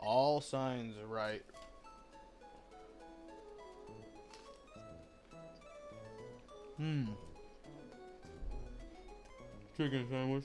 All signs are right. Chicken sandwich.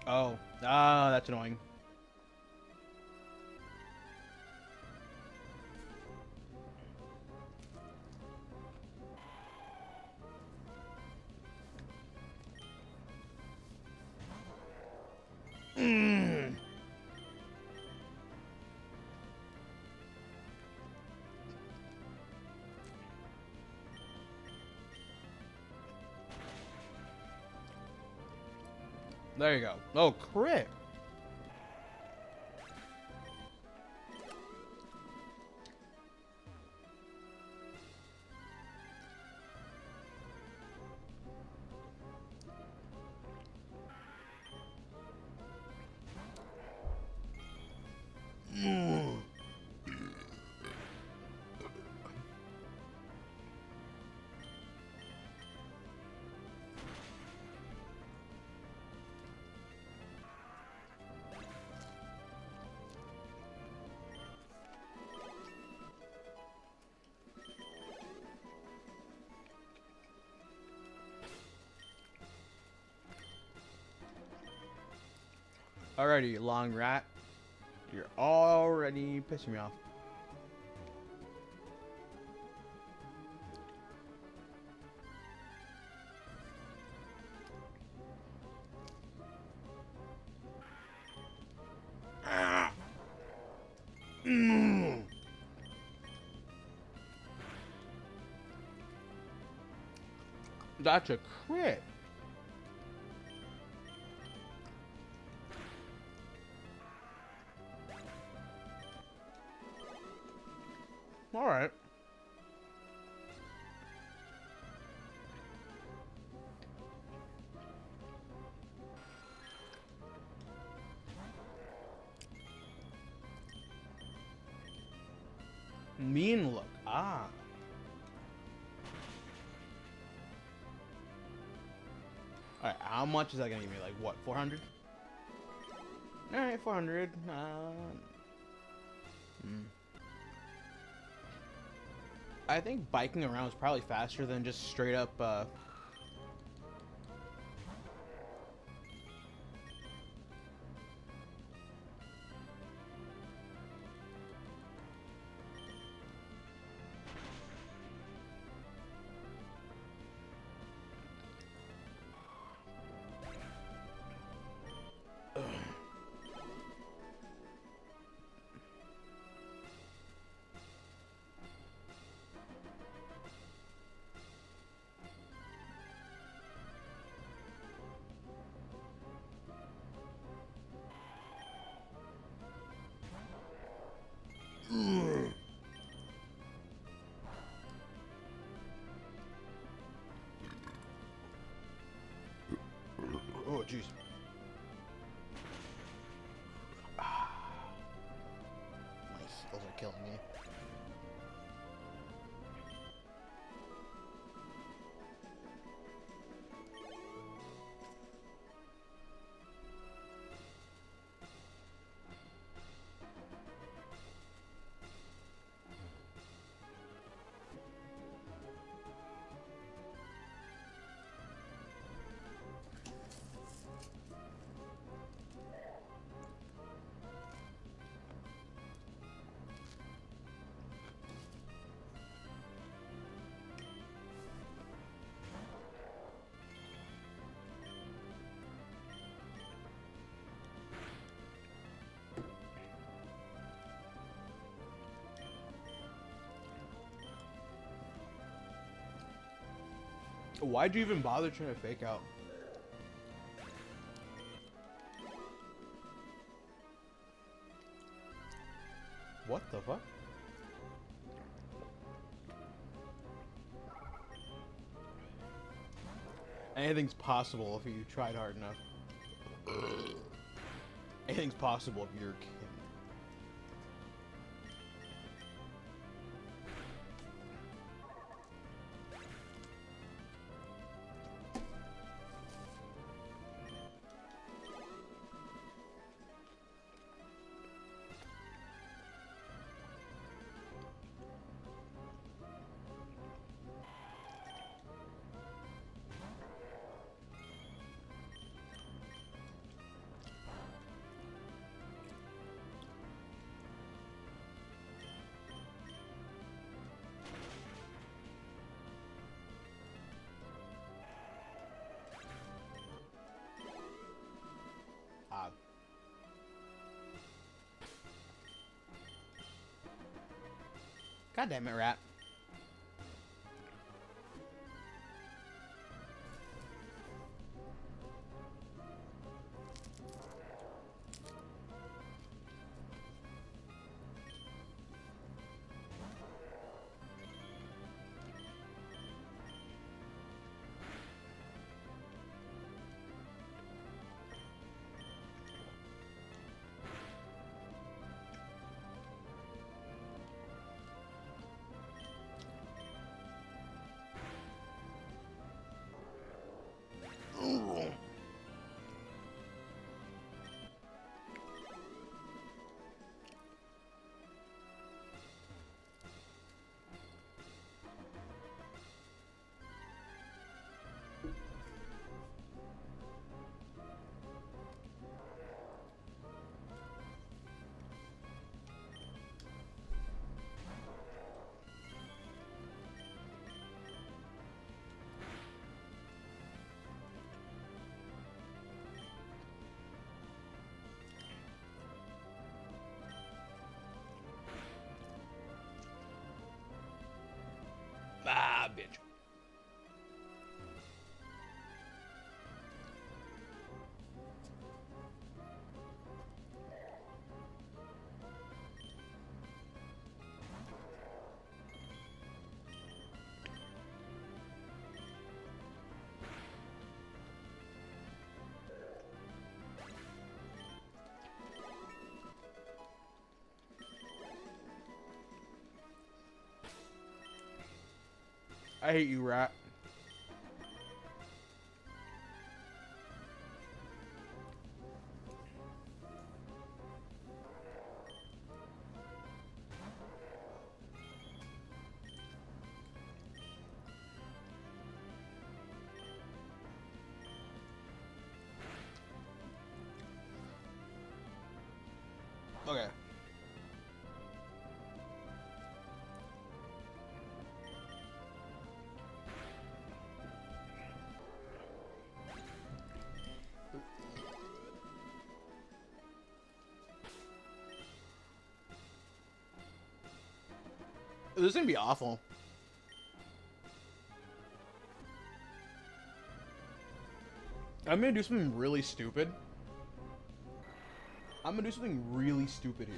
Oh, that's annoying. There you go. Oh, crit. Alrighty, long rat. You're already pissing me off. That's a crit. All right. Mean look. Ah. All right. How much is that gonna give me? Like what? 400? All right, 400. I think biking around is probably faster than just straight up. Oh, jeez. killing me. Why'd you even bother trying to fake out? What the fuck? Anything's possible if you tried hard enough. Anything's possible if you're a kid. God damn it, rat. Ah, bitch. I hate you, rat. Okay. This is gonna be awful. I'm gonna do something really stupid. I'm gonna do something really stupid here.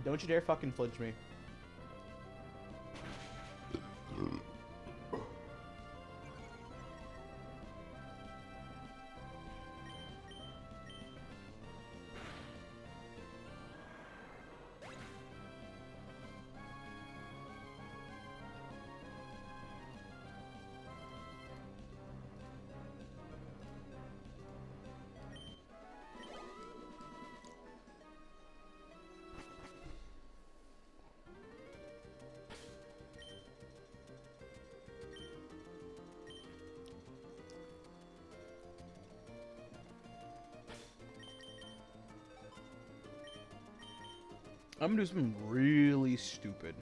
Don't you dare fucking flinch me. I'm gonna do something really stupid.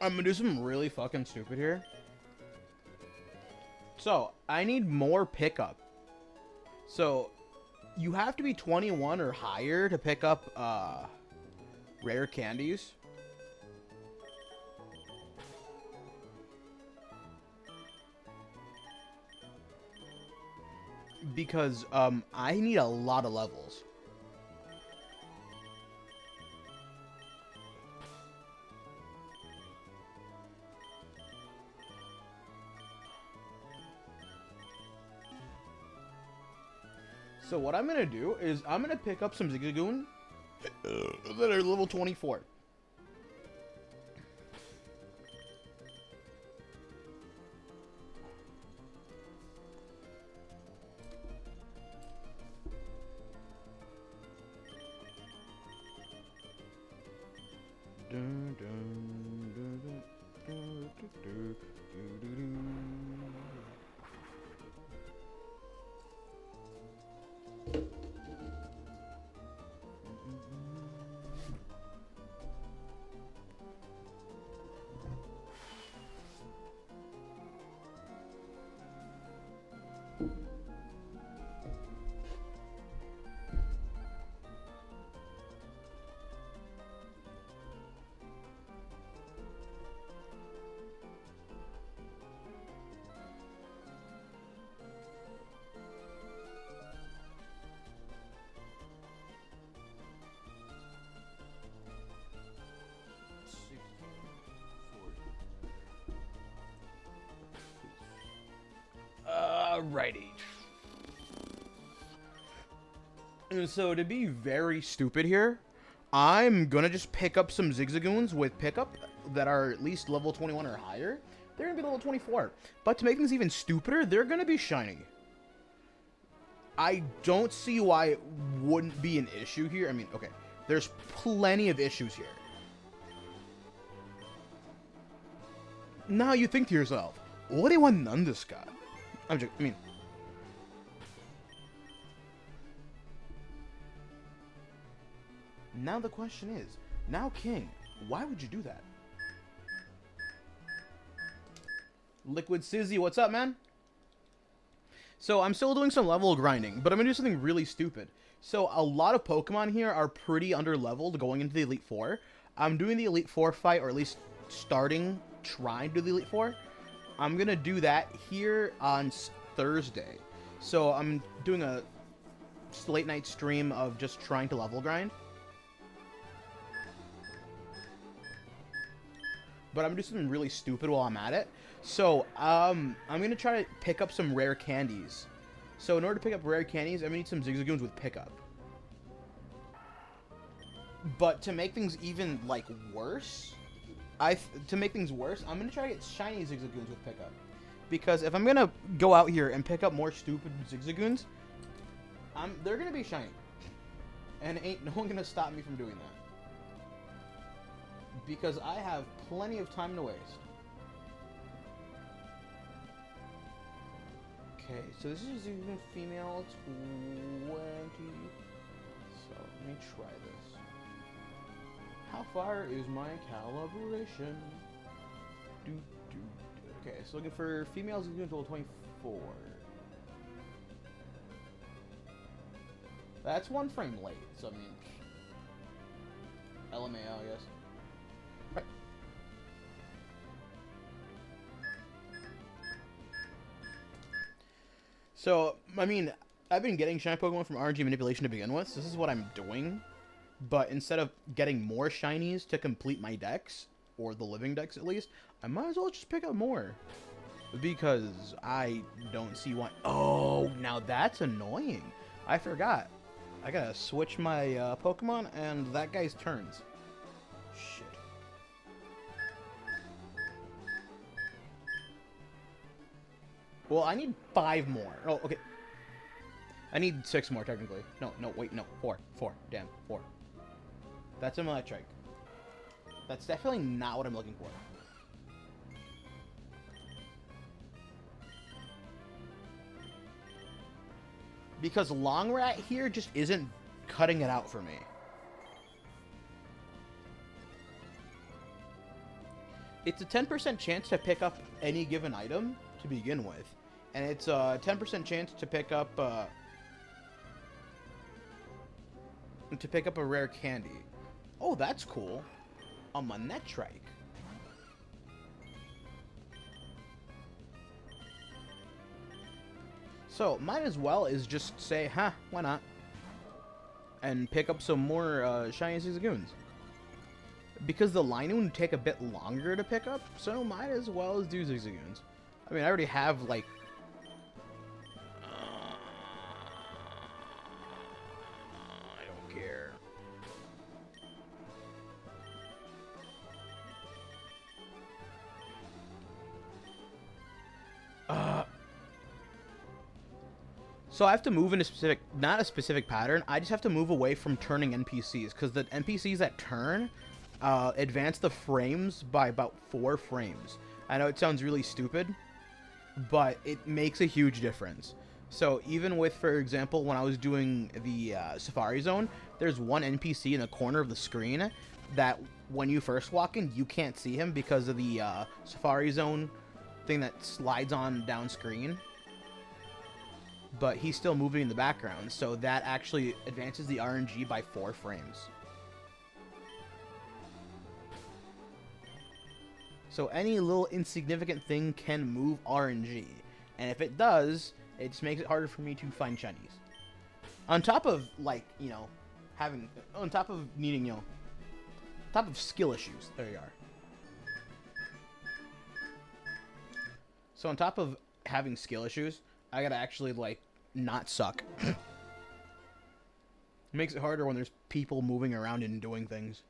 I'm gonna do something really fucking stupid here. So, I need more pickup. So, you have to be 21 or higher to pick up, rare candies. Because, I need a lot of levels. So what I'm gonna do is I'm gonna pick up some Zigzagoon that are level 24. Alrighty. And so to be very stupid here, I'm gonna just pick up some Zigzagoons with pickup that are at least level 21 or higher. They're gonna be level 24. But to make things even stupider, they're gonna be shiny. I don't see why it wouldn't be an issue here. I mean, okay, there's plenty of issues here. Now you think to yourself, what do you want none this guy? I mean, now the question is, now King, why would you do that? Liquid Sizzy, what's up, man? So I'm still doing some level grinding, but I'm gonna do something really stupid. So a lot of Pokemon here are pretty under-leveled going into the Elite Four. I'm doing the Elite Four fight, or at least trying to do the Elite Four. I'm gonna do that here on Thursday. So I'm doing a late night stream of just trying to level grind. But I'm gonna do something really stupid while I'm at it. So, I'm gonna try to pick up some rare candies. So in order to pick up rare candies, I'm gonna need some Zigzagoons with pickup. But to make things even, like, worse, I'm gonna try to get shiny Zigzagoons with pickup. Because if I'm gonna go out here and pick up more stupid Zigzagoons, they're gonna be shiny. And ain't no one gonna stop me from doing that. Because I have plenty of time to waste. Okay, so this is even female 20. So let me try this. How far is my calibration? Okay, so looking for females until 24. That's 1 frame late, so I mean, LMAO, I guess. Right. So, I mean, I've been getting shiny Pokemon from RNG manipulation to begin with, so this is what I'm doing. But instead of getting more shinies to complete my decks, or the living decks at least, I might as well just pick up more. Because I don't see why. Oh, now that's annoying. I forgot. I gotta switch my Pokemon and that guy's turns. Shit. Well, I need 5 more. Oh, okay. I need 6 more, technically. No, wait, no. 4. Damn, 4. That's an electric. That's definitely not what I'm looking for. Because Long Rat here just isn't cutting it out for me. It's a 10% chance to pick up any given item to begin with. And it's a 10% chance to pick up a rare candy. Oh, that's cool. A Manetrike. So, might as well is just say, huh, why not? And pick up some more shiny Zigzagoons. Because the Linoon would take a bit longer to pick up, so might as well as do Zigzagoons. I mean, I already have, like... I don't care. So I have to move in a specific, not a specific pattern, I just have to move away from turning NPCs, because the NPCs that turn advance the frames by about 4 frames. I know it sounds really stupid, but it makes a huge difference. So even with, for example, when I was doing the Safari Zone, there's one NPC in the corner of the screen that when you first walk in, you can't see him because of the Safari Zone thing that slides on down screen. But he's still moving in the background, so that actually advances the RNG by 4 frames. So any little insignificant thing can move RNG, and if it does, it just makes it harder for me to find shinies. On top of, like, you know, on top of needing, you know, on top of skill issues, there you are. So on top of having skill issues, I gotta actually, like, not suck. It makes it harder when there's people moving around and doing things.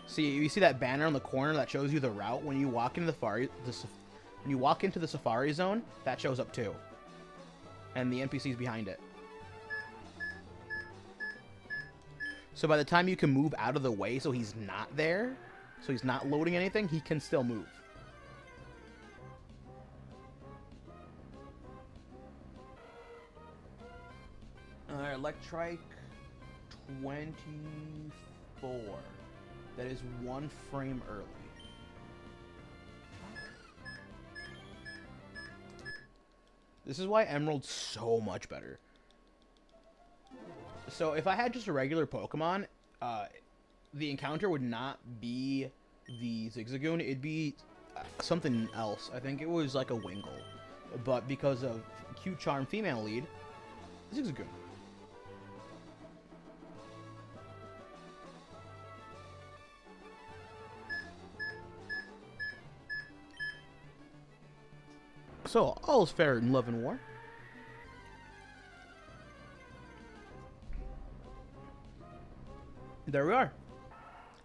See, you see that banner on the corner that shows you the route when you walk into the Safari Zone, that shows up too. And the NPC's behind it. So by the time you can move out of the way so he's not there, so he's not loading anything, he can still move. Electrike 24. That is 1 frame early. This is why Emerald's so much better. So if I had just a regular Pokemon, the encounter would not be the Zigzagoon. It'd be something else. I think it was like a Wingull. But because of cute charm female lead, Zigzagoon. So, all is fair in love and war. There we are.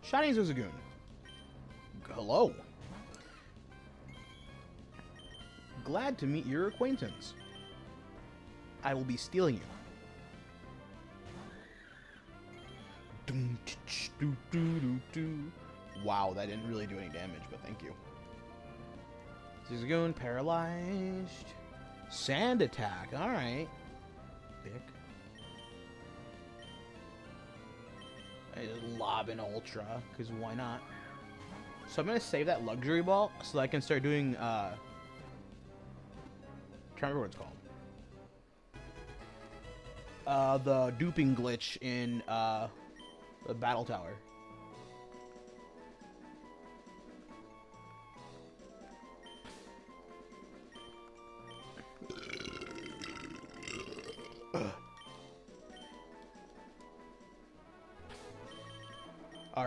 Shiny Zigzagoon. Hello. Glad to meet your acquaintance. I will be stealing you. Wow, that didn't really do any damage, but thank you. Zigzagoon paralyzed. Sand attack. Alright. Bick. I just lob an ultra, because why not? So I'm going to save that luxury ball so that I can start doing, I can't remember what it's called. The duping glitch in, the battle tower.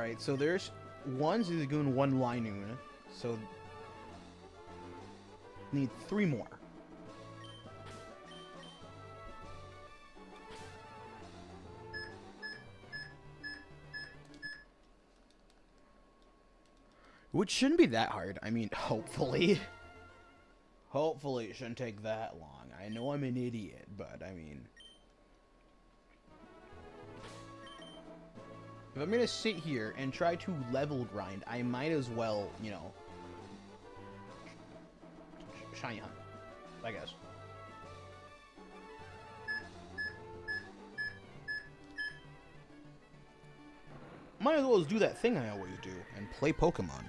Alright, so there's one Zizagoon, one Linoon. So, need 3 more. Which shouldn't be that hard. I mean, hopefully. Hopefully it shouldn't take that long. I know I'm an idiot, but I mean... If I'm gonna sit here and try to level grind, I might as well, you know... shiny hunt, I guess. Might as well just do that thing I always do and play Pokemon.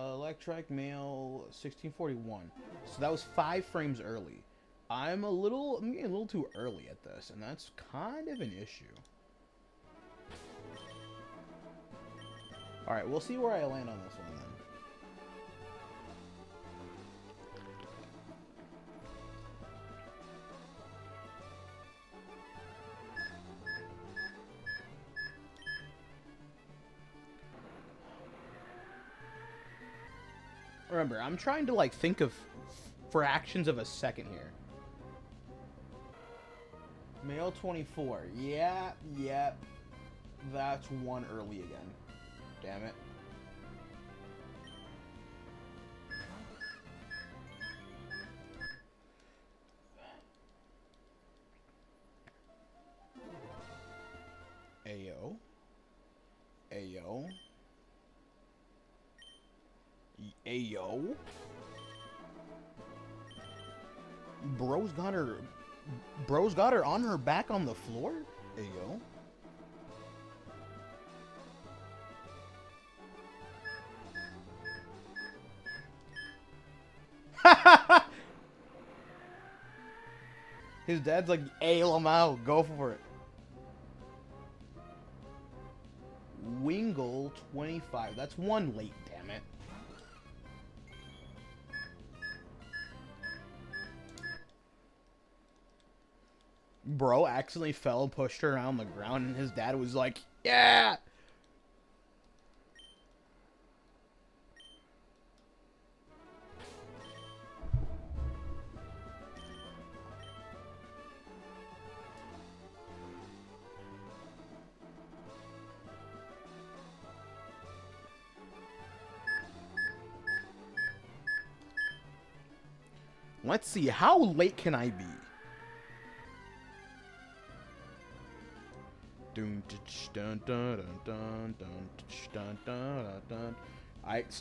Electric Mail 1641. So that was 5 frames early. I'm getting a little too early at this, and that's kind of an issue. Alright, we'll see where I land on this one then. Remember, I'm trying to, like, think of fractions of a second here. Male 24. Yeah, yep. That's 1 early again. Damn it. Ayo. Ayo. Ayo. Bro's got her on her back on the floor? Ayo. His dad's like, ail him out, go for it. Wingle 25. That's 1 late, damn it. Bro accidentally fell and pushed her around the ground, and his dad was like, yeah! Let's see, how late can I be?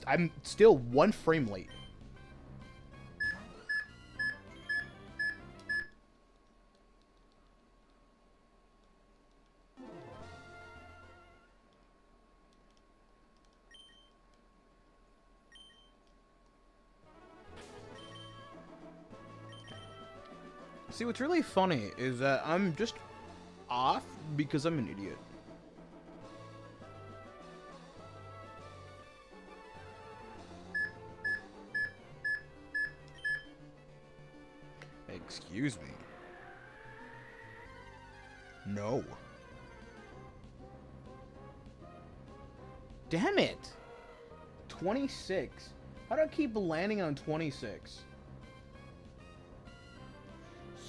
I'm still 1 frame late. See, what's really funny is that I'm just off because I'm an idiot. Excuse me. No. Damn it! 26. How do I keep landing on 26?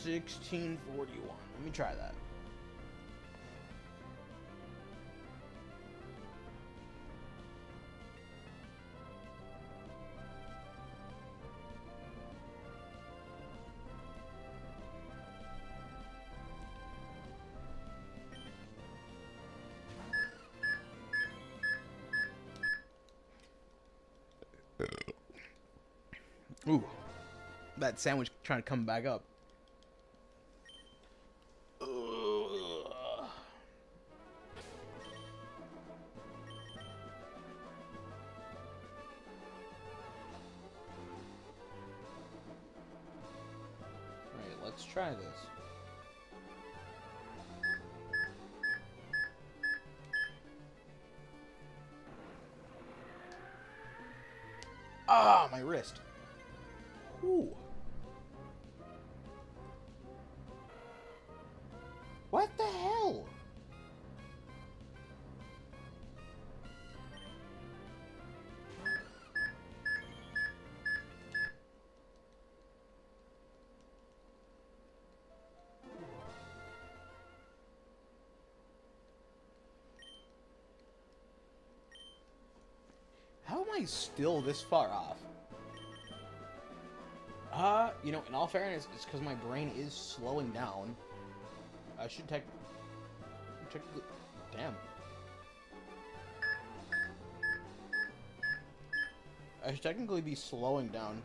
1641. Let me try that. Ooh, that sandwich trying to come back up. Alright, let's try this. Oh Ah, my wrist. Ooh. What the hell? How am I still this far off? You know, in all fairness, it's because my brain is slowing down. I should technically... Damn. I should technically be slowing down.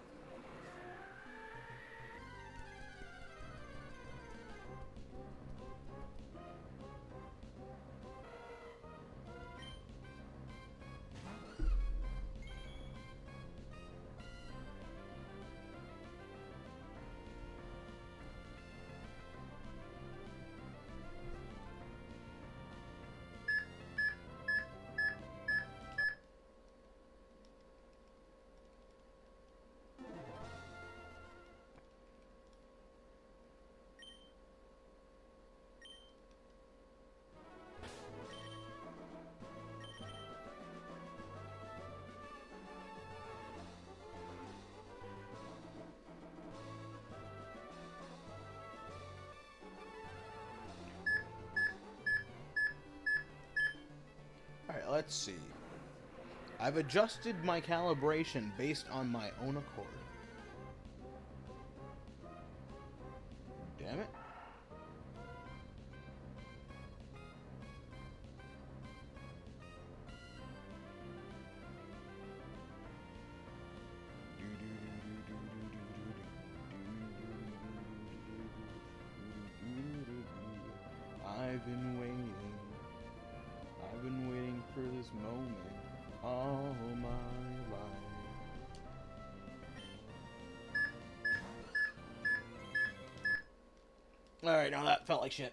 Alright, let's see. I've adjusted my calibration based on my own accord. Damn it. I've been waiting. I've been waiting for this moment all my life. Alright, now that felt like shit.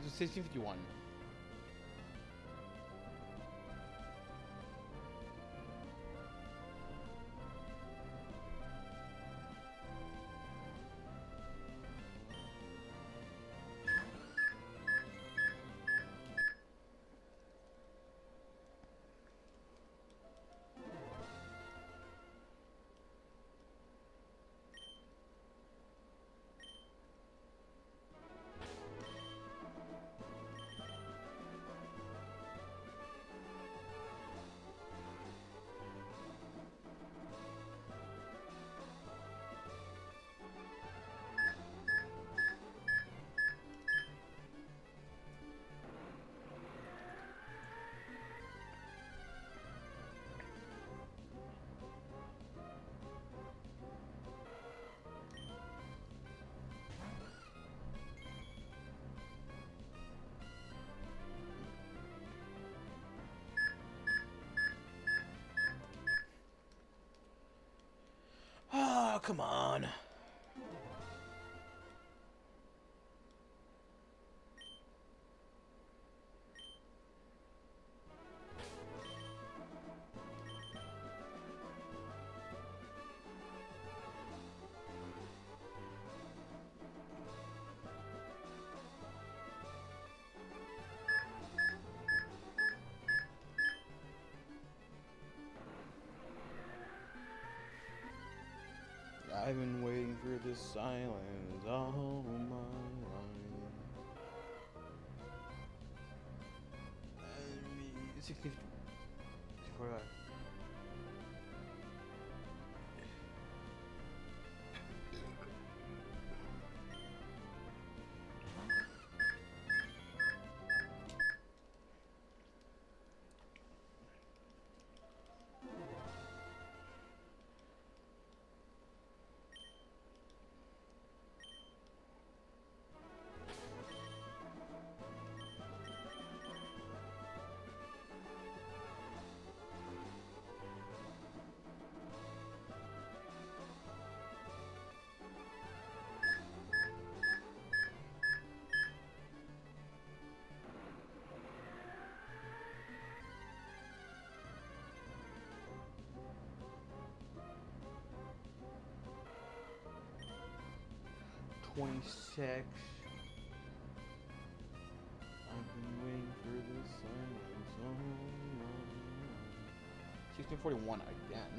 Just 1651. Oh, come on. I've been waiting for this silence all my life. 60. forgot. $26. I've been waiting for this silence so long. 1641 again.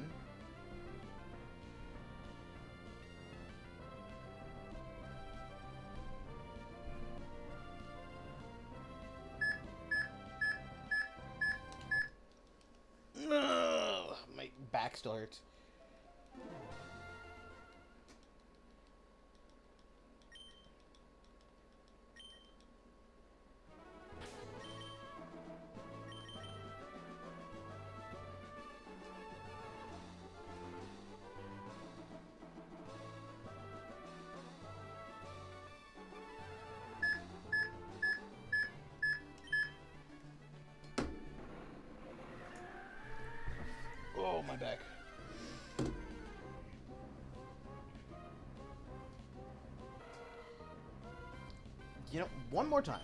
Ugh, my back still hurts. Oh, my back. You know, one more time.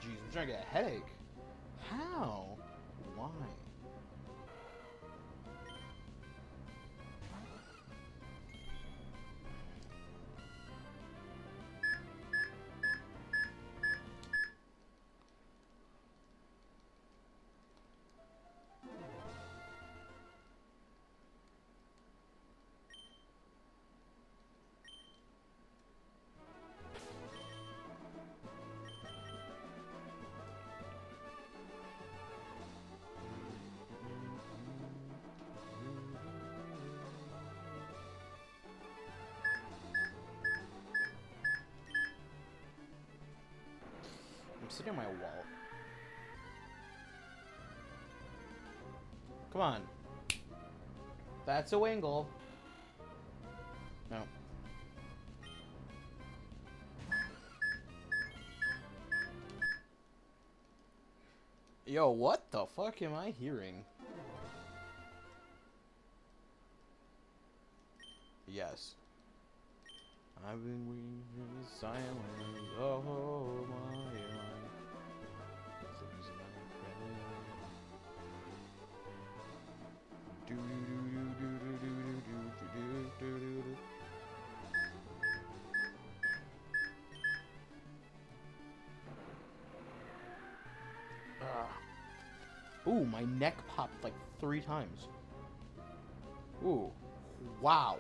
Jeez, I'm trying to get a headache. How? Why? I'm sitting on my wall. Come on. That's a Wingle. No. Yo, what the fuck am I hearing? Yes. I've been waiting for the silence of my life. Do do do do do do do do do do do. Ooh, my neck popped like 3 times. Ooh, wow.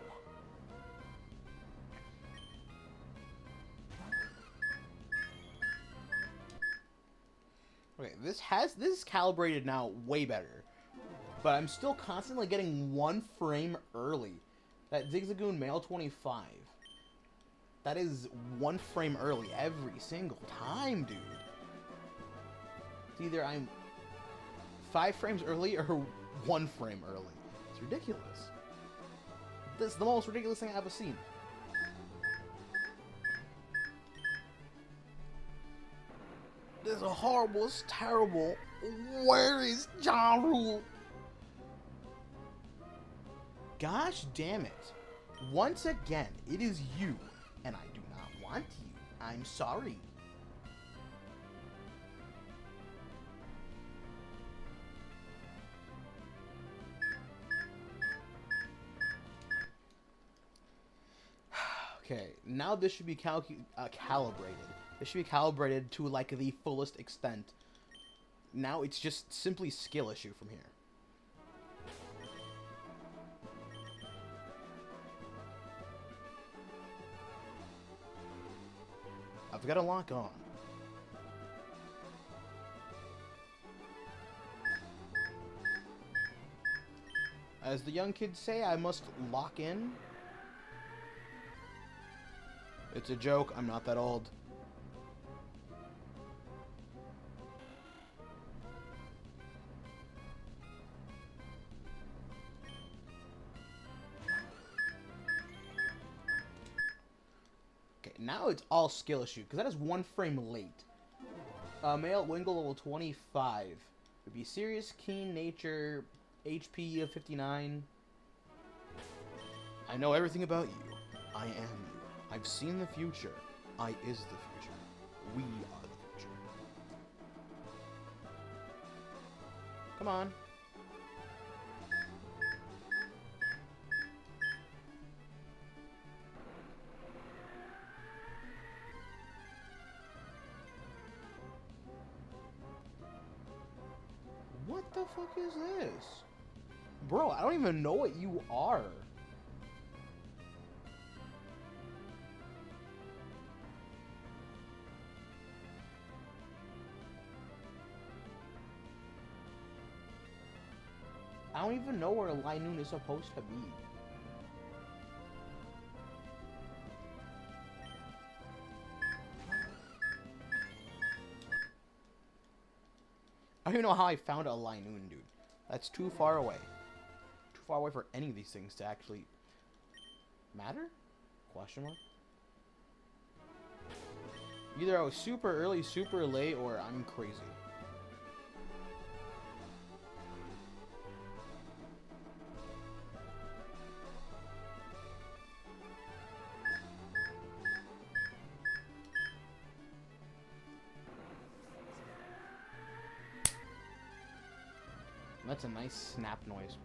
Okay, this is calibrated now way better, but I'm still constantly getting 1 frame early. That Zigzagoon male 25. That is 1 frame early every single time, dude. It's either I'm 5 frames early or 1 frame early. It's ridiculous. This is the most ridiculous thing I've ever seen. This is horrible, it's terrible. Where is Ja Rule? Gosh damn it. Once again, it is you, and I do not want you. I'm sorry. Okay, now this should be calibrated. This should be calibrated to like the fullest extent. Now it's just simply skill issue from here. I've got to lock on. As the young kids say, I must lock in. It's a joke. I'm not that old. Okay, now it's all skill issue, because that is one frame late. Male Wingle level 25. Would be serious, keen nature, HP of 59. I know everything about you. I am you. I've seen the future. I is the future. We are the future. Come on. What the fuck is this? Bro, I don't even know what you are. I don't even know where Linoon is supposed to be. I don't even know how I found a Linoon, dude. That's too far away. Too far away for any of these things to actually matter? Question mark? Either I was super early, super late, or I'm crazy. That's a nice snap noise.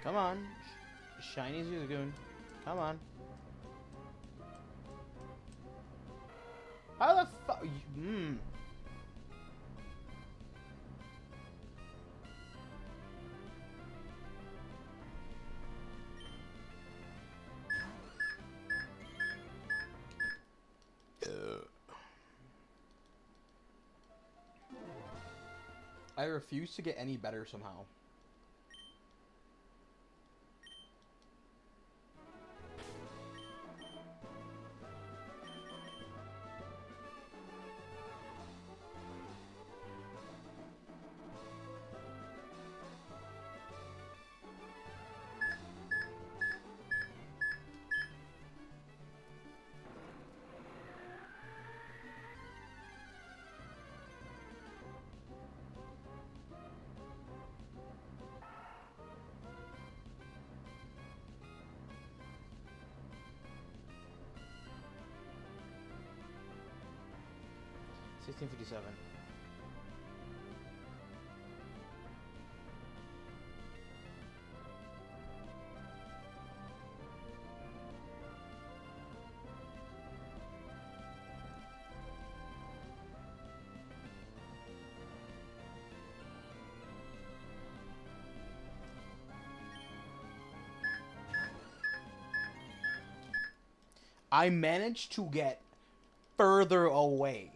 Come on. Shiny Zuzagoon. Come on. How the fuck? I refuse to get any better somehow. $16.57. I managed to get further away.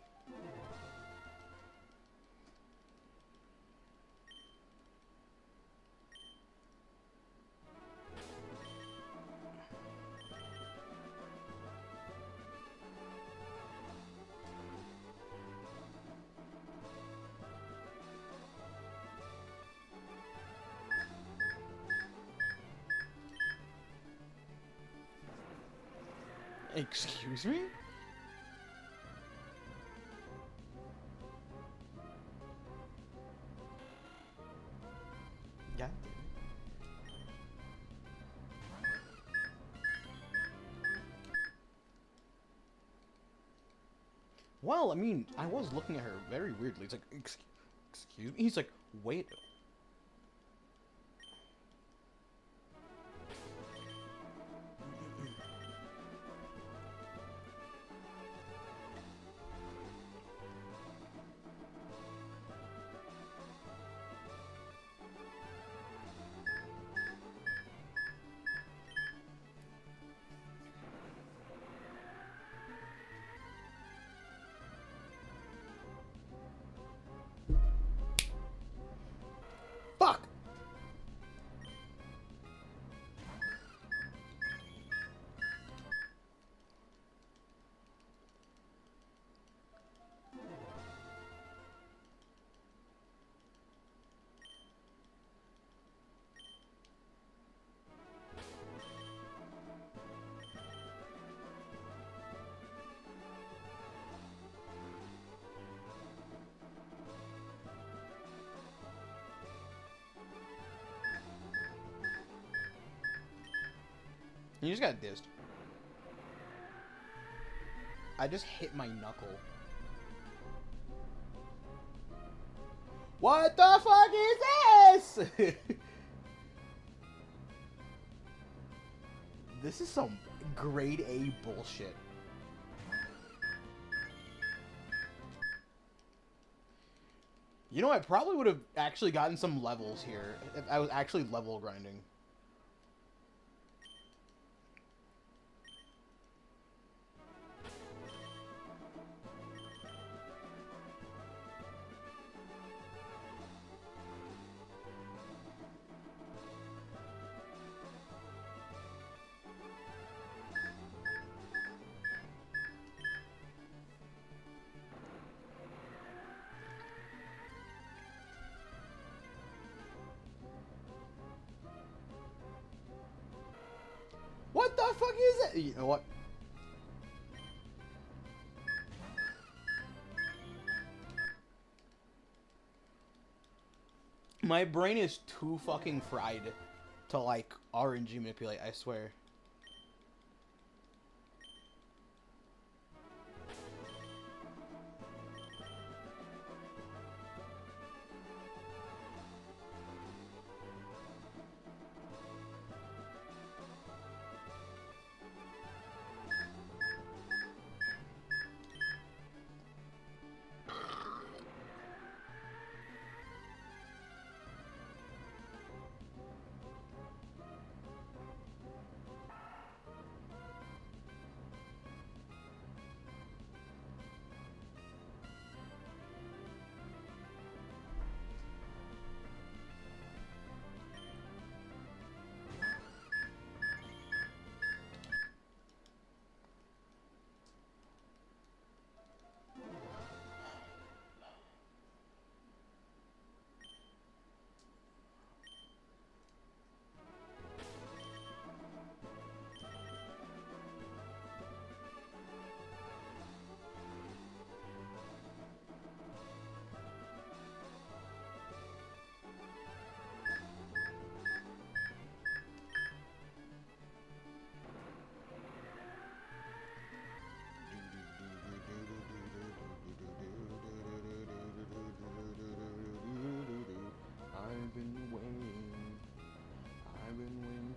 Excuse me? Yeah. Well, I mean, I was looking at her very weirdly. It's like, excuse me? He's like, wait. Fuck! You just got dissed. I just hit my knuckle. What the fuck is this? This is some grade A bullshit. You know, I probably would have actually gotten some levels here if I was actually level grinding. What the fuck is it? You know what? My brain is too fucking fried to, like, RNG manipulate, I swear. I've been waiting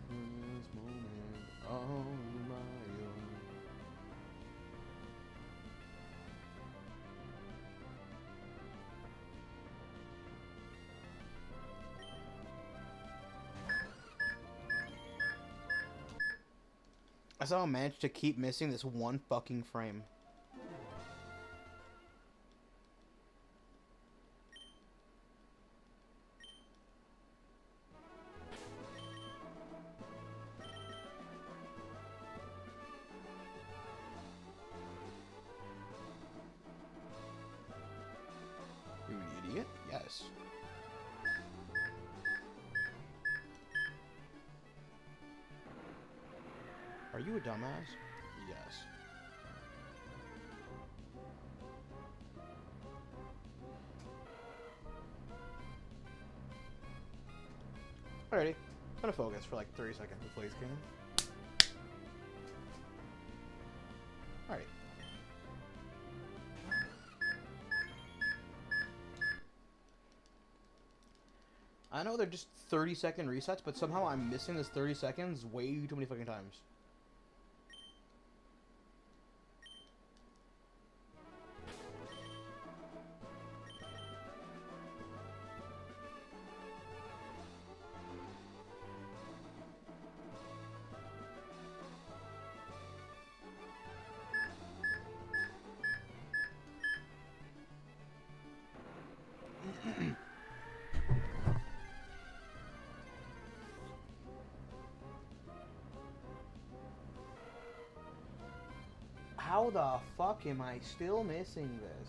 for this moment all my own. I somehow managed to keep missing this one fucking frame. You idiot? Yes. Are you a dumbass? yes. Alrighty. I'm gonna focus for like 30 seconds before he's game. Alright. I know they're just 30-second resets, but somehow I'm missing this 30 seconds way too many fucking times. How the fuck am I still missing this?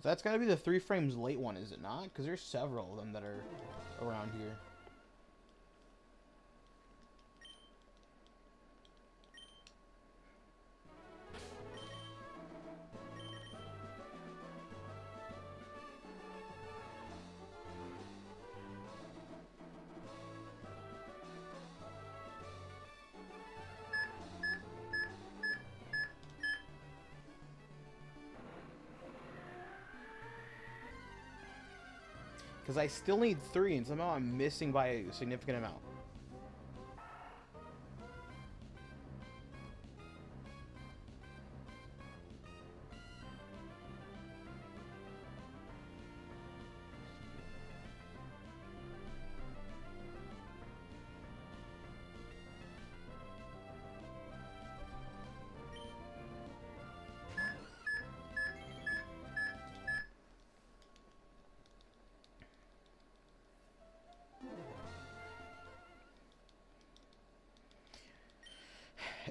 So that's gotta be the 3 frames late one, is it not? Because there's several of them that are around here. Because I still need 3, and somehow I'm missing by a significant amount.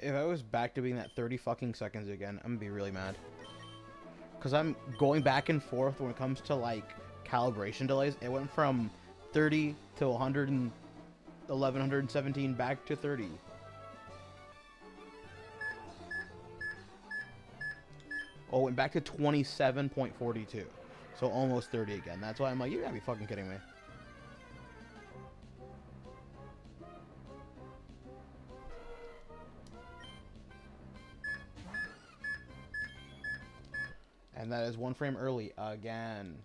If I was back to being that 30 fucking seconds again, I'm gonna be really mad. Because I'm going back and forth when it comes to, like, calibration delays. It went from 30 to 100 and 1117 back to 30. Oh, it went back to 27.42. So almost 30 again. That's why I'm like, you gotta be fucking kidding me. And that is 1 frame early again.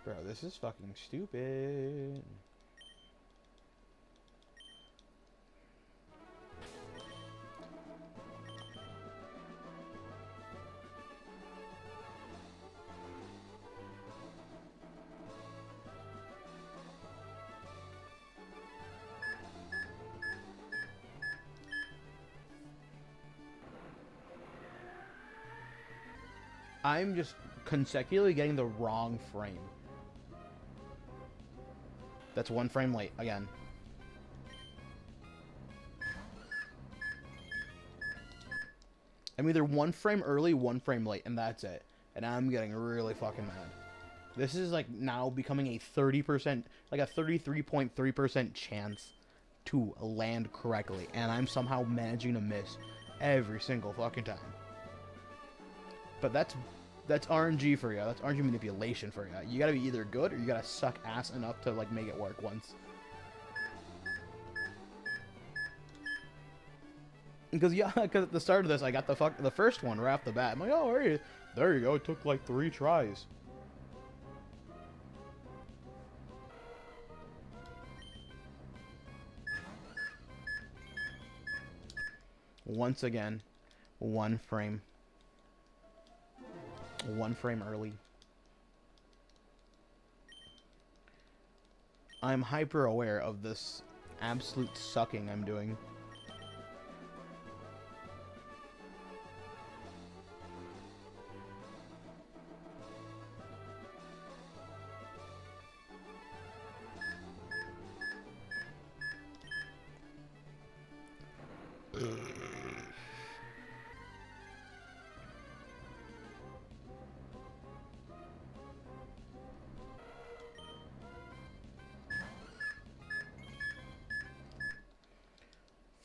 Bro, this is fucking stupid. I'm just consecutively getting the wrong frame. That's 1 frame late again. I'm either 1 frame early, 1 frame late, and that's it. And I'm getting really fucking mad. This is like now becoming a 30%, like a 33.3% chance to land correctly. And I'm somehow managing to miss every single fucking time. But that's RNG for you. That's RNG manipulation for you. You gotta be either good or you gotta suck ass enough to like make it work once. Because at the start of this, I got the first one right off the bat. I'm like, oh, there you go. It took like 3 tries. Once again, 1 frame. 1 frame early. I'm hyper aware of this absolute sucking I'm doing.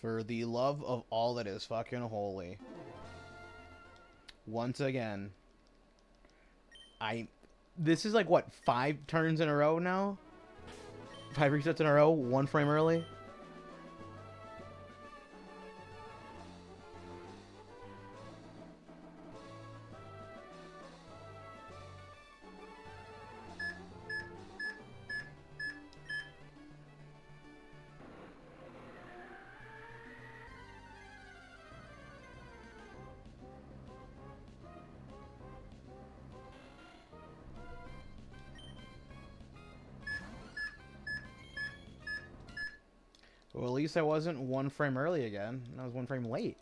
For the love of all that is fucking holy. Once again. This is like, what, 5 turns in a row now? 5 resets in a row, 1 frame early? Well, at least I wasn't 1 frame early again. I was 1 frame late.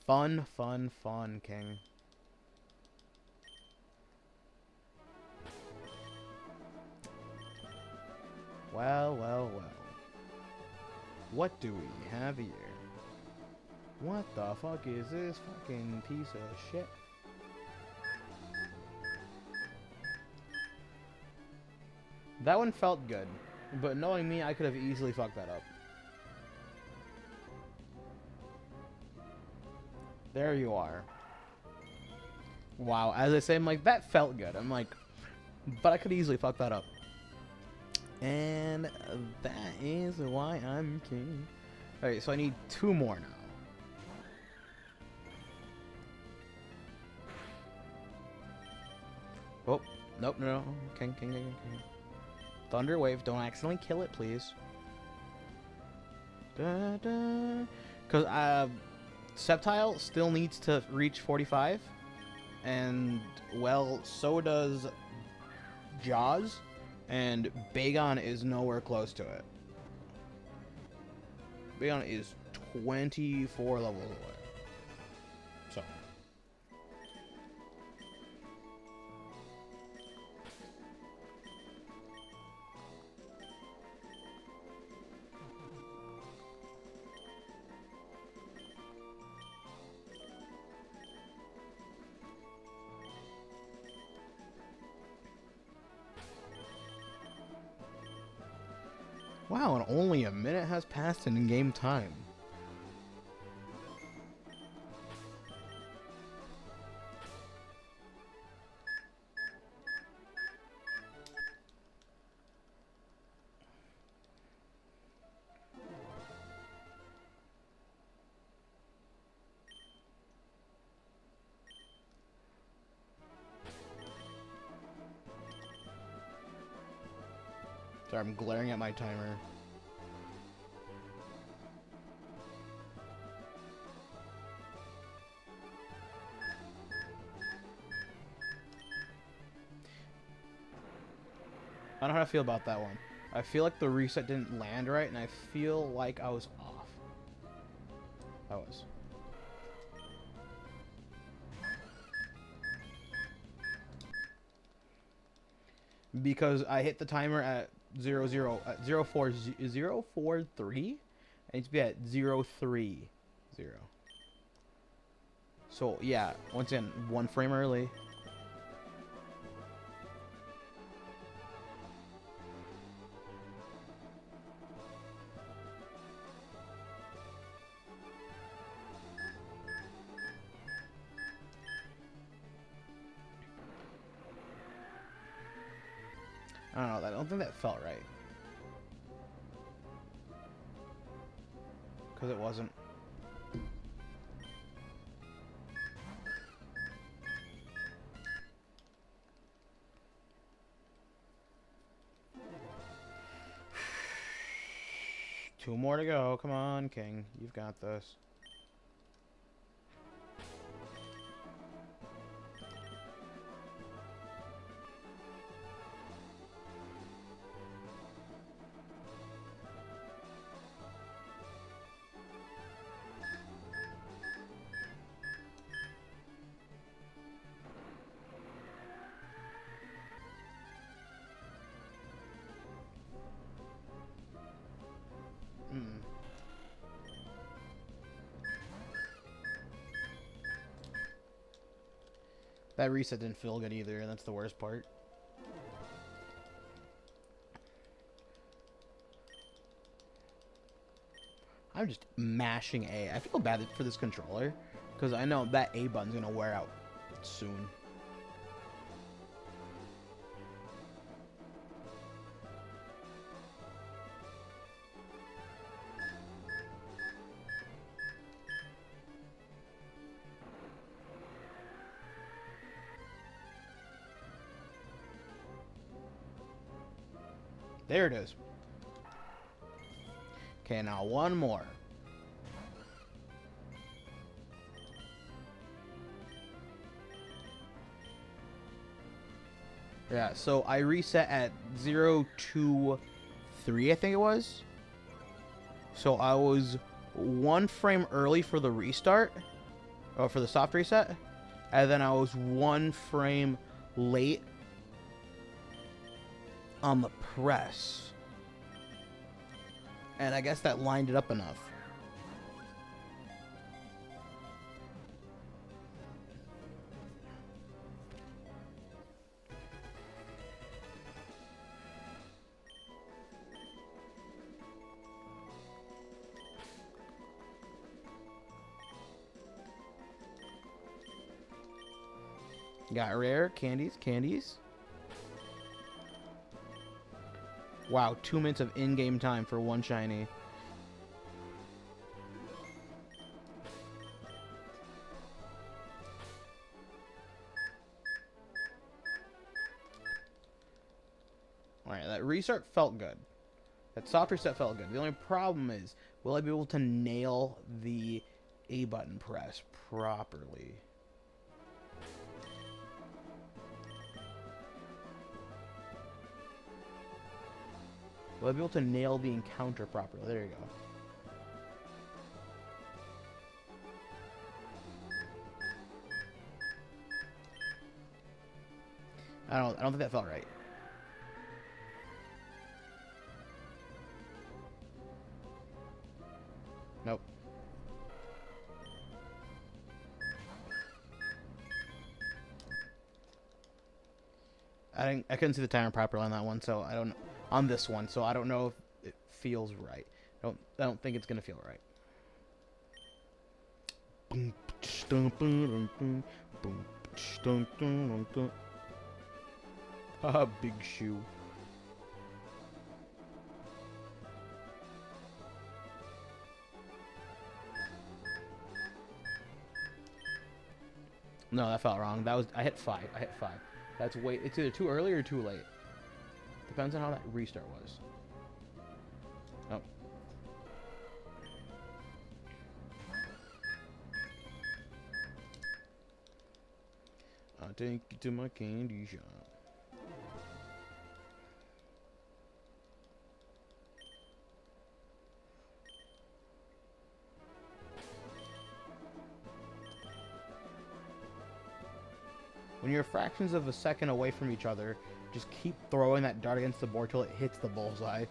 Fun, fun, fun, King. Well, well, well. What do we have here? What the fuck is this fucking piece of shit? That one felt good. But knowing me, I could have easily fucked that up. There you are. Wow, as I say, I'm like, that felt good. I'm like, but I could easily fuck that up. And that is why I'm king. Alright, so I need 2 more now. Oh, nope, no. King. Thunder Wave, don't accidentally kill it, please. Because Sceptile still needs to reach 45. And, well, so does Jaws. And Bagon is nowhere close to it. Bagon is 24 levels away. So. Wow, and only a minute has passed in game time. Sorry, I'm glaring at my timer. I don't know how to feel about that one. I feel like the reset didn't land right, and I feel like I was off. I was. Because I hit the timer at 0.43. It needs to be at 0.30. So yeah, once again, 1 frame early. I don't know, I don't think that felt right. Because it wasn't. Two more to go. Come on, King. You've got this. That reset didn't feel good either, and that's the worst part. I'm just mashing A. I feel bad for this controller, because I know that A button's going to wear out soon. There it is. Okay, now one more. Yeah, so I reset at 0, 2, 3, I think it was. So I was 1 frame early for the restart, or for the soft reset, and then I was 1 frame late on the press. And I guess that lined it up enough. Got rare candies. Wow, 2 minutes of in-game time for 1 shiny. Alright, that restart felt good. That soft reset felt good. The only problem is, will I be able to nail the A button press properly? Will I be able to nail the encounter properly? There you go. I don't think that felt right. Nope. I couldn't see the timer properly on that one, so I don't on this one, so I don't know if it feels right. I don't think it's gonna feel right. Haha, big shoe. No, that felt wrong. That was I hit 5. That's way. It's either too early or too late. Depends on how that restart was. Oh. I'll take you to my candy shop. When you're fractions of a second away from each other, just keep throwing that dart against the board till it hits the bullseye.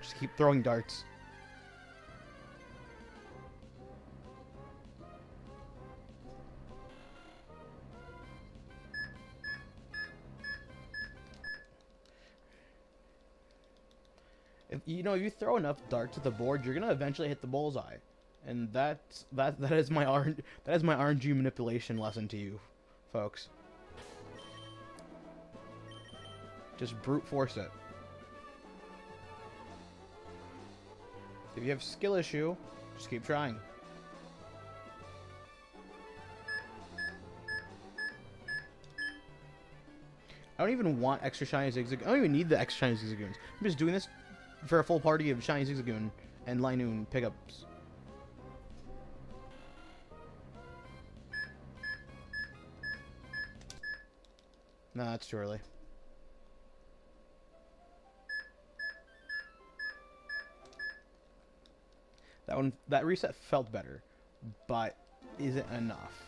Just keep throwing darts. If you throw enough darts at the board, you're gonna eventually hit the bullseye, and that is my RNG manipulation lesson to you, folks. Just brute force it. If you have skill issue, just keep trying. I don't even want extra shiny Zigzagoon. I don't even need the extra shiny Zigzagoons. I'm just doing this for a full party of shiny Zigzagoon and Linoon pickups. No, that's too early. That reset felt better, but isn't enough.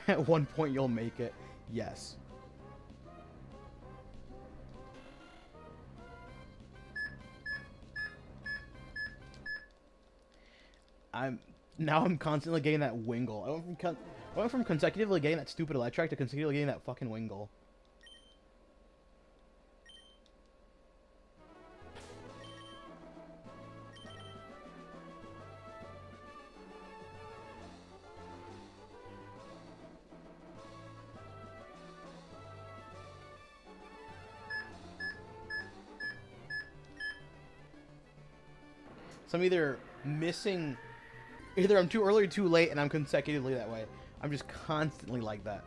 At one point you'll make it. Yes. I'm constantly getting that wingle. I went from consecutively getting that stupid electric to consecutively getting that fucking wingle. So I'm either missing... Either I'm too early or too late, and I'm consecutively that way. I'm just constantly like that.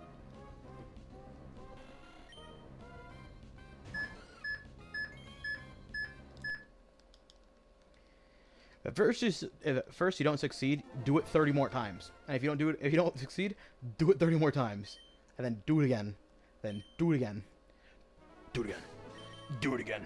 If at first you don't succeed, do it 30 more times. And if you don't succeed, do it 30 more times. And then do it again. Then do it again. Do it again. Do it again.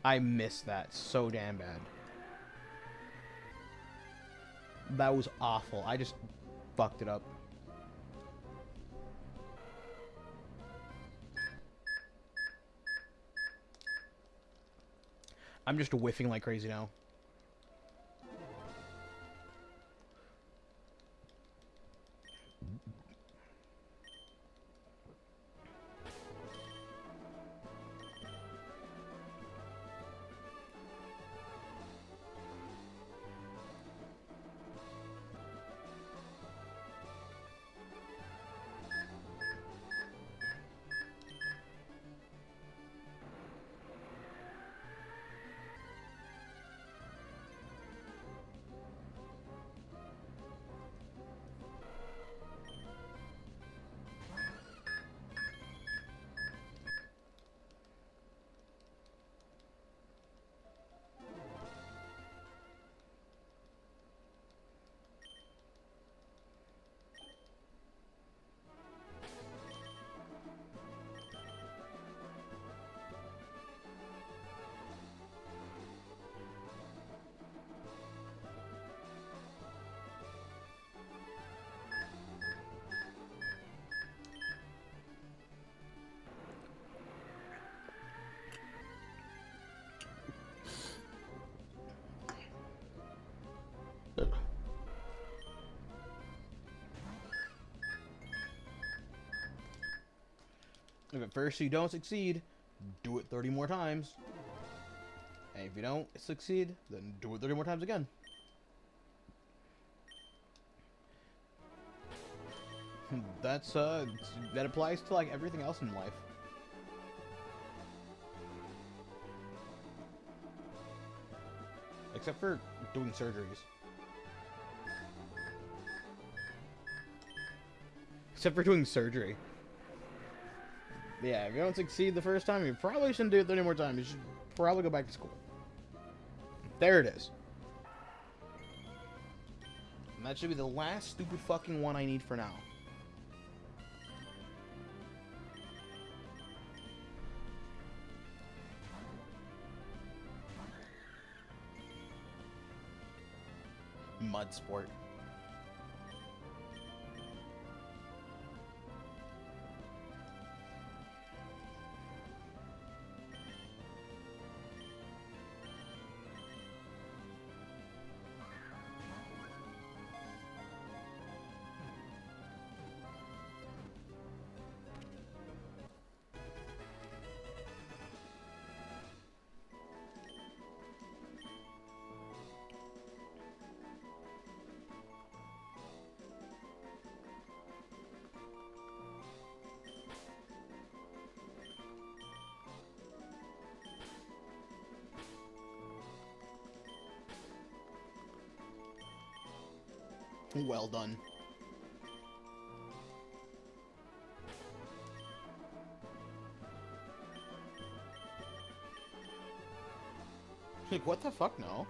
I missed that so damn bad. That was awful. I just fucked it up. I'm just whiffing like crazy now. If at first you don't succeed, do it 30 more times. And if you don't succeed, then do it 30 more times again. That applies to like everything else in life. Except for doing surgeries. Except for doing surgery. Yeah, if you don't succeed the first time, you probably shouldn't do it 30 more times. You should probably go back to school. There it is. And that should be the last stupid fucking one I need for now. Mud sport. Well done. Like, what the fuck, no?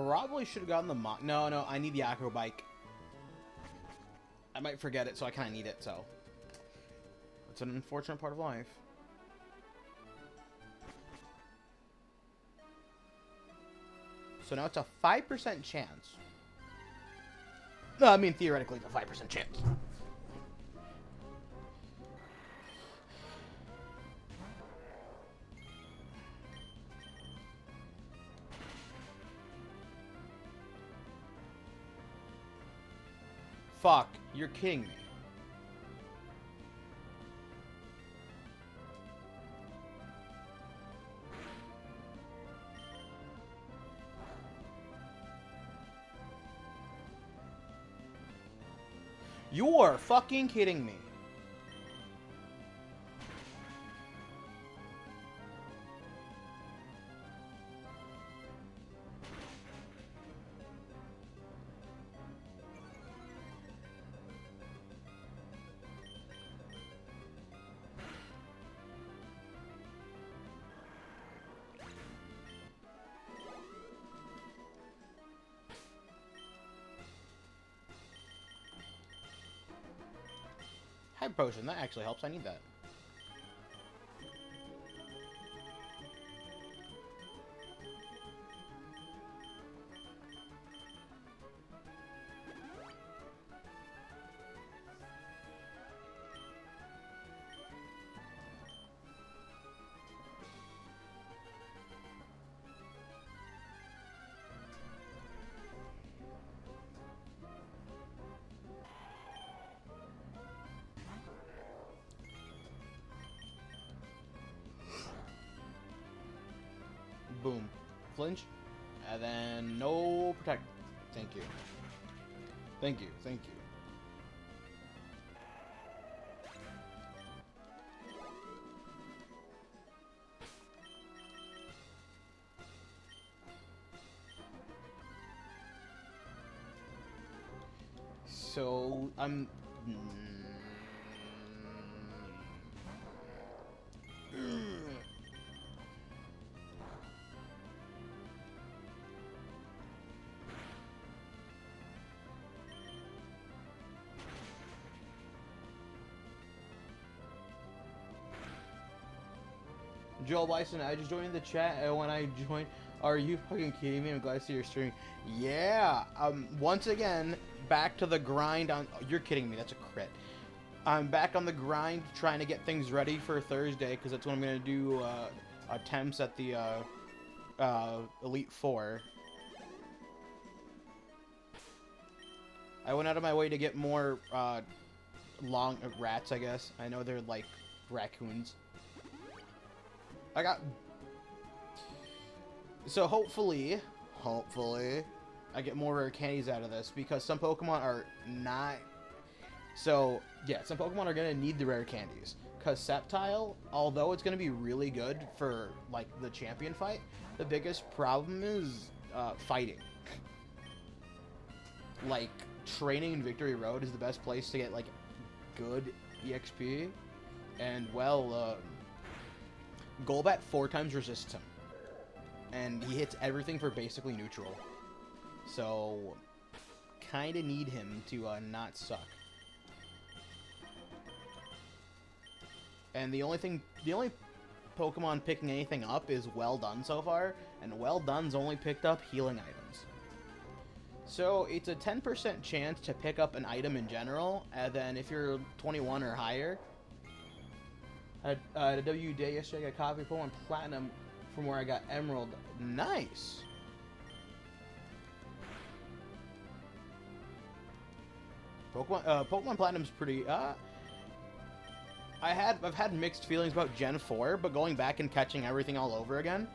Probably should have gotten the No, no, I need the acro bike. I might forget it, so I kind of need it, so. It's an unfortunate part of life. So now it's a 5% chance. No, I mean, theoretically, it's a 5% chance. Fuck, you're kidding me. You are fucking kidding me. Hyper potion, that actually helps. I need that. Boom. Flinch. And then no protect. Thank you. Thank you. Thank you. So, I'm... Joel Bison, I just joined the chat, and when I joined, are you fucking kidding me? I'm glad to see your stream. Yeah, once again, back to the grind on... Oh, you're kidding me, that's a crit. I'm back on the grind, trying to get things ready for Thursday, because that's when I'm going to do attempts at the Elite Four. I went out of my way to get more long rats, I guess. I know they're like raccoons. So hopefully, I get more rare candies out of this, because some Pokemon are not... So, yeah, some Pokemon are going to need the rare candies. Because Sceptile, although it's going to be really good for, like, the champion fight, the biggest problem is fighting. Like, training in Victory Road is the best place to get, like, good EXP. And, well, Golbat 4 times resists him. And he hits everything for basically neutral. So, kinda need him to not suck. And the only Pokemon picking anything up is Well Done so far. And Well Done's only picked up healing items. So, it's a 10% chance to pick up an item in general. And then if you're 21 or higher... At a W day yesterday, I got a copy of Pokemon Platinum from where I got Emerald. Nice! Pokemon Platinum's pretty... I've had mixed feelings about Gen 4, but going back and catching everything all over again,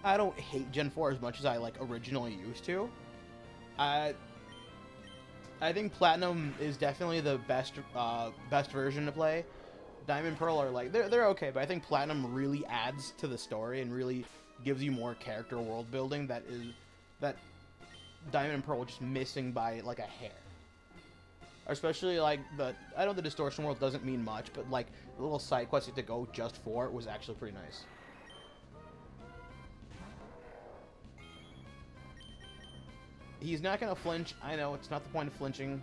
I don't hate Gen 4 as much as I, like, originally used to. I think Platinum is definitely the best version to play. Diamond Pearl are like they're okay, but I think Platinum really adds to the story and really gives you more character world building that Diamond and Pearl just missing by like a hair. Especially like I know the Distortion World doesn't mean much, but like the little side quest you had to go just for it was actually pretty nice. He's not gonna flinch. I know, it's not the point of flinching.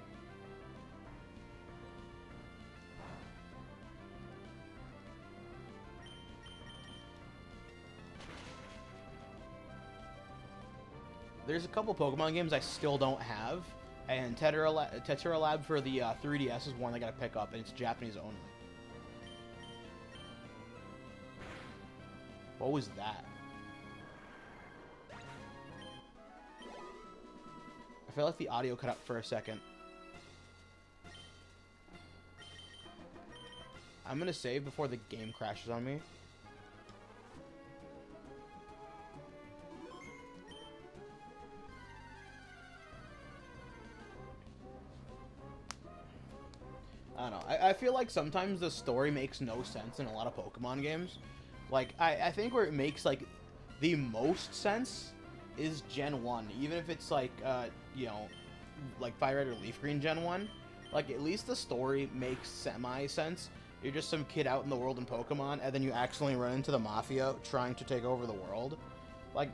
There's a couple Pokemon games I still don't have, and Tetra Lab for the 3DS is one I gotta pick up, and it's Japanese only. What was that? I feel like the audio cut out for a second. I'm gonna save before the game crashes on me. I don't know. I feel like sometimes the story makes no sense in a lot of Pokemon games. Like, I think where it makes, like, the most sense is Gen 1. Even if it's, like, you know, like Fire Red or Leaf Green Gen 1. Like, at least the story makes semi-sense. You're just some kid out in the world in Pokemon, and then you accidentally run into the Mafia trying to take over the world. Like,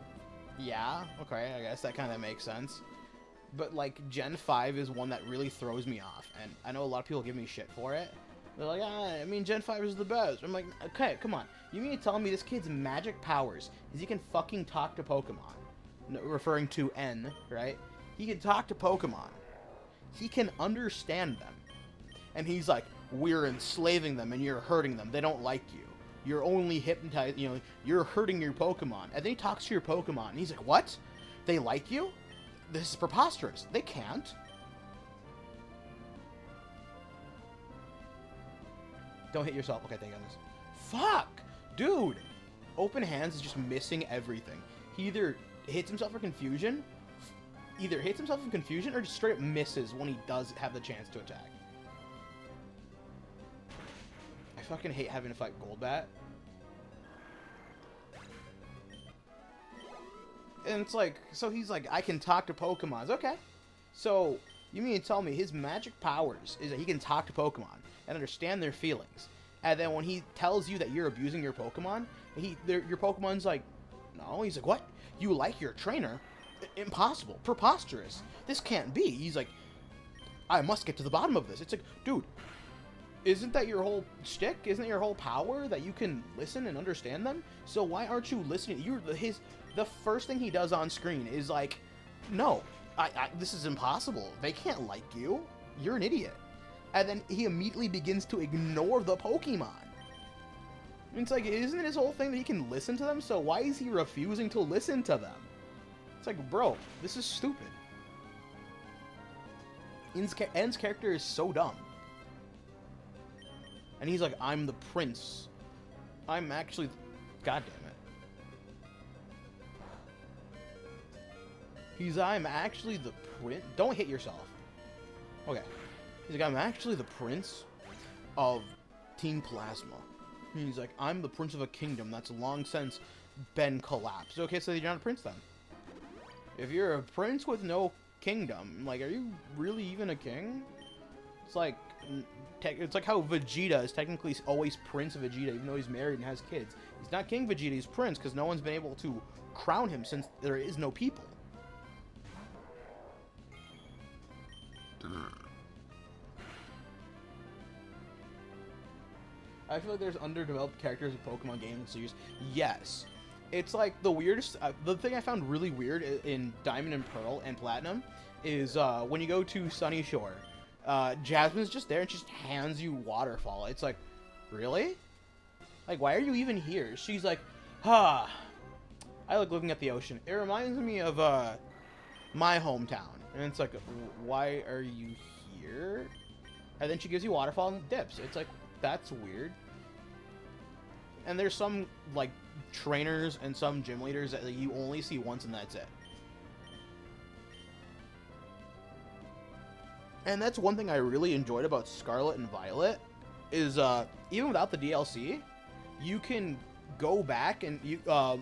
yeah, okay, I guess that kind of makes sense. But, like, Gen 5 is one that really throws me off, and I know a lot of people give me shit for it. They're like, I mean, Gen 5 is the best. I'm like, okay, come on. You mean to tell me this kid's magic powers is he can fucking talk to Pokemon? No, referring to N, right? He can talk to Pokemon. He can understand them. And he's like, we're enslaving them and you're hurting them. They don't like you. You're only hypnotized, you know, you're hurting your Pokemon. And then he talks to your Pokemon, and he's like, what? They like you? This is preposterous. They can't. Don't hit yourself. Okay, thank goodness. Fuck! Dude! Open Hands is just missing everything. He either hits himself for confusion, or just straight up misses when he does have the chance to attack. I fucking hate having to fight Golbat. And it's like, so he's like, I can talk to Pokemon. Okay. So, you mean to tell me his magic powers is that he can talk to Pokemon and understand their feelings. And then when he tells you that you're abusing your Pokemon, your Pokemon's like, no. He's like, what? You like your trainer? Impossible. Preposterous. This can't be. He's like, I must get to the bottom of this. It's like, dude, isn't that your whole shtick? Isn't it your whole power that you can listen and understand them? So why aren't you listening? The first thing he does on screen is like, no, this is impossible. They can't like you. You're an idiot. And then he immediately begins to ignore the Pokemon. It's like, isn't it his whole thing that he can listen to them? So why is he refusing to listen to them? It's like, bro, this is stupid. N's character is so dumb. And he's like, I'm the prince. I'm actually... God damn it. I'm actually the prince... Don't hit yourself. Okay. He's like, I'm actually the prince of Team Plasma. He's like, I'm the prince of a kingdom that's long since been collapsed. Okay, so you're not a prince then. If you're a prince with no kingdom, like, are you really even a king? It's like how Vegeta is technically always Prince Vegeta, even though he's married and has kids. He's not King Vegeta, he's Prince, because no one's been able to crown him since there is no people. I feel like there's underdeveloped characters in Pokemon games series. Yes. It's like the weirdest... the thing I found really weird in Diamond and Pearl and Platinum is when you go to Sunny Shore, Jasmine's just there and just hands you Waterfall. It's like, really? Like, why are you even here? She's like, I like looking at the ocean. It reminds me of my hometown. And it's like, why are you here? And then she gives you Waterfall and dips. It's like, that's weird. And there's some, like, trainers and some gym leaders that you only see once and that's it. And that's one thing I really enjoyed about Scarlet and Violet is even without the DLC, you can go back and you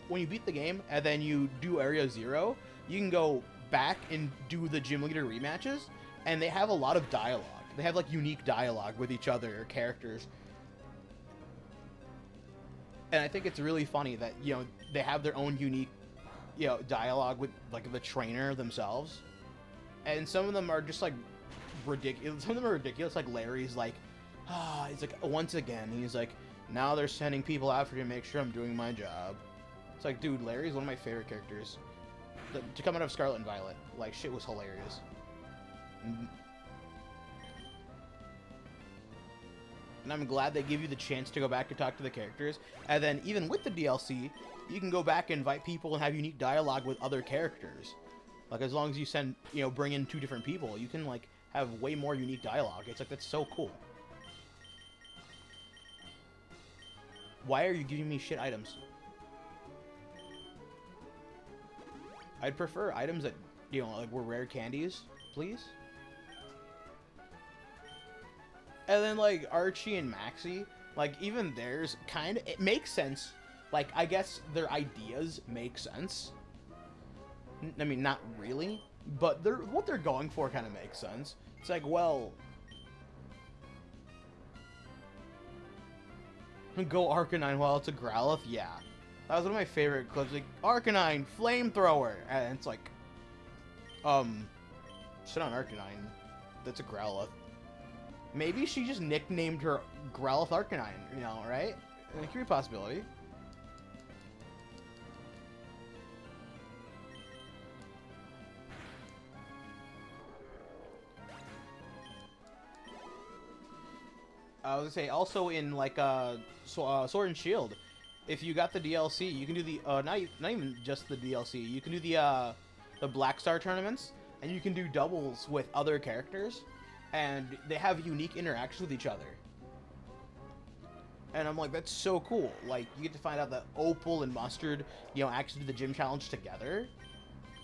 when you beat the game and then you do Area 0, you can go back and do the gym leader rematches, and they have a lot of dialogue. They have like unique dialogue with each other, characters. And I think it's really funny that, you know, they have their own unique, you know, dialogue with like the trainer themselves. And some of them are just like ridiculous. Some of them are ridiculous. Like Larry's like, he's like, once again, he's like, now they're sending people after me to make sure I'm doing my job. It's like, dude, Larry's one of my favorite characters. To come out of Scarlet and Violet, like, shit was hilarious. And I'm glad they give you the chance to go back and talk to the characters. And then even with the DLC, you can go back and invite people and have unique dialogue with other characters. Like, as long as you send, you know, bring in 2 different people, you can, like, have way more unique dialogue. It's like, that's so cool. Why are you giving me shit items? I'd prefer items that, you know, like, were rare candies, please. And then, like, Archie and Maxie, like, even theirs kind of, it makes sense. Like, I guess their ideas make sense. I mean, not really, but what they're going for kind of makes sense. It's like, well, go Arcanine while it's a Growlithe? Yeah. That was one of my favorite clips, like, Arcanine, Flamethrower! And it's like, shit on Arcanine. That's a Growlithe. Maybe she just nicknamed her Growlithe Arcanine, you know, right? It could be a possibility. I was gonna say, also in, like, Sword and Shield, if you got the DLC, you can do the, not even just the DLC, you can do the Black Star tournaments, and you can do doubles with other characters, and they have unique interactions with each other. And I'm like, that's so cool. Like, you get to find out that Opal and Mustard, you know, actually do the gym challenge together.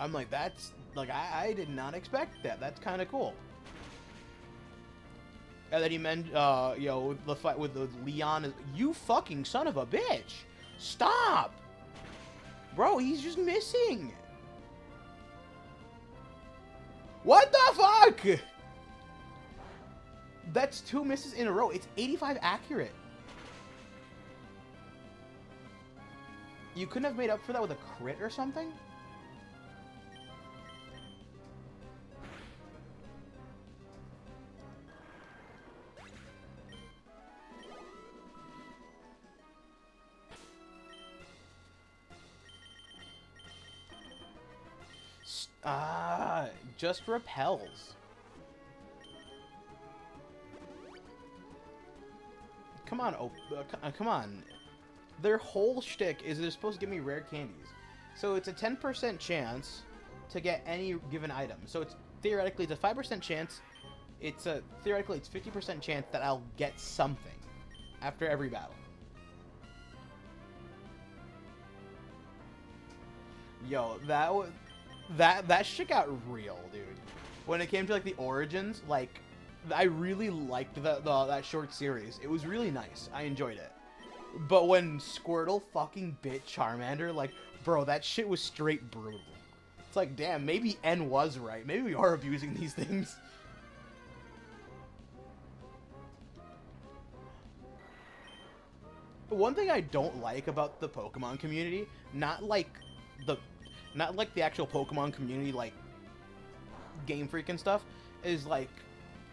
I'm like, that's, like, I did not expect that. That's kind of cool. And then he meant, you know, the fight with Leon. You fucking son of a bitch! Stop! Bro, he's just missing! What the fuck?! That's 2 misses in a row. It's 85 accurate. You couldn't have made up for that with a crit or something? Just repels. Come on, come on. Their whole shtick is they're supposed to give me rare candies. So it's a 10% chance to get any given item. So it's theoretically, it's a 5% chance. Theoretically, it's 50% chance that I'll get something after every battle. Yo, that shit got real, dude. When it came to, like, the origins, like, I really liked that short series. It was really nice. I enjoyed it. But when Squirtle fucking bit Charmander, like, bro, that shit was straight brutal. It's like, damn, maybe N was right. Maybe we are abusing these things. One thing I don't like about the Pokemon community, not like the actual Pokemon community, like, Game Freak and stuff, is, like,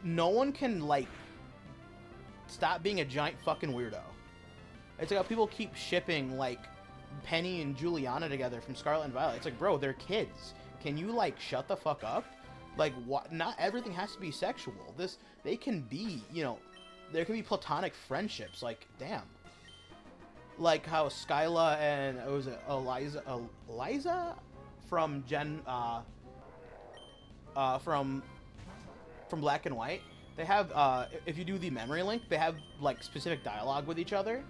no one can, like, stop being a giant fucking weirdo. It's like how people keep shipping, like, Penny and Juliana together from Scarlet and Violet. It's like, bro, they're kids. Can you, like, shut the fuck up? Like, what? Not everything has to be sexual. They can be, you know, there can be platonic friendships. Like, damn. Like how Skyla and, was it Eliza from from Black and White, they have, if you do the memory link, they have, like, specific dialogue with each other.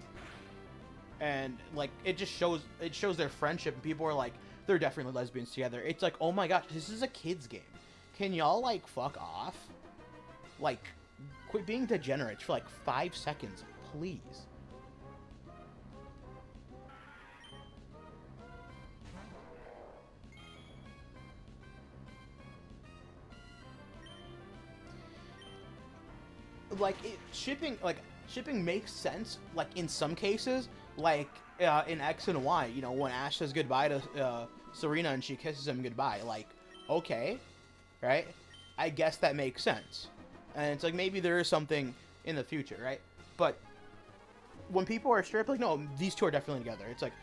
And, like, it shows their friendship, and people are like, they're definitely lesbians together. It's like, oh my gosh, this is a kid's game. Can y'all, like, fuck off? Like, quit being degenerates for, like, 5 seconds, please. Like, shipping makes sense, like, in some cases, like, in X and Y, you know, when Ash says goodbye to Serena and she kisses him goodbye, like, okay, right? I guess that makes sense. And it's like, maybe there is something in the future, right? But when people are straight up like, no, these two are definitely together, it's like,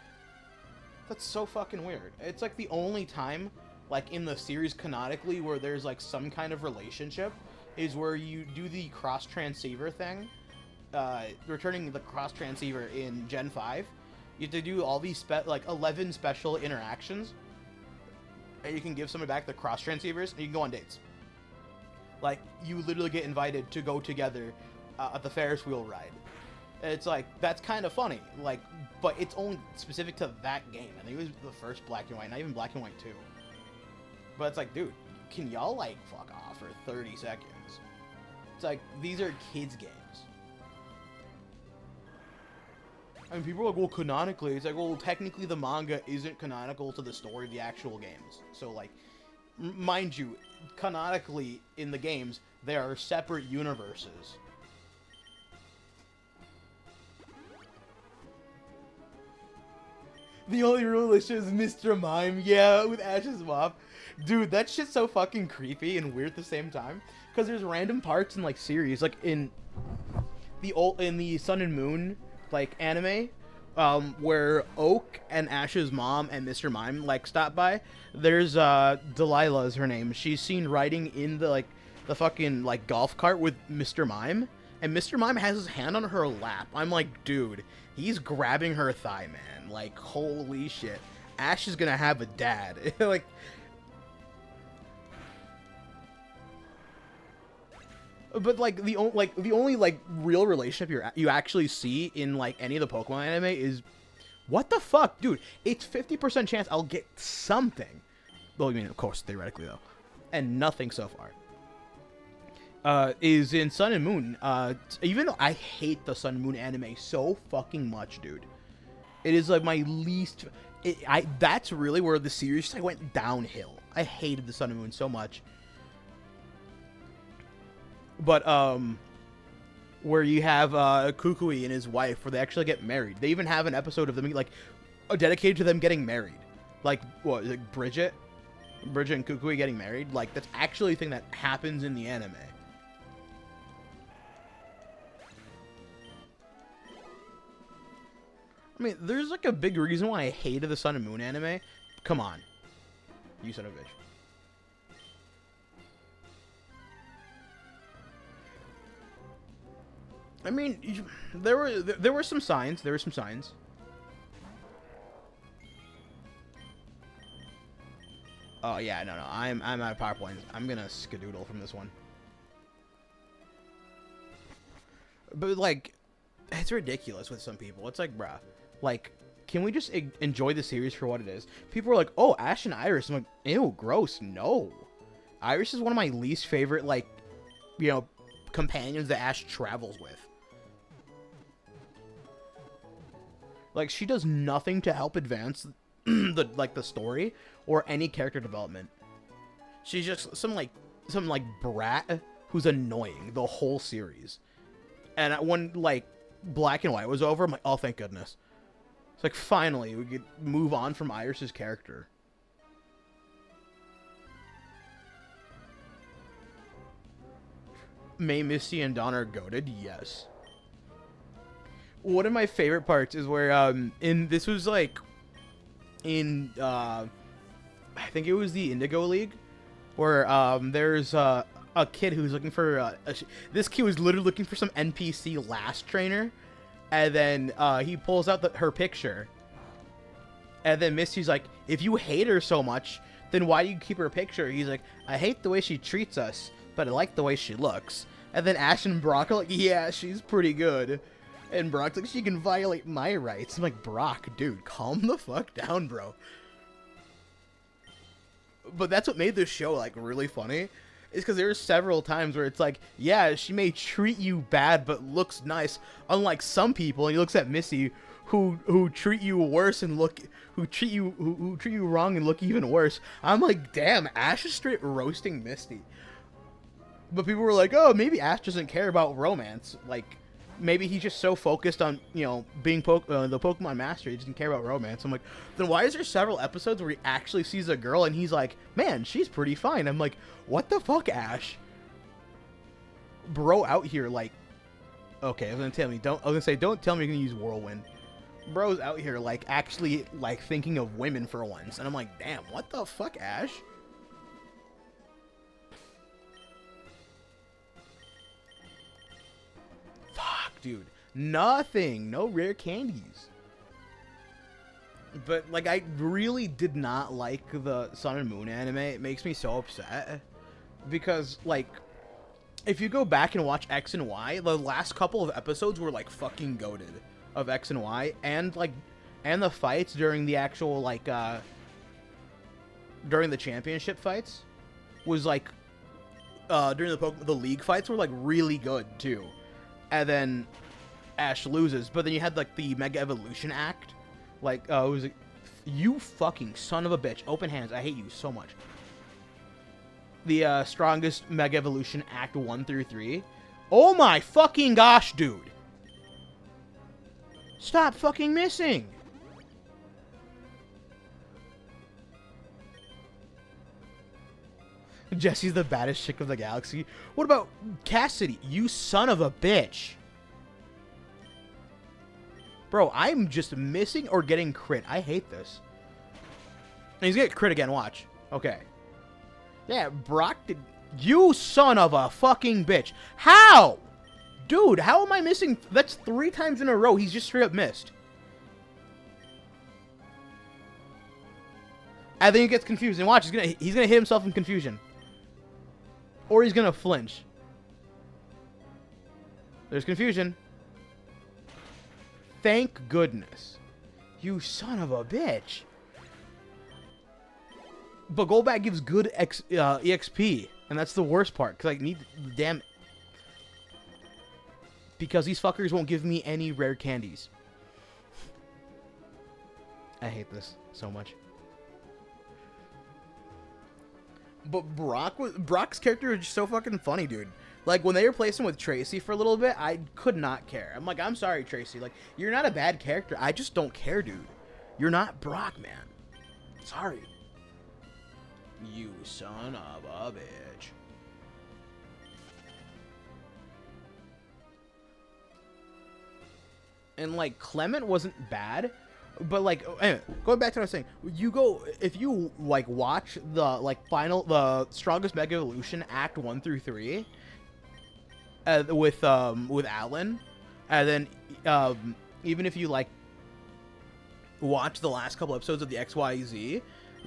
that's so fucking weird. It's like the only time, like, in the series canonically where there's like some kind of relationship is where you do the cross transceiver thing, returning the cross transceiver in Gen 5. You have to do all these like 11 special interactions, and you can give somebody back the cross transceivers, and you can go on dates. Like, you literally get invited to go together at the Ferris wheel ride. And it's like, that's kind of funny. Like, but it's only specific to that game. I think it was the first Black and White, not even Black and White 2. But it's like, dude, can y'all, like, fuck off for 30 seconds? It's like, these are kids' games. I mean, people are like, well, canonically, it's like, well, technically the manga isn't canonical to the story of the actual games. So, like, mind you, canonically in the games, there are separate universes. The only relationship is Mr. Mime, yeah, with Ash's mom. Dude, that shit's so fucking creepy and weird at the same time. Because there's random parts in, like, series, like, in the Sun and Moon, like, anime, where Oak and Ash's mom and Mr. Mime, like, stop by. There's, Delilah is her name. She's seen riding in the fucking, like, golf cart with Mr. Mime. And Mr. Mime has his hand on her lap. I'm like, dude, he's grabbing her thigh, man. Like, holy shit. Ash is gonna have a dad. Like... But, like, the only real relationship you actually see in, like, any of the Pokemon anime is, what the fuck, dude? It's 50% chance I'll get something. Well, I mean, of course, theoretically though, and nothing so far. Is in Sun and Moon. Even though I hate the Sun and Moon anime so fucking much, dude, it is like my least. That's really where the series just, like, went downhill. I hated the Sun and Moon so much. But, where you have, Kukui and his wife, where they actually get married. They even have an episode of them, like, dedicated to them getting married. Like, what, like, Bridget and Kukui getting married? Like, that's actually a thing that happens in the anime. I mean, there's, like, a big reason why I hated the Sun and Moon anime. Come on. You son of a bitch. I mean, there were some signs. There were some signs. Oh yeah, no, I'm out of power points. I'm gonna skedoodle from this one. But, like, it's ridiculous with some people. It's like, bruh, like, can we just enjoy the series for what it is? People are like, oh, Ash and Iris. I'm like, ew, gross. No, Iris is one of my least favorite, like, you know, companions that Ash travels with. Like, she does nothing to help advance the story or any character development. She's just some brat who's annoying the whole series. And when, like, Black and White was over, I'm like, oh, thank goodness. It's like, finally, we could move on from Iris's character. May, Misty, and Dawn are goated? Yes. One of my favorite parts is where, I think it was the Indigo League, where, there's, a kid who's looking for, this kid was literally looking for some NPC last trainer, and then, he pulls out her picture, and then Misty's like, if you hate her so much, then why do you keep her picture? He's like, I hate the way she treats us, but I like the way she looks. And then Ash and Brock are like, yeah, she's pretty good. And Brock's like, she can violate my rights. I'm like, Brock, dude, calm the fuck down, bro. But that's what made this show, like, really funny. Is because there's several times where it's like, yeah, she may treat you bad, but looks nice. Unlike some people, and he looks at Missy, who treat you worse and who treat you wrong and look even worse. I'm like, damn, Ash is straight roasting Misty. But people were like, oh, maybe Ash doesn't care about romance. Like, maybe he's just so focused on, you know, being the Pokemon master, he doesn't care about romance. I'm like, then why is there several episodes where he actually sees a girl and he's like, man, she's pretty fine. I'm like, what the fuck, Ash? Bro out here, like, okay, I was gonna say, don't tell me you're gonna use Whirlwind. Bro's out here, like, actually, like, thinking of women for once. And I'm like, damn, what the fuck, Ash? Fuck, dude. Nothing. No rare candies. But, like, I really did not like the Sun and Moon anime. It makes me so upset. Because, like, if you go back and watch X and Y, the last couple of episodes were, like, fucking goated. Of X and Y, and like, and the fights during the actual, like, during the championship fights was like, during the league fights were like really good too. And then Ash loses, but then you had like the Mega Evolution Act, like, it was like, you fucking son of a bitch, open hands, I hate you so much. The strongest Mega Evolution Act 1 through 3. Oh my fucking gosh, dude. Stop fucking missing! Jessie's the baddest chick of the galaxy. What about Cassidy? You son of a bitch! Bro, I'm just missing or getting crit. I hate this. And he's gonna get crit again, watch. Okay. Yeah, Brock did... You son of a fucking bitch. How? Dude, how am I missing? That's 3 times in a row. He's just straight up missed. I think he gets confused. And watch, he's gonna hit himself in confusion. Or he's gonna flinch. There's confusion. Thank goodness. You son of a bitch. But Golbat gives good EXP. And that's the worst part. Because I need the damn... Because these fuckers won't give me any rare candies. I hate this so much. But Brock's character is just so fucking funny, dude. Like, when they replaced him with Tracy for a little bit, I could not care. I'm like, I'm sorry, Tracy. Like, you're not a bad character. I just don't care, dude. You're not Brock, man. Sorry. You son of a bitch. And, like, Clement wasn't bad, but, like, anyway, going back to what I was saying, if you, like, watch the, like, the Strongest Mega Evolution Act 1 through 3, with Alan, and then, even if you, like, watch the last couple episodes of the XYZ,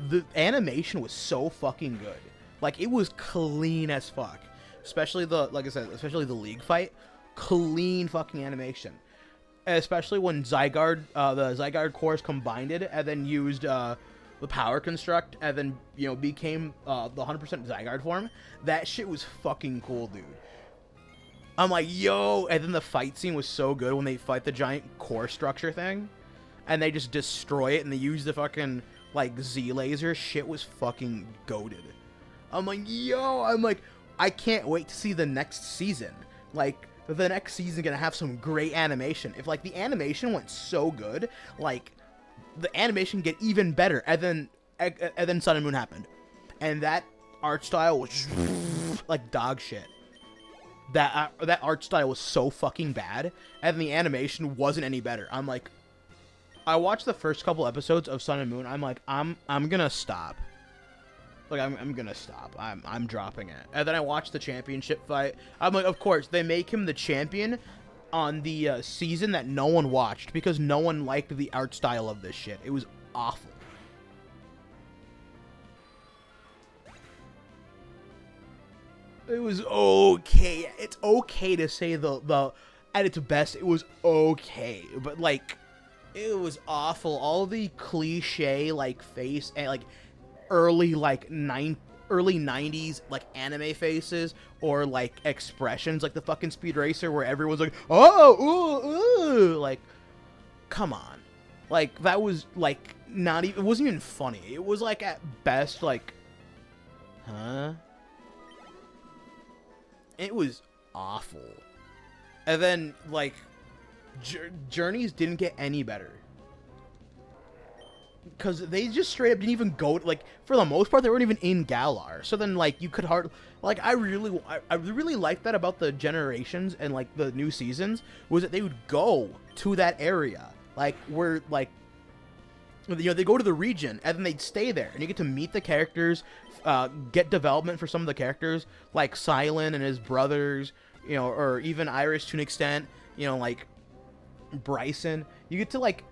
the animation was so fucking good. Like, it was clean as fuck. Especially like I said, especially the league fight. Clean fucking animation. Especially when Zygarde, the Zygarde cores combined it and then used the power construct and then, you know, became the 100% Zygarde form. That shit was fucking cool, dude. I'm like, yo! And then the fight scene was so good when they fight the giant core structure thing. And they just destroy it and they use the fucking, like, Z laser. Shit was fucking goated. I'm like, yo! I'm like, I can't wait to see the next season. Like... The next season gonna have some great animation. If, like, the animation went so good, like, the animation get even better. And then Sun and Moon happened. And that art style was just, like, dog shit. That art style was so fucking bad. And the animation wasn't any better. I'm like... I watched the first couple episodes of Sun and Moon. I'm like, I'm gonna stop. Like, I'm gonna stop. I'm dropping it. And then I watched the championship fight. I'm like, of course, they make him the champion on the season that no one watched because no one liked the art style of this shit. It was awful. It was okay. It's okay to say the at its best, it was okay. But, like, it was awful. All the cliche, like, face and, like, early 90s like anime faces or like expressions like the fucking Speed Racer where everyone's like, oh, ooh, ooh. Like, come on. Like, that was like not even, it wasn't even funny. It was like at best like, huh? It was awful. And then, like, journeys didn't get any better. Because they just straight up didn't even go, like, for the most part, they weren't even in Galar. So then, like, you could like, I really liked that about the generations and, like, the new seasons, was that they would go to that area. Like, where, like, you know, they go to the region, and then they'd stay there, and you get to meet the characters, get development for some of the characters, like Silent and his brothers, you know, or even Iris to an extent, you know, like, Bryson. You get to, like,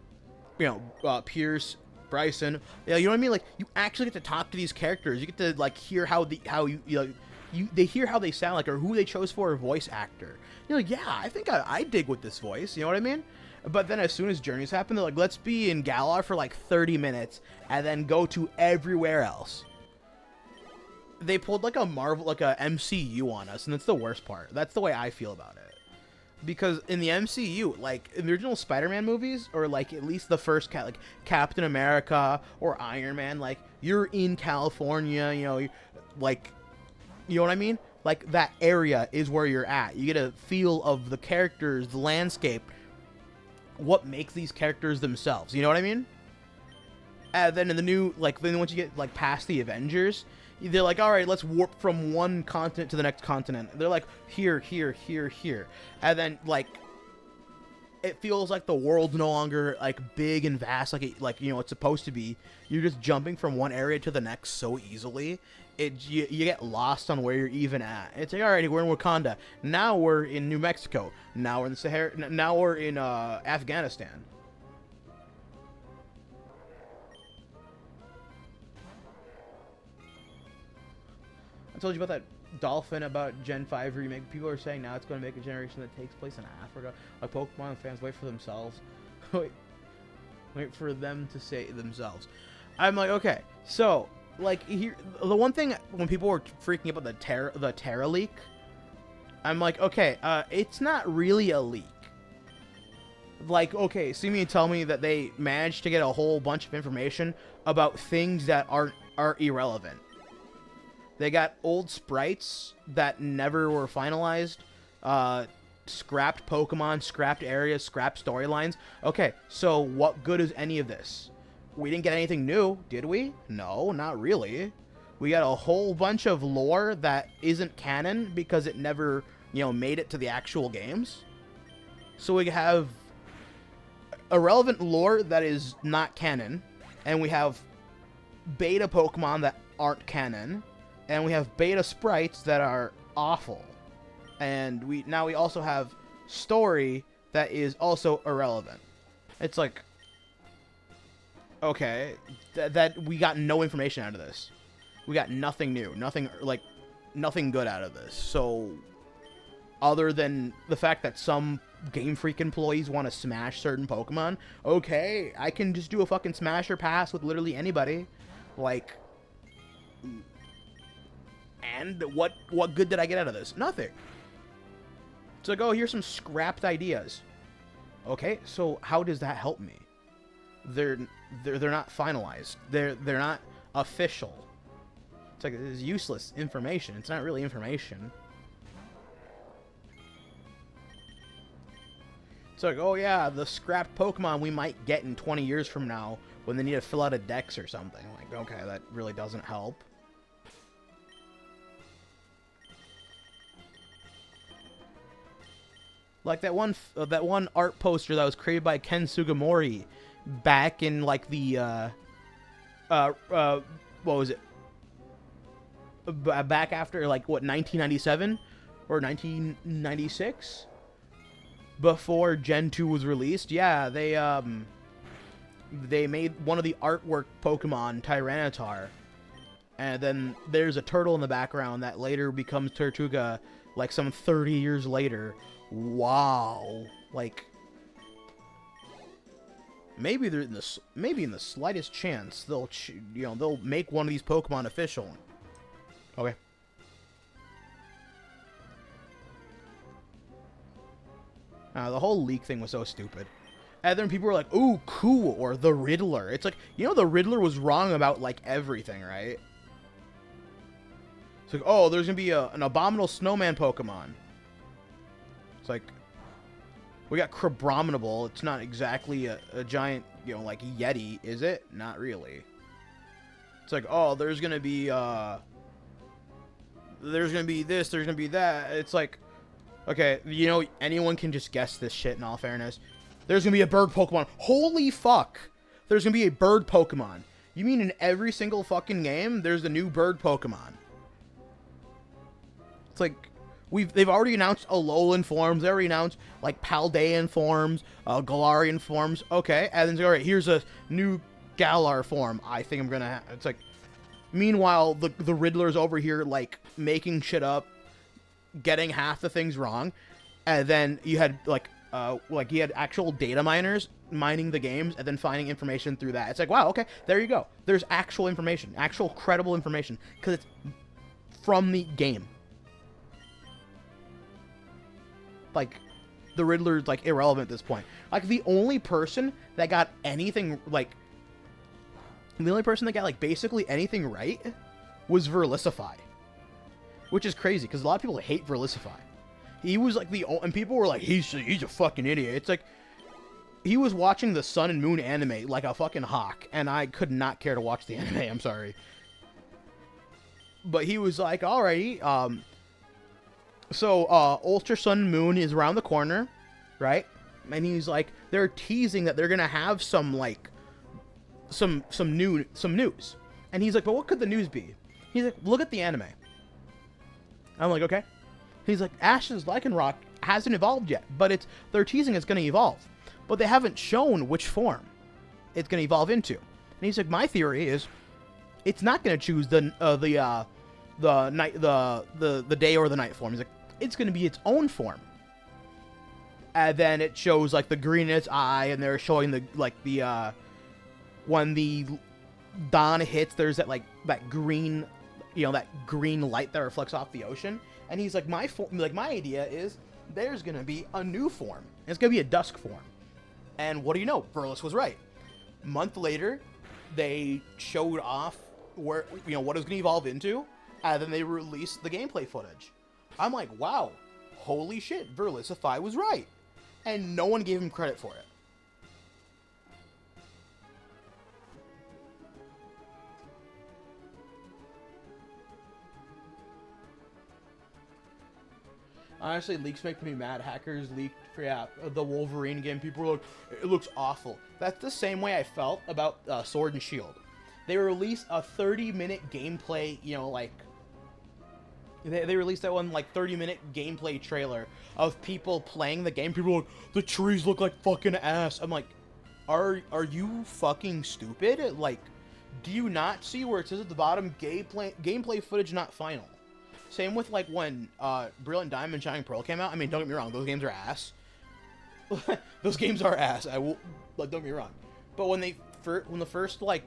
you know, Pierce, Bryson, yeah, you know what I mean? Like, you actually get to talk to these characters. You get to, like, hear they hear how they sound, like, or who they chose for a voice actor. You're like, yeah, I think I dig with this voice, you know what I mean? But then as soon as journeys happen, they're like, let's be in Galar for like 30 minutes and then go to everywhere else. They pulled like a MCU on us, and that's the worst part. That's the way I feel about it. Because in the MCU, like, in the original Spider-Man movies, or like at least the first like Captain America or Iron Man, like, you're in California, you know, like, you know what I mean? Like, that area is where you're at. You get a feel of the characters, the landscape, what makes these characters themselves, you know what I mean? And then in the new, like, then once you get, like, past the Avengers, they're like, all right, let's warp from one continent to the next continent. They're like, here, here, here, here. And then, like, it feels like the world's no longer, like, big and vast, like, you know, it's supposed to be. You're just jumping from one area to the next so easily. You get lost on where you're even at. It's like, all right, we're in Wakanda. Now we're in New Mexico. Now we're in the Sahara. Now we're in Afghanistan. I told you about that Dolphin about Gen 5 remake. People are saying now it's going to make a generation that takes place in Africa. Like, Pokemon fans wait for themselves. wait for them to say it themselves. I'm like, okay, so, like, here, the one thing, when people were freaking about the Terra leak, I'm like, okay, it's not really a leak. Like, okay, see me and tell me that they managed to get a whole bunch of information about things that are irrelevant. They got old sprites that never were finalized, scrapped Pokemon, scrapped areas, scrapped storylines. Okay, so what good is any of this? We didn't get anything new, did we? No, not really. We got a whole bunch of lore that isn't canon because it never, you know, made it to the actual games. So we have irrelevant lore that is not canon, and we have beta Pokemon that aren't canon, and we have beta sprites that are awful. And we also have story that is also irrelevant. It's like, okay, that we got no information out of this. We got nothing new, nothing good out of this. So, other than the fact that some Game Freak employees want to smash certain Pokemon, okay, I can just do a fucking smash or pass with literally anybody. Like, and what good did I get out of this? Nothing. It's like, oh, here's some scrapped ideas. Okay, so how does that help me? They're not finalized. They're not official. It's like, it's useless information. It's not really information. It's like, oh yeah, the scrapped Pokemon we might get in 20 years from now when they need to fill out a dex or something. Like, okay, that really doesn't help. Like that one art poster that was created by Ken Sugimori back in like the what was it? Back after like what, 1997 or 1996, before Gen 2 was released. Yeah, they made one of the artwork Pokemon Tyranitar, and then there's a turtle in the background that later becomes Tortuga like some 30 years later. Wow, like maybe in the slightest chance they'll make one of these Pokemon official. Okay. The whole leak thing was so stupid. And then people were like, ooh, cool, or the Riddler. It's like, you know, the Riddler was wrong about, like, everything, right? It's like, oh, there's gonna be an abominable snowman Pokemon. It's like, We got Crabominable. It's not exactly a giant, you know, like Yeti, is it? Not really. It's like, oh, there's gonna be this, there's gonna be that. It's like, okay, you know, anyone can just guess this shit in all fairness. There's gonna be a bird Pokemon. Holy fuck! There's gonna be a bird Pokemon. You mean in every single fucking game, there's a new bird Pokemon? It's like, they've already announced Alolan forms. They already announced, like, Paldean forms, Galarian forms. Okay, and then, alright, here's a new Galar form. I think I'm gonna have... It's like, meanwhile, the Riddler's over here, like, making shit up, getting half the things wrong, and then you had, like, you had actual data miners mining the games and then finding information through that. It's like, wow, okay, there you go. There's actual information, actual credible information, because it's from the game. Like, the Riddler's, like, irrelevant at this point. Like, the only person that got anything, like, basically anything right was Verlisify. Which is crazy, because a lot of people hate Verlisify. He was, like, and people were like, he's a fucking idiot. It's like, he was watching the Sun and Moon anime like a fucking hawk, and I could not care to watch the anime, I'm sorry. But he was like, alrighty, so, Ultra Sun and Moon is around the corner, right? And he's like, they're teasing that they're gonna have some, like, some news. And he's like, but what could the news be? He's like, look at the anime. I'm like, okay. He's like, Ash's Lycanroc hasn't evolved yet, but they're teasing it's gonna evolve. But they haven't shown which form it's gonna evolve into. And he's like, my theory is, it's not gonna choose the day or the night form. He's like, it's going to be its own form. And then it shows, like, the green in its eye, and they're showing when the dawn hits, there's that green, you know, that green light that reflects off the ocean. And he's like, my idea is there's going to be a new form. It's going to be a dusk form. And what do you know? Verlis was right. A month later, they showed off where, you know, what it was going to evolve into, and then they released the gameplay footage. I'm like, wow, holy shit, Verlisify was right. And no one gave him credit for it. Honestly, leaks make me mad. Hackers leaked for, the Wolverine game. People were like, it looks awful. That's the same way I felt about Sword and Shield. They released a 30-minute gameplay, you know, like... They released that one, like, 30-minute gameplay trailer of people playing the game. People are like, the trees look like fucking ass. I'm like, are you fucking stupid? Like, do you not see where it says at the bottom, gameplay footage not final? Same with, like, when Brilliant Diamond and Shining Pearl came out. I mean, don't get me wrong, those games are ass. Those games are ass. I will, like, don't get me wrong. But when the first, like,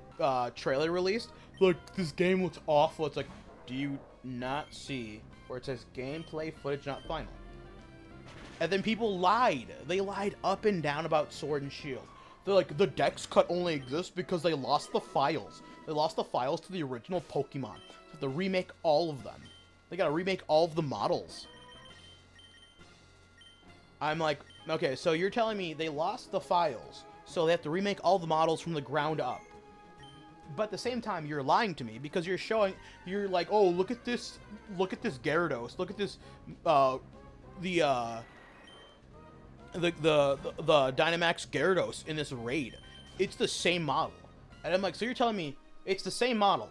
trailer released, like, this game looks awful. It's like, do you not see where it says gameplay footage not final? And then people lied. They lied up and down about Sword and Shield. They're like, the Dex cut only exists because they lost the files. They lost the files to the original Pokemon. So they have to remake all of them. They gotta remake all of the models. I'm like, okay, so you're telling me they lost the files, so they have to remake all the models from the ground up. But at the same time, you're lying to me because you're like, oh, look at this Gyarados, look at this, the Dynamax Gyarados in this raid. It's the same model. And I'm like, so you're telling me it's the same model,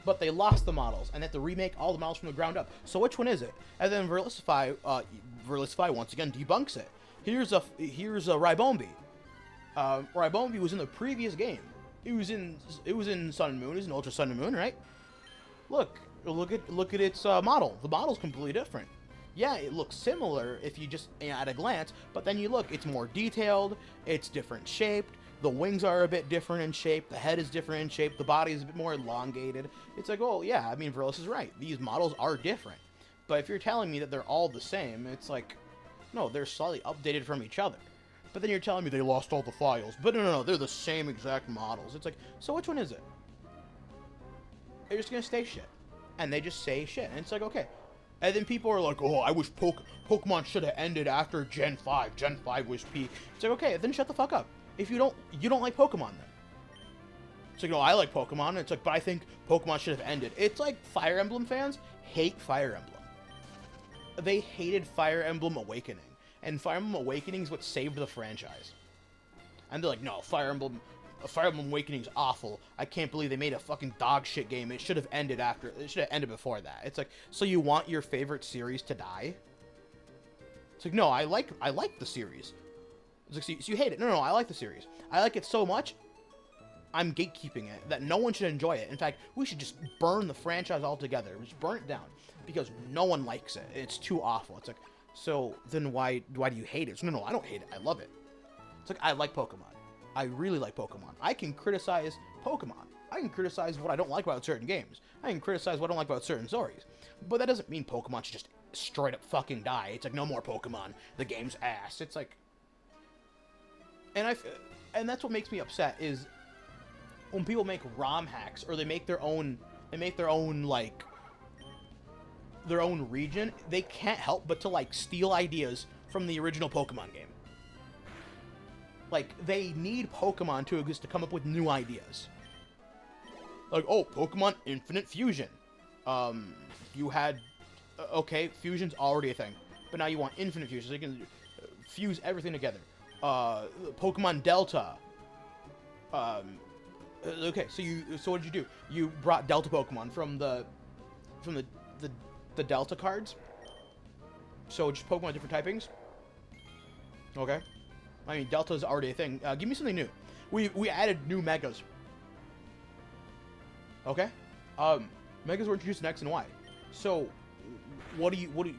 but they lost the models and they have to remake all the models from the ground up. So which one is it? And then Verlisify once again debunks it. Here's a Ribombi. Ribombi was in the previous game. It was in Sun and Moon. It was in Ultra Sun and Moon, right? Look at its model. The model's completely different. Yeah, it looks similar if you just, you know, at a glance, but then you look, it's more detailed, it's different shaped, the wings are a bit different in shape, the head is different in shape, the body is a bit more elongated. It's like, oh yeah, I mean, Verlis is right. These models are different. But if you're telling me that they're all the same, it's like, no, they're slightly updated from each other. But then you're telling me they lost all the files. But no, they're the same exact models. It's like, so which one is it? They're just gonna say shit. And they just say shit. And it's like, okay, And then people are like, oh, I wish Pokemon should have ended after Gen 5. Gen 5 was peak. It's like, okay, then shut the fuck up. If you don't like Pokemon then. It's like, no, I like Pokemon. And it's like, but I think Pokemon should have ended. It's like Fire Emblem fans hate Fire Emblem. They hated Fire Emblem Awakening. And Fire Emblem Awakening is what saved the franchise. And they're like, no, Fire Emblem Awakening is awful. I can't believe they made a fucking dog shit game. It should have ended after. It should have ended before that. It's like, so you want your favorite series to die? It's like, no, I like the series. It's like, so you hate it? No, I like the series. I like it so much, I'm gatekeeping it. That no one should enjoy it. In fact, we should just burn the franchise altogether. Just burn it down because no one likes it. It's too awful. It's like, so then why do you hate it? So, no, I don't hate it. I love it. It's like, I like Pokemon. I really like Pokemon. I can criticize Pokemon. I can criticize what I don't like about certain games. I can criticize what I don't like about certain stories. But that doesn't mean Pokemon should just straight up fucking die. It's like, no more Pokemon. The game's ass. It's like... And that's what makes me upset is when people make ROM hacks or they make their own... like... their own region. They can't help but to, like, steal ideas from the original Pokemon game. Like, they need Pokemon to exist to come up with new ideas. Like, oh, Pokemon Infinite Fusion. You had... okay, Fusion's already a thing. But now you want Infinite Fusion, so you can fuse everything together. Pokemon Delta. Okay, so what did you do? You brought Delta Pokemon from the Delta cards. So just Pokemon different typings. Okay. I mean, Delta's already a thing. Give me something new. We added new Megas. Okay. Megas were introduced in X and Y. So, what are you going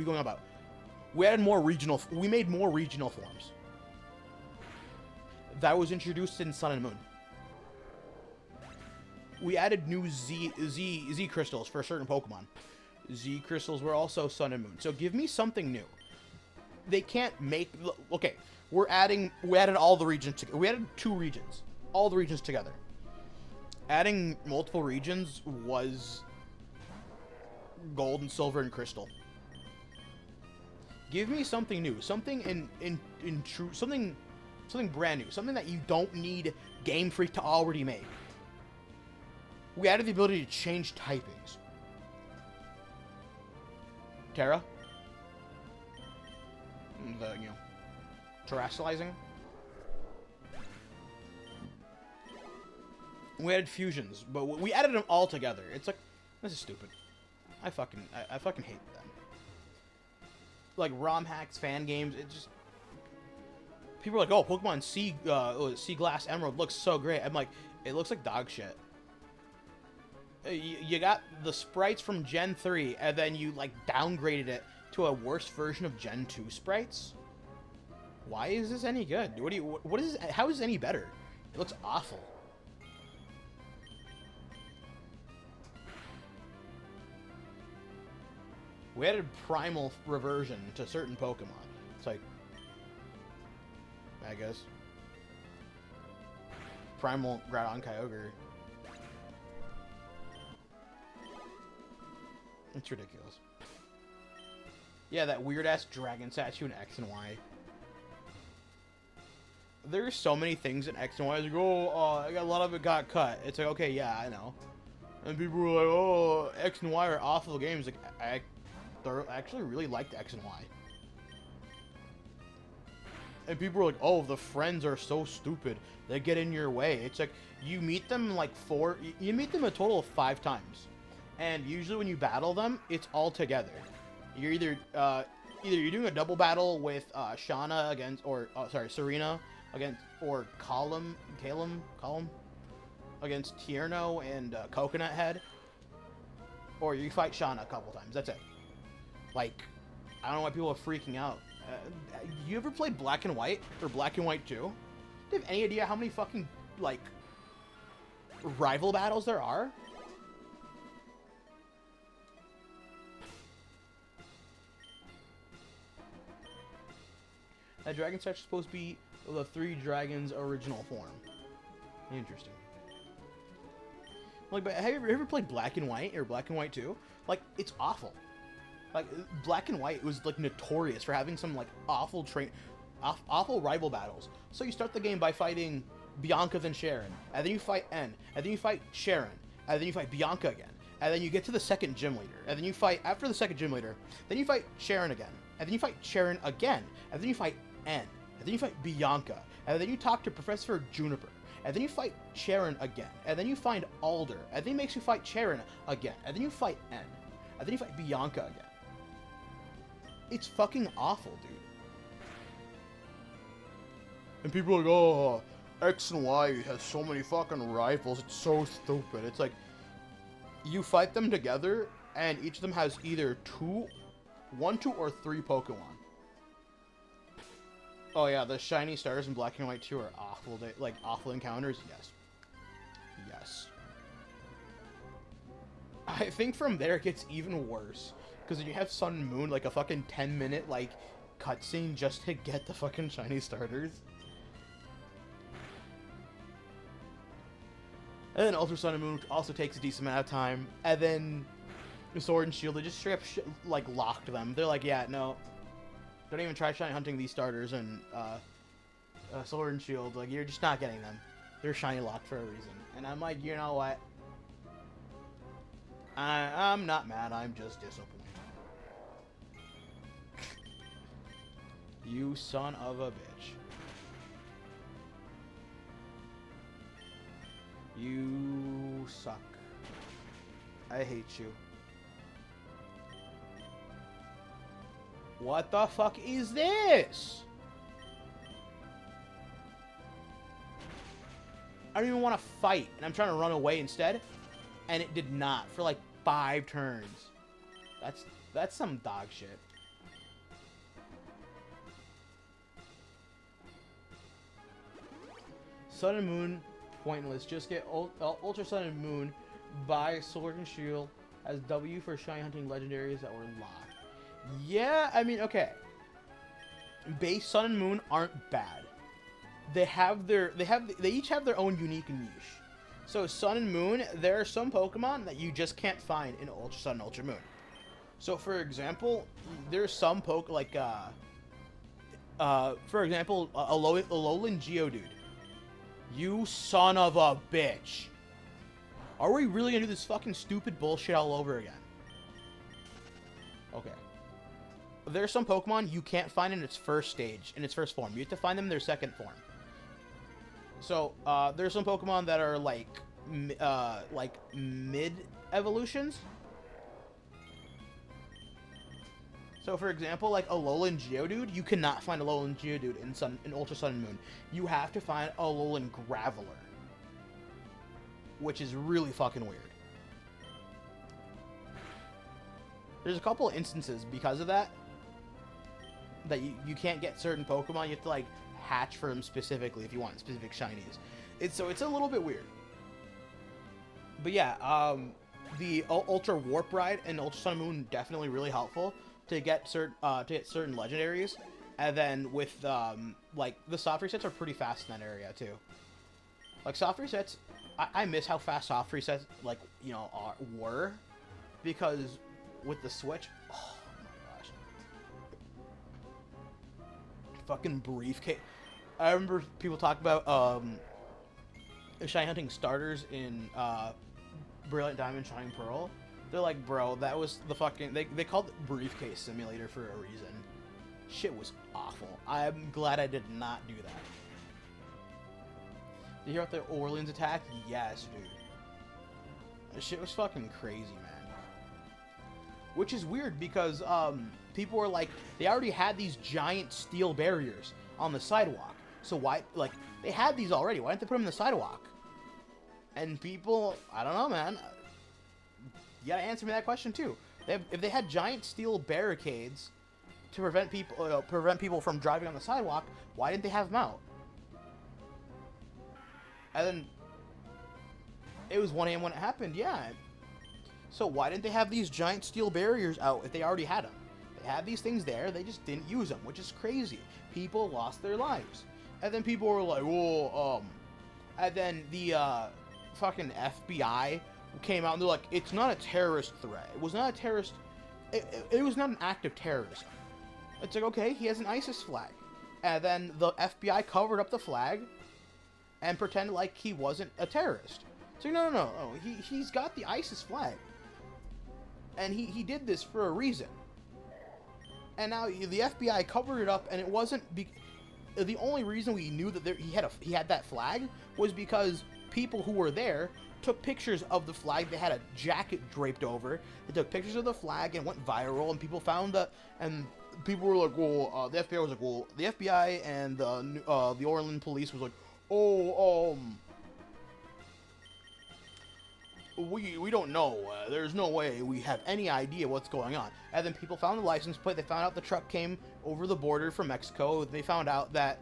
on about? We added more regional. We made more regional forms. That was introduced in Sun and Moon. We added new Z crystals for certain Pokemon. Z crystals were also Sun and Moon. So give me something new. They can't make... Okay, we added all the regions together. We added 2 regions. All the regions together. Adding multiple regions was gold and silver and crystal. Give me something new. Something in true... Something brand new. Something that you don't need Game Freak to already make. We added the ability to change typings. Terra? Terrestrializing. We added fusions, but we added them all together. It's like, this is stupid. I fucking hate them. Like ROM hacks, fan games, it just... People are like, oh, Pokemon Sea Glass Emerald looks so great. I'm like, it looks like dog shit. You got the sprites from Gen 3, and then you, like, downgraded it to a worse version of Gen 2 sprites? Why is this any good? What is this, how is this any better? It looks awful. We added primal reversion to certain Pokemon. It's like, I guess. Primal Groudon Kyogre. It's ridiculous. Yeah, that weird-ass dragon statue in X and Y. There's so many things in X and Y. It's like, oh, a lot of it got cut. It's like, okay, yeah, I know. And people were like, oh, X and Y are awful games. Like, I actually really liked X and Y. And people were like, oh, the friends are so stupid. They get in your way. It's like, you meet them like you meet them a total of 5 times. And usually when you battle them, it's all together. You're either you're doing a double battle with Shauna against, or Serena against, or Calum against Tierno and Coconut Head, or you fight Shauna a couple times. That's it. Like, I don't know why people are freaking out. You ever played Black and White or Black and White 2? Do you have any idea how many fucking like rival battles there are? That dragon statue is supposed to be the 3 dragons' original form. Interesting. Like, but have you ever played Black and White or Black and White 2? Like, it's awful. Like, Black and White was, like, notorious for having some, like, awful awful rival battles. So you start the game by fighting Bianca, then Sharon, and then you fight N, and then you fight Sharon, and then you fight Bianca again, and then you get to the second gym leader, and then you fight, after the second gym leader, then you fight Sharon again, and then you fight Sharon again, and then you fight N, and then you fight Bianca, and then you talk to Professor Juniper, and then you fight Sharon again, and then you find Alder, and then he makes you fight Sharon again, and then you fight N, and then you fight Bianca again. It's fucking awful, dude. And people are like, oh, X and Y has so many fucking rivals, it's so stupid. It's like, you fight them together, and each of them has either one, two, or three Pokemon. Oh yeah, the shiny stars in Black and White 2 are awful, like, awful encounters, yes. Yes. I think from there it gets even worse. Because you have Sun and Moon, like a fucking 10-minute, like, cutscene just to get the fucking shiny starters. And then Ultra Sun and Moon also takes a decent amount of time. And then the Sword and Shield, they just straight up, like, locked them. They're like, yeah, no. Don't even try shiny hunting these starters and, Sword and Shield. Like, you're just not getting them. They're shiny locked for a reason. And I'm like, you know what? I'm not mad, I'm just disappointed. You son of a bitch. You suck. I hate you. What the fuck is this? I don't even want to fight, and I'm trying to run away instead, and it did not for like 5 turns. That's some dog shit. Sun and Moon, pointless. Just get Ultra Sun and Moon, buy Sword and Shield as W for shiny hunting legendaries that were locked. Yeah, I mean, okay. Base Sun and Moon aren't bad. They each have their own unique niche. So Sun and Moon, there are some Pokemon that you just can't find in Ultra Sun and Ultra Moon. So for example, there's some for example, Alolan Geodude. You son of a bitch. Are we really gonna do this fucking stupid bullshit all over again? Okay. There's some Pokemon you can't find in its first stage, in its first form. You have to find them in their second form. So, there's some Pokemon that are like mid-evolutions. So, for example, like Alolan Geodude, you cannot find Alolan Geodude in Ultra Sun and Moon. You have to find Alolan Graveler, which is really fucking weird. There's a couple instances because of that you can't get certain Pokemon. You have to like hatch for them specifically if you want specific shinies. It's a little bit weird. But yeah, the Ultra Warp Ride and Ultra Sun and Moon definitely really helpful to get certain legendaries, and then with like the soft resets are pretty fast in that area too. Like soft resets, I miss how fast soft resets like were, because with the Switch, oh my gosh, fucking briefcase. I remember people talk about shiny hunting starters in Brilliant Diamond, Shining Pearl. They're like, bro, that was the fucking... They called it Briefcase Simulator for a reason. Shit was awful. I'm glad I did not do that. Did you hear about the Orleans attack? Yes, dude. This shit was fucking crazy, man. Which is weird because people were like... They already had these giant steel barriers on the sidewalk. So why... Like, they had these already. Why didn't they put them in the sidewalk? And people... I don't know, man. You gotta answer me that question too. If they had giant steel barricades to prevent people from driving on the sidewalk, why didn't they have them out? And then it was 1 a.m. when it happened. Yeah. So why didn't they have these giant steel barriers out if they already had them? They had these things there. They just didn't use them, which is crazy. People lost their lives. And then people were like, "Whoa, And then the fucking FBI came out and they're like, it's not a terrorist threat. It was not a terrorist it was not an act of terrorism. It's like, okay, he has an ISIS flag. And then the FBI covered up the flag and pretended like he wasn't a terrorist. So no. He's got the ISIS flag. And he did this for a reason. And now the FBI covered it up, and it wasn't... the only reason we knew that he had that flag was because people who were there took pictures of the flag. They had a jacket draped over. They took pictures of the flag and went viral, and people found that... And people were like, well, the FBI was like, well, the FBI and the Orland police was like, oh, we don't know. There's no way we have any idea what's going on. And then people found the license plate. They found out the truck came over the border from Mexico. They found out that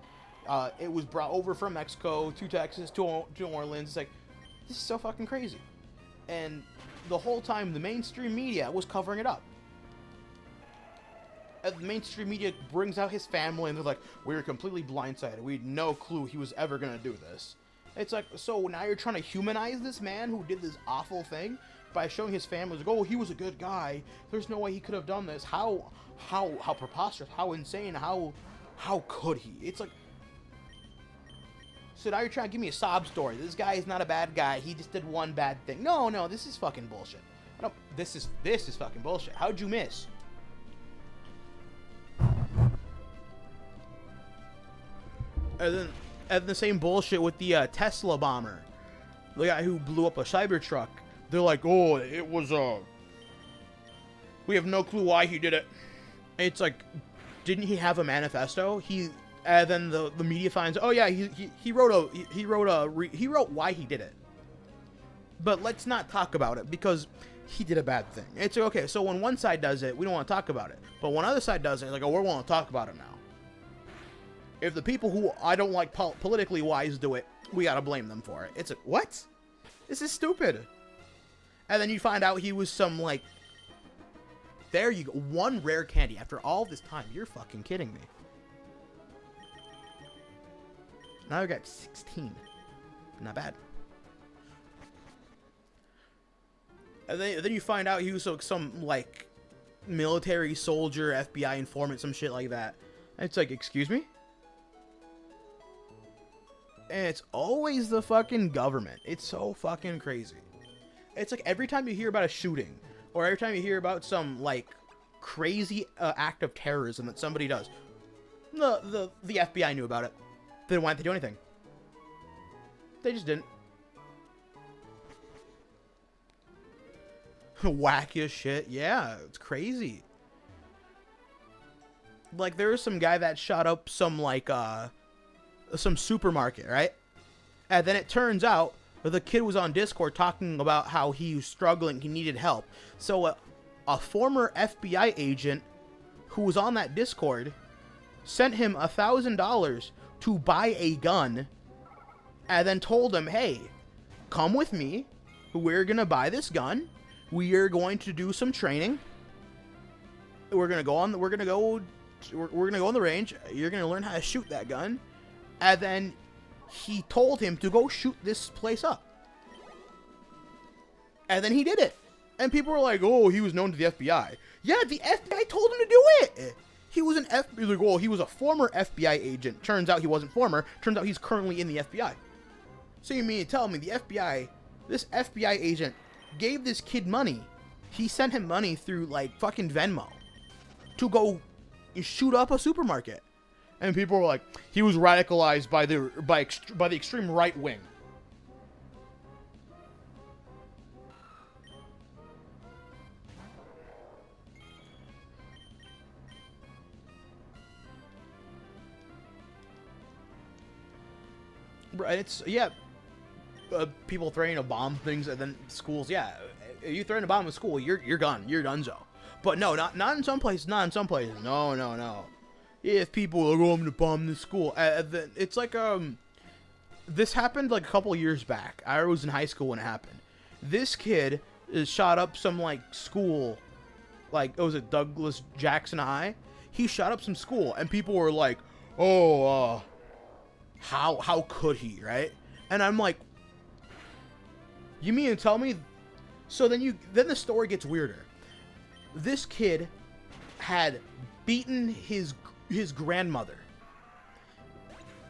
it was brought over from Mexico to Texas to Orleans. It's like, this is so fucking crazy. And the whole time, the mainstream media was covering it up. And the mainstream media brings out his family, and they're like, we were completely blindsided. We had no clue he was ever going to do this. It's like, so now you're trying to humanize this man who did this awful thing by showing his family, like, oh, he was a good guy. There's no way he could have done this. How preposterous, how insane, how could he? It's like, so now you're trying to give me a sob story. This guy is not a bad guy. He just did one bad thing. No, this is fucking bullshit. This is fucking bullshit. How'd you miss? And then the same bullshit with the Tesla bomber, the guy who blew up a Cybertruck. They're like, oh, it was we have no clue why he did it. It's like, didn't he have a manifesto? And then the media finds, oh yeah, he wrote why he did it. But let's not talk about it because he did a bad thing. It's like, okay, so when one side does it, we don't want to talk about it. But when other side does it, it's like, oh, we want to talk about it now. If the people who I don't like politically wise do it, we gotta blame them for it. It's like, what? This is stupid. And then you find out he was some, like... There you go. One rare candy after all this time. You're fucking kidding me. Now I got 16. Not bad. And then you find out he was some, like, military soldier, FBI informant, some shit like that. And it's like, excuse me? And it's always the fucking government. It's so fucking crazy. It's like every time you hear about a shooting, or every time you hear about some, like, crazy act of terrorism that somebody does, the FBI knew about it. Then why didn't they do anything? They just didn't. Wacky as shit. Yeah, it's crazy. Like, there was some guy that shot up some, like, some supermarket, right? And then it turns out that the kid was on Discord talking about how he was struggling, he needed help. So a former FBI agent who was on that Discord sent him $1,000 to buy a gun, and then told him, hey, come with me, we're gonna buy this gun, we are going to do some training, we're gonna go on the range, you're gonna learn how to shoot that gun. And then he told him to go shoot this place up. And then he did it. And people were like, oh, he was known to the FBI. Yeah, the FBI told him to do it. He was he was a former FBI agent. Turns out he wasn't former. Turns out he's currently in the FBI. So you mean to tell me the FBI, this FBI agent, gave this kid money. He sent him money through, like, fucking Venmo to go shoot up a supermarket. And people were like, he was radicalized by the extreme right wing. It's, yeah, people threatening to bomb things, and then schools, yeah, if you threaten to bomb a school, you're gone, you're donezo. But no, not in some places, no. If people are going to bomb the school, it's like, this happened like a couple years back. I was in high school when it happened. This kid shot up some, like, school, like, was it Douglas Jackson High? He shot up some school, and people were like, oh, how could he, right? And I'm like, you mean to tell me? So then the story gets weirder. This kid had beaten his grandmother.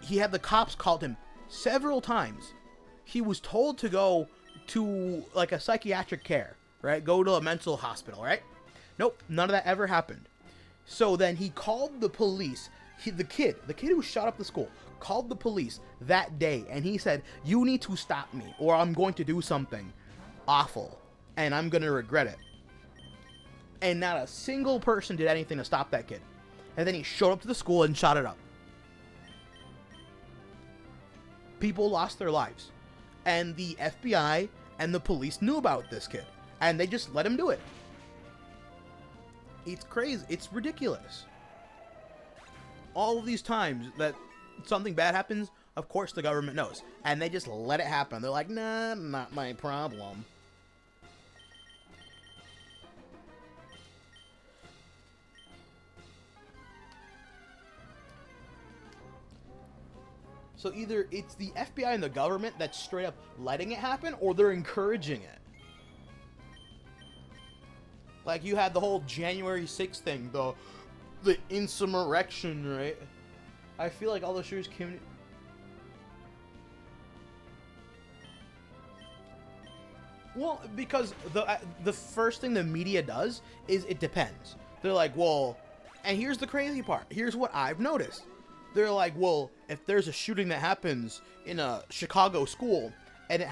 He had the cops called him several times. He was told to go to like a psychiatric care, right? Go to a mental hospital, right? Nope, none of that ever happened. So then he called the police. The kid who shot up the school, called the police that day, and he said, "You need to stop me, or I'm going to do something awful, and I'm going to regret it." And not a single person did anything to stop that kid. And then he showed up to the school and shot it up. People lost their lives. And the FBI and the police knew about this kid, and they just let him do it. It's crazy. It's ridiculous. All of these times that something bad happens, of course the government knows, and they just let it happen. They're like, nah, not my problem. So either it's the FBI and the government that's straight up letting it happen, or they're encouraging it. Like you had the whole January 6th thing, the insurrection, right? I feel like all the shooters came. Well, because the first thing the media does is it depends. They're like, well, and here's the crazy part. Here's what I've noticed. They're like, well, if there's a shooting that happens in a Chicago school, and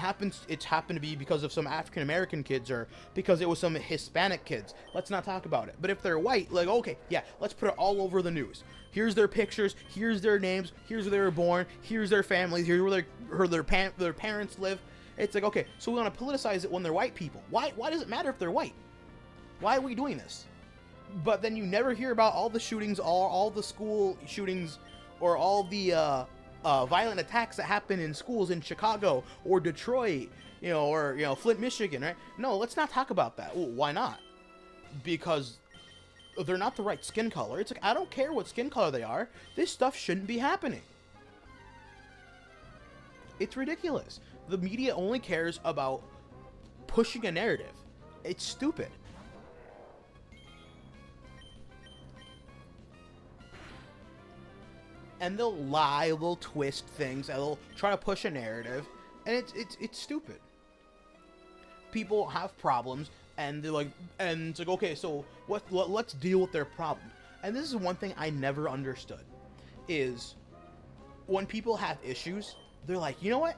it's happened to be because of some African American kids or because it was some Hispanic kids, let's not talk about it. But if they're white, like, okay, yeah, let's put it all over the news. Here's their pictures, here's their names, here's where they were born, here's their families, here's where their parents live. It's like, okay, so we want to politicize it when they're white people. Why does it matter if they're white? Why are we doing this? But then you never hear about all the shootings, all the school shootings, or all the violent attacks that happen in schools in Chicago or Detroit, or Flint, Michigan, right? No, let's not talk about that. Well, why not? Because they're not the right skin color. It's like, I don't care what skin color they are. This stuff shouldn't be happening. It's ridiculous. The media only cares about pushing a narrative. It's stupid. And they'll lie, they'll twist things, and they'll try to push a narrative, and it's stupid. People have problems, and they're like, and it's like, okay, so let's deal with their problem. And this is one thing I never understood, is when people have issues, they're like, you know what?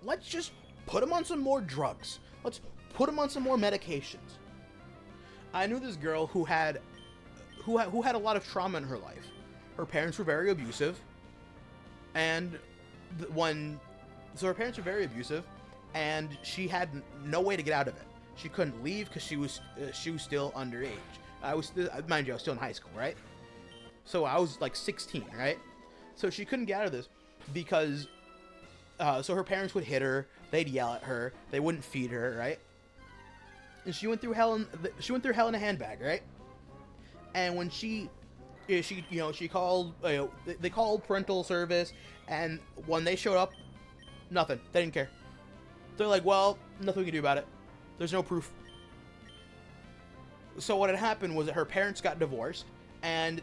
Let's just put them on some more drugs. Let's put them on some more medications. I knew this girl who had a lot of trauma in her life. Her parents were very abusive, and her parents were very abusive, and she had no way to get out of it. She couldn't leave because she was still underage. Mind you, I was still in high school, right? So I was like 16, right? So she couldn't get out of this because, so her parents would hit her, they'd yell at her, they wouldn't feed her, right? And she went through hell in a handbag, right? And when she called, they called parental service, and when they showed up, nothing. They didn't care. They're like, well, nothing we can do about it. There's no proof. So what had happened was that her parents got divorced, and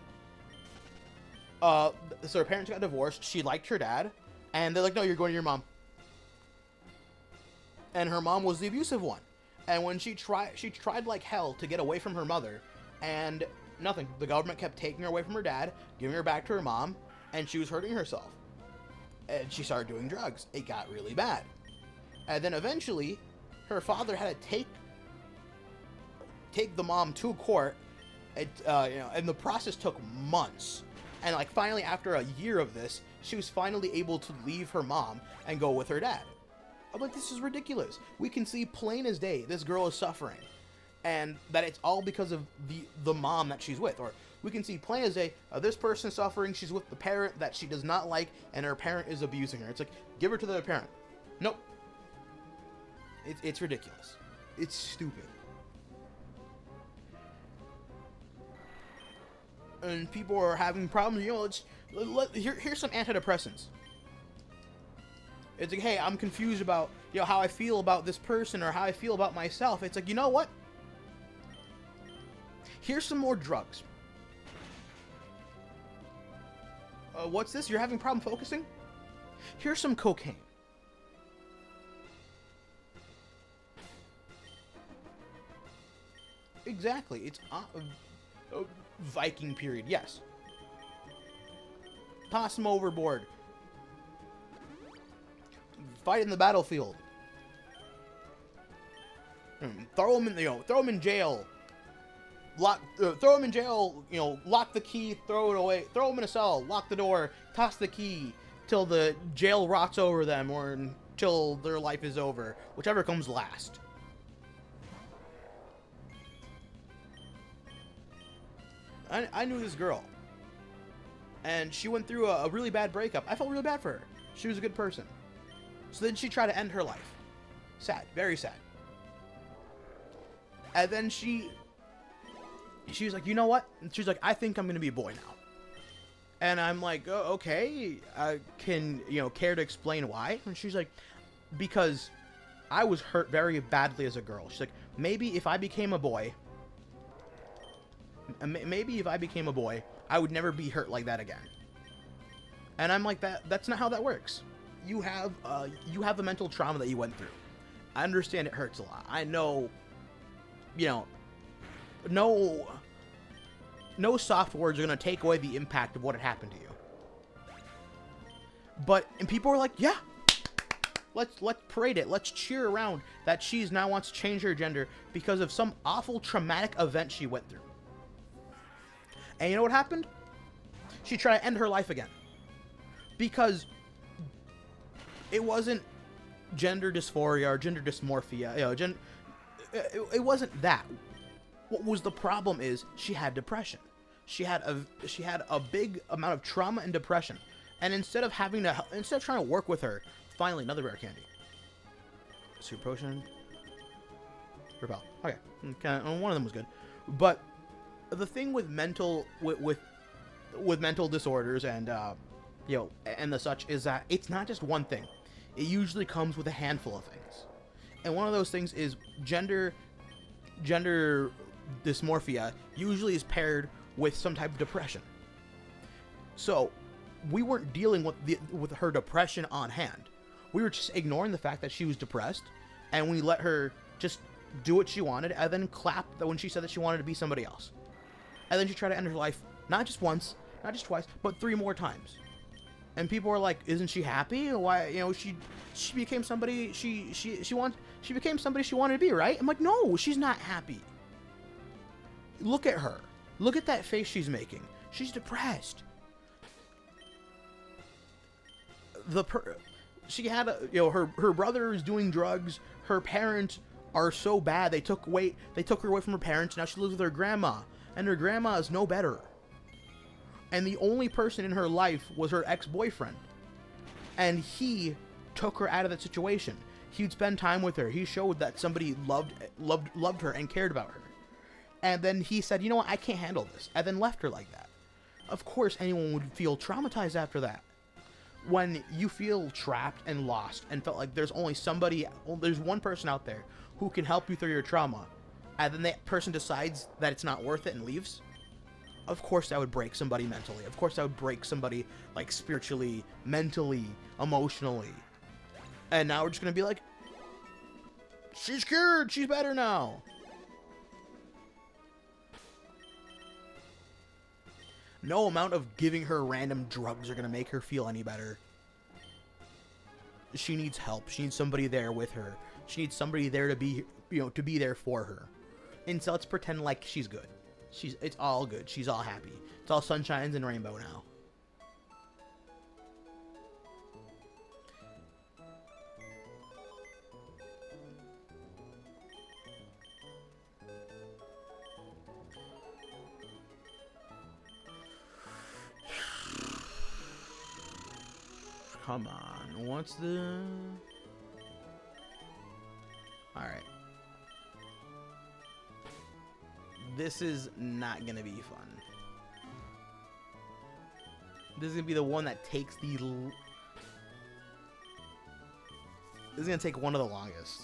so her parents got divorced. She liked her dad, and they're like, no, you're going to your mom. And her mom was the abusive one. And when she tried like hell to get away from her mother, and nothing. The government kept taking her away from her dad, giving her back to her mom, and she was hurting herself. And she started doing drugs. It got really bad. And then eventually, her father had to take the mom to court. And the process took months. And like finally, after a year of this, she was finally able to leave her mom and go with her dad. I'm like, this is ridiculous. We can see plain as day this girl is suffering. And that it's all because of the mom that she's with. Or we can see plain as day, this person is suffering, she's with the parent that she does not like, and her parent is abusing her. It's like, give her to the parent. Nope. It's ridiculous. It's stupid. And people are having problems, here's some antidepressants. It's like, hey, I'm confused about, how I feel about this person or how I feel about myself. It's like, you know what? Here's some more drugs. What's this? You're having a problem focusing? Here's some cocaine. Exactly. It's Viking period. Yes. Toss them overboard. Fight in the battlefield. Throw them in, throw them in jail. Throw them in jail. Lock the key. Throw it away. Throw them in a cell. Lock the door. Toss the key till the jail rots over them, or until their life is over. Whichever comes last. I knew this girl, and she went through a really bad breakup. I felt really bad for her. She was a good person. So then she tried to end her life. Sad. Very sad. And then she was like, you know what? And she's like, I think I'm going to be a boy now. And I'm like, oh, okay. Can, care to explain why? And she's like, because I was hurt very badly as a girl. She's like, maybe if I became a boy, I would never be hurt like that again. And I'm like, that's not how that works. You have the mental trauma that you went through. I understand it hurts a lot. I know, no soft words are going to take away the impact of what had happened to you. And people are like, yeah, let's parade it. Let's cheer around that she's now wants to change her gender because of some awful traumatic event she went through. And you know what happened? She tried to end her life again. Because it wasn't gender dysphoria or gender dysmorphia. It wasn't that. What was the problem is she had depression. She had a big amount of trauma and depression. And instead of trying to work with her, finally another rare candy. Super potion. Repel. Okay. One of them was good. But the thing with mental disorders and and the such is that it's not just one thing. It usually comes with a handful of things. And one of those things is gender dysmorphia usually is paired with some type of depression. So we weren't dealing with her depression on hand. We were just ignoring the fact that she was depressed, and we let her just do what she wanted, and then clap when she said that she wanted to be somebody else. And then she tried to end her life, not just once, not just twice, but 3 more times. And people were like, "Isn't she happy? Why? She became somebody she became somebody she wanted to be, right?" I'm like, "No, she's not happy. Look at her. Look at that face she's making. She's depressed." She had her brother is doing drugs. Her parents are so bad they took her away from her parents. Now she lives with her grandma, and her grandma is no better. And the only person in her life was her ex-boyfriend. And he took her out of that situation. He'd spend time with her. He showed that somebody loved her and cared about her. And then he said, "You know what? I can't handle this." And then left her like that. Of course, anyone would feel traumatized after that. When you feel trapped and lost and felt like there's one person out there who can help you through your trauma, and then that person decides that it's not worth it and leaves, of course that would break somebody mentally. Of course that would break somebody like spiritually, mentally, emotionally. And now we're just gonna be like, she's cured, she's better now. No amount of giving her random drugs are gonna make her feel any better. She needs help. She needs somebody there with her. She needs somebody there to be there for her. And so let's pretend like she's good. It's all good. She's all happy. It's all sunshines and rainbow now. Come on. What's the... Alright. This is not gonna be fun. This is gonna be the one that takes the... This is gonna take one of the longest.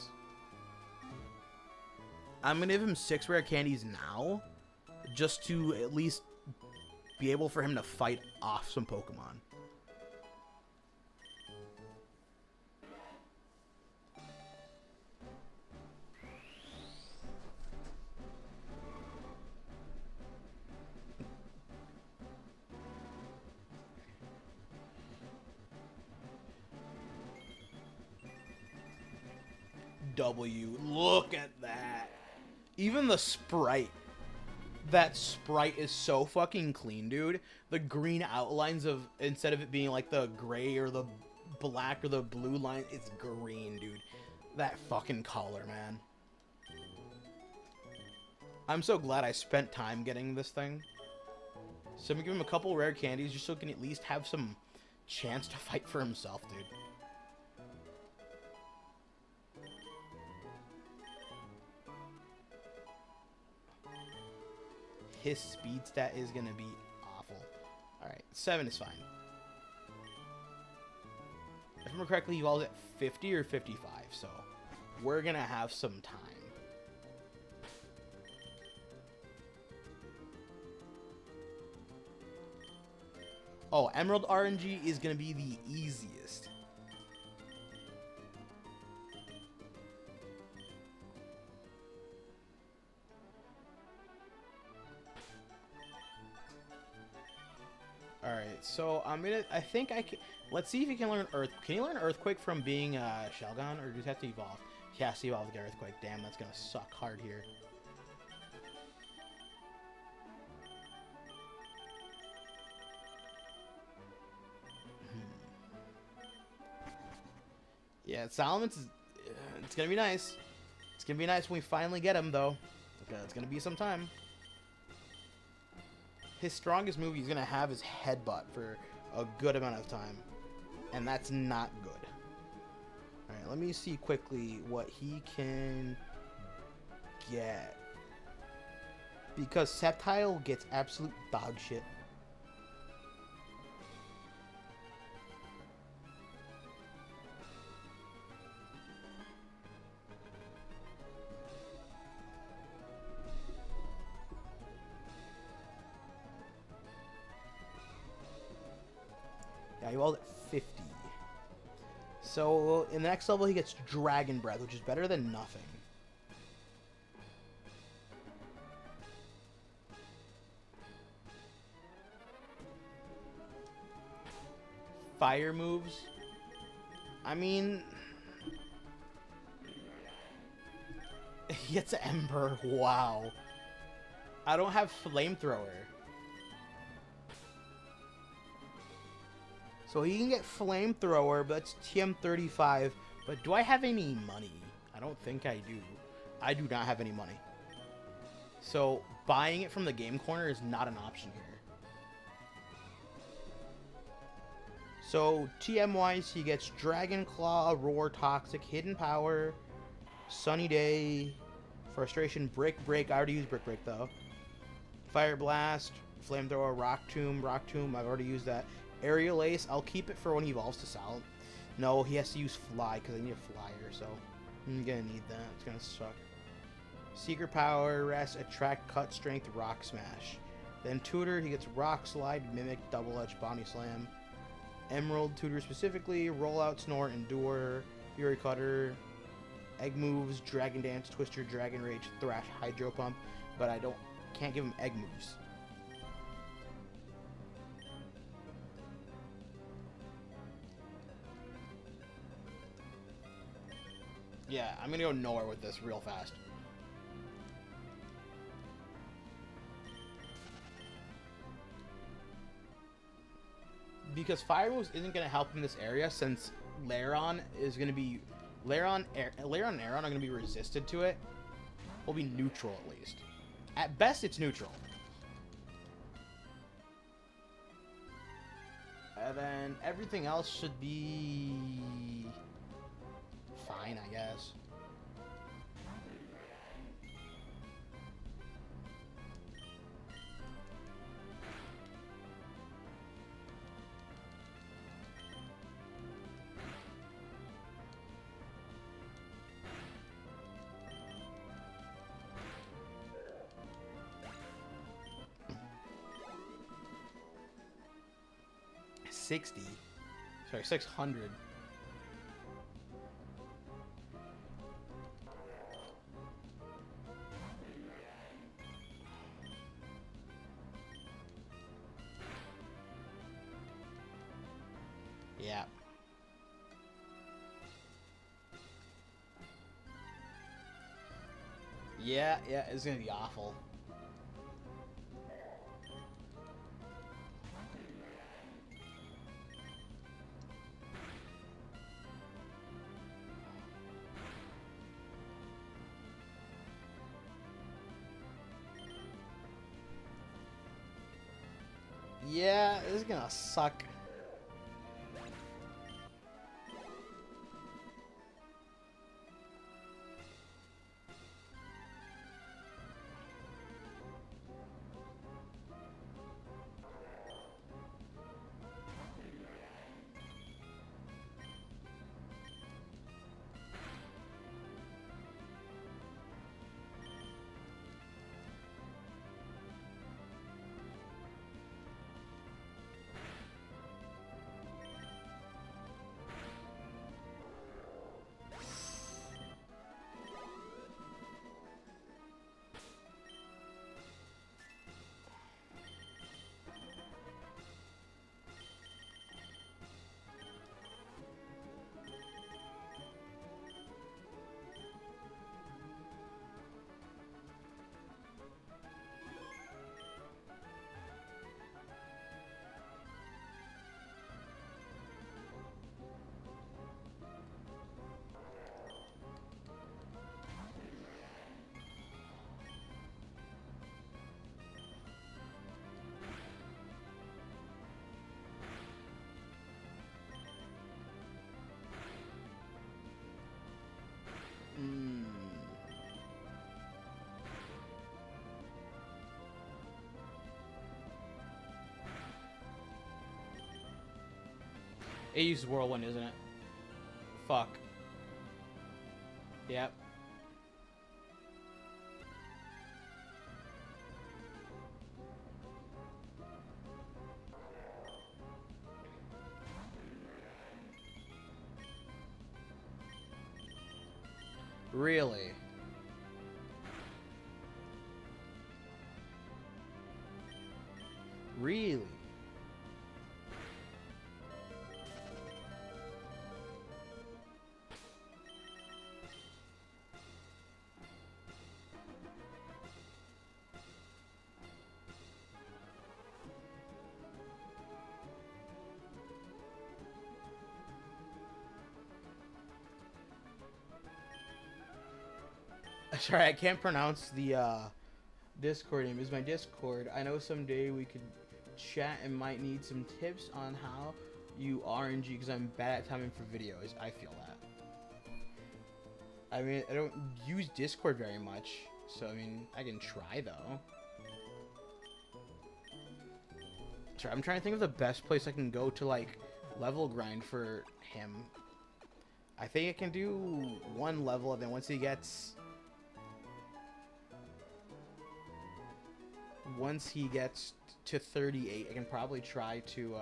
I'm gonna give him 6 rare candies now, just to at least be able for him to fight off some Pokemon. W, look at that. Even the sprite. That sprite is so fucking clean, dude. The green outlines of, instead of it being like the gray or the black or the blue line, it's green, dude. That fucking color, man. I'm so glad I spent time getting this thing. So I'm gonna give him a couple rare candies just so he can at least have some chance to fight for himself, dude. His speed stat is going to be awful. Alright, 7 is fine. If I remember correctly, he evolves at 50 or 55, so we're going to have some time. Oh, Emerald RNG is going to be the easiest. Alright, so I think I can, let's see if he can learn Earth. Can he learn Earthquake from being Shelgon, or does he have to evolve? He has to evolve to get Earthquake. Damn, that's gonna suck hard here. Yeah, Salamence is, it's gonna be nice. It's gonna be nice when we finally get him, though. It's gonna be some time. His strongest move he's going to have is Headbutt for a good amount of time. And that's not good. Alright, let me see quickly what he can get. Because Sceptile gets absolute dog shit. Yeah, he rolled at 50. So, in the next level, he gets Dragon Breath, which is better than nothing. Fire moves. I mean... he gets Ember. Wow. I don't have Flamethrower. So he can get Flamethrower, but that's TM35. But do I have any money? I don't think I do. I do not have any money. So buying it from the game corner is not an option here. So TM-wise, he gets Dragon Claw, Roar, Toxic, Hidden Power, Sunny Day, Frustration, Brick Break. I already used Brick Break though. Fire Blast, Flamethrower, Rock Tomb. I've already used that. Aerial Ace, I'll keep it for when he evolves to Salad. No, he has to use Fly because I need a Flyer, so I'm gonna need that. It's gonna suck. Secret Power, Rest, Attract, Cut, Strength, Rock Smash. Then Tutor, he gets Rock Slide, Mimic, Double Edge, Body Slam. Emerald, Tutor specifically, Rollout, Snore, Endure, Fury Cutter, Egg moves, Dragon Dance, Twister, Dragon Rage, Thrash, Hydro Pump, but I can't give him Egg moves. Yeah, I'm gonna go nowhere with this real fast. Because Fire Moves isn't gonna help in this area since Lairon is gonna be... Lairon and Aeron are gonna be resisted to it. Will be neutral at least. At best, it's neutral. And then everything else should be... fine, I guess. 660. Sorry, 600. Yeah. Yeah, it's gonna be awful. Yeah, this is gonna suck. It uses Whirlwind, isn't it? Fuck. Yep. Really? Really? Sorry, I can't pronounce the Discord name. Is my Discord. I know someday we could chat and might need some tips on how you RNG because I'm bad at timing for videos. I feel that. I mean, I don't use Discord very much, so I mean, I can try though. Sorry, I'm trying to think of the best place I can go to like level grind for him. I think I can do one level, and then once he gets to 38, I can probably try to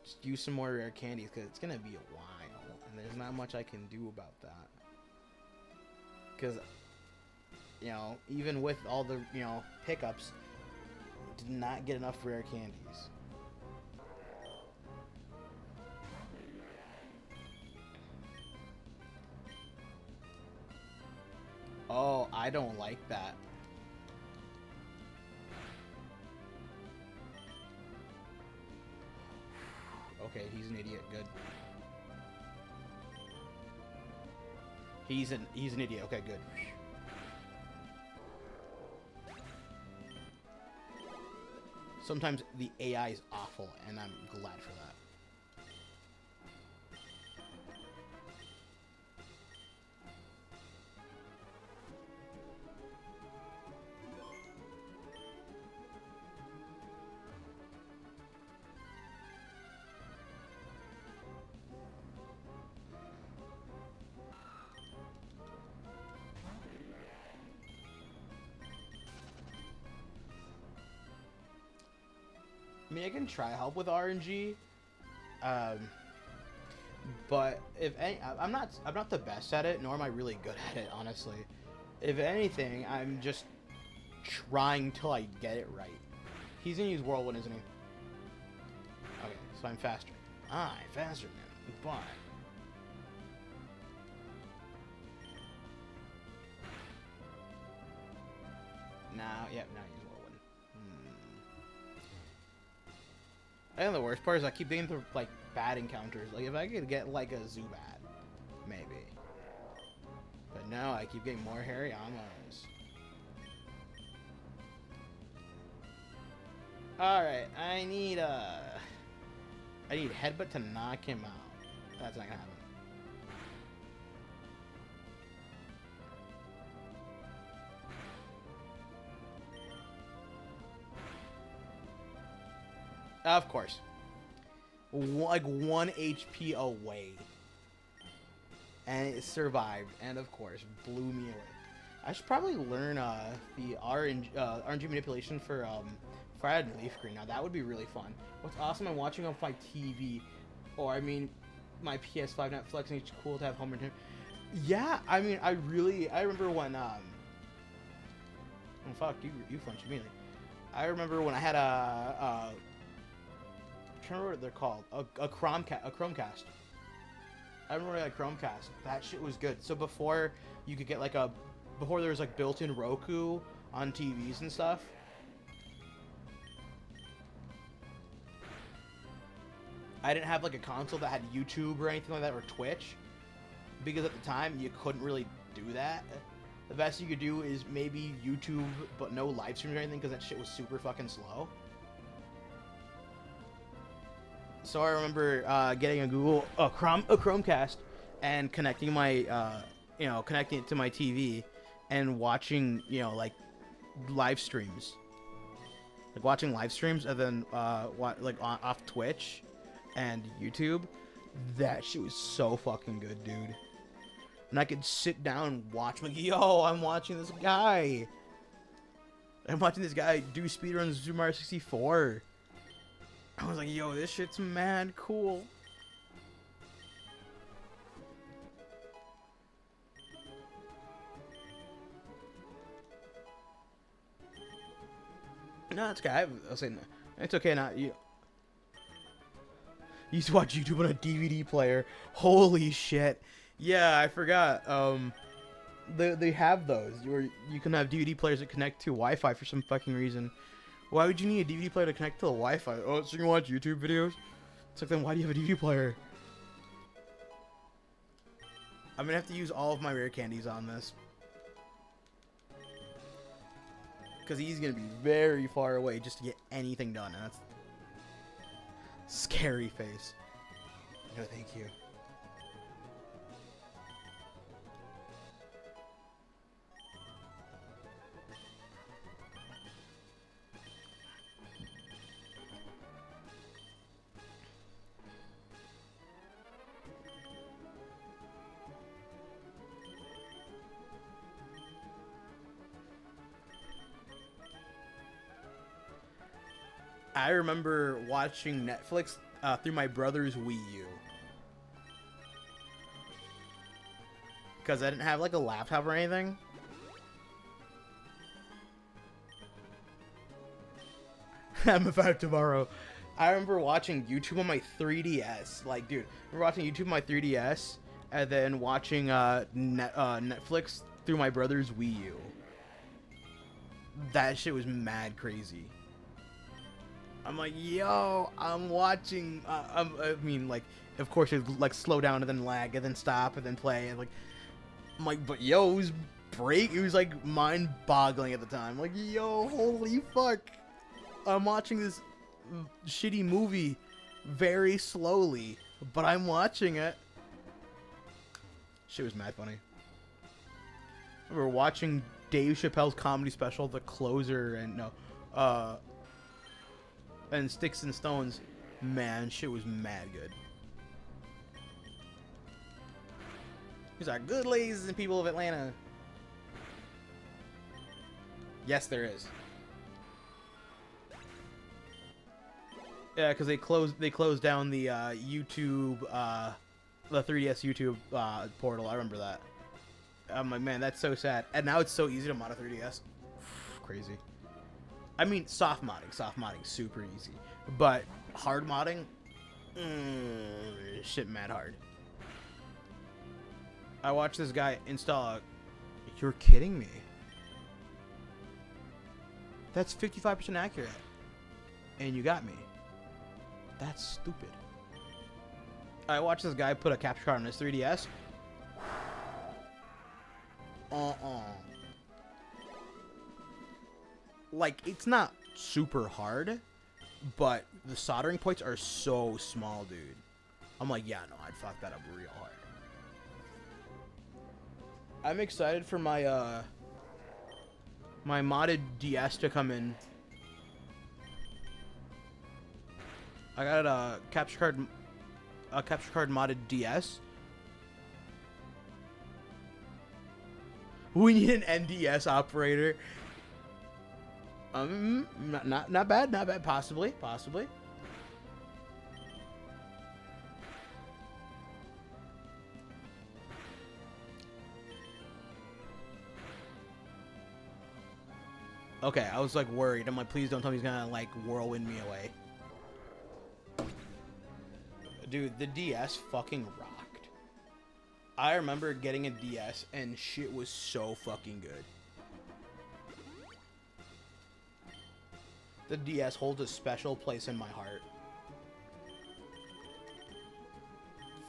just use some more rare candies because it's gonna be a while, and there's not much I can do about that. Because, you know, even with all the, you know, pickups, did not get enough rare candies. Oh, I don't like that. Okay, he's an idiot. Good. He's an idiot. Okay, good. Sometimes the AI is awful, and I'm glad for that. I mean, I can try help with RNG, But if any, I'm not the best at it, nor am I really good at it, honestly. If anything, I'm just trying till I get it right. He's gonna use Whirlwind, isn't he? Okay, so I'm faster. I'm faster than him. But now, yep, now he's Whirlwind. I think the worst part is I keep getting through like bad encounters. Like if I could get like a Zubat, maybe. But no, I keep getting more Harryamos. Alright, I need Headbutt to knock him out. That's not gonna happen. Of course. Like 1 HP away. And it survived. And of course, blew me away. I should probably learn the RNG manipulation for if I had Leaf Green. Now that would be really fun. What's awesome, I'm watching on my TV. Or I mean, my PS5 Netflix, and it's cool to have home internet. Yeah, I mean, I remember when, oh fuck, you flinched immediately. I remember when I had I'm trying to remember what they're called. A Chromecast. I remember when I had a Chromecast. That shit was good. So before you could get like before there was like built-in Roku on TVs and stuff. I didn't have like a console that had YouTube or anything like that, or Twitch. Because at the time, you couldn't really do that. The best you could do is maybe YouTube, but no live streams or anything, because that shit was super fucking slow. So I remember getting a Chromecast and connecting my, connecting it to my TV and watching, like live streams. Like watching live streams and then off Twitch and YouTube. That shit was so fucking good, dude. And I could sit down and watch, like, yo, I'm watching this guy. I'm watching this guy do speedruns of Super Mario 64. I was like, yo, this shit's mad cool. No, it's okay. I'll say no. It's okay now. You used to watch YouTube on a DVD player. Holy shit. Yeah, I forgot. They have those where you can have DVD players that connect to Wi-Fi for some fucking reason. Why would you need a DVD player to connect to the Wi-Fi? Oh, so you can watch YouTube videos? It's like, then why do you have a DVD player? I'm gonna have to use all of my rare candies on this. Because he's gonna be very far away just to get anything done. And that's scary face. No, thank you. I remember watching Netflix through my brother's Wii U. Because I didn't have like a laptop or anything. I'm about tomorrow. I remember watching YouTube on my 3DS. Like, dude, I remember watching YouTube on my 3DS and then watching Netflix through my brother's Wii U. That shit was mad crazy. I'm like, yo, I'm watching. I mean, like, of course, it like slow down and then lag and then stop and then play and like, I'm like, but yo, it was it was like mind-boggling at the time. Like, yo, holy fuck, I'm watching this shitty movie very slowly, but I'm watching it. Shit was mad funny. We were watching Dave Chappelle's comedy special, The Closer, and and Sticks and Stones. Man, shit was mad good. These are good ladies and people of Atlanta. Yes, there is. Yeah, because they closed down the YouTube the 3DS YouTube portal. I remember that. I'm like, man, that's so sad. And now it's so easy to mod a 3DS. Crazy. I mean, soft modding, super easy. But hard modding, shit, mad hard. I watched this guy install. You're kidding me. That's 55% accurate, and you got me. That's stupid. I watched this guy put a capture card on his 3DS. Like, it's not super hard, but the soldering points are so small, dude. I'm like, yeah, no, I'd fuck that up real hard. I'm excited for my my modded DS to come in. I got a capture card modded DS. We need an NDS operator. Not bad. Possibly. Okay, I was like worried. I'm like, please don't tell me he's gonna like whirlwind me away. Dude, the DS fucking rocked. I remember getting a DS and shit was so fucking good. The DS holds a special place in my heart.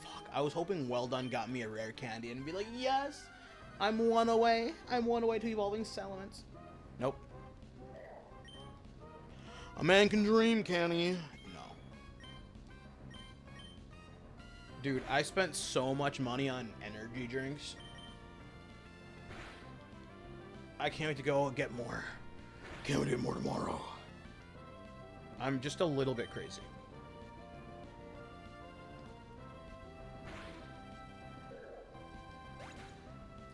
Fuck, I was hoping Well Done got me a rare candy and be like, yes, I'm one away. I'm one away to evolving Salamence. Nope. A man can dream, can he? No. Dude, I spent so much money on energy drinks. I can't wait to go get more. Can't wait to get more tomorrow. I'm just a little bit crazy.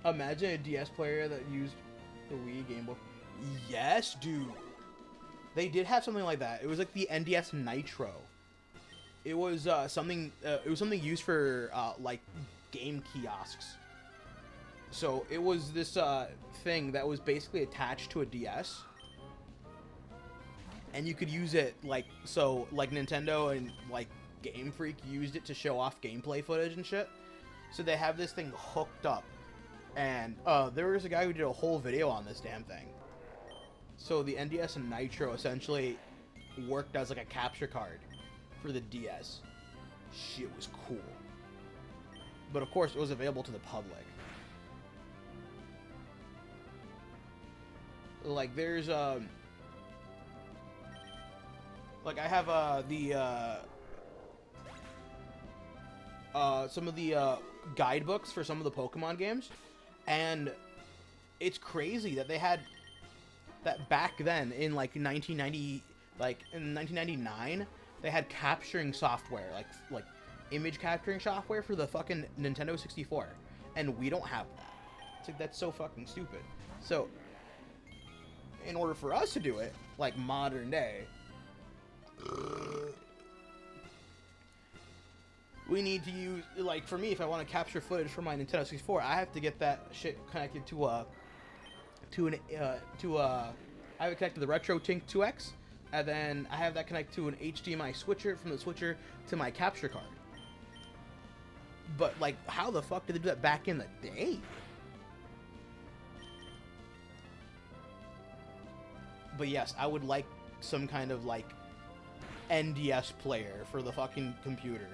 Imagine a DS player that used the Wii Game Boy. Yes, dude. They did have something like that. It was like the NDS Nitro. It was something. It was something used for like game kiosks. So it was this thing that was basically attached to a DS, and you could use it like so. Like Nintendo and like Game Freak used it to show off gameplay footage and shit. So they have this thing hooked up, and there was a guy who did a whole video on this damn thing. So the NDS and Nitro essentially worked as like a capture card for the DS. Shit was cool. But of course it was available to the public. Like there's like I have some of the guidebooks for some of the Pokemon games, and it's crazy that they had that back then in like 1990, like in 1999, they had capturing software, like image capturing software for the fucking Nintendo 64, and we don't have that. It's like, that's so fucking stupid. So in order for us to do it, like modern day, we need to use, like for me, if I want to capture footage from my Nintendo 64, I have to get that shit connected to I have it connected to the RetroTink 2X, and then I have that connected to an HDMI switcher, from the switcher to my capture card. But like, how the fuck did they do that back in the day? But yes, I would like some kind of like NDS player for the fucking computer.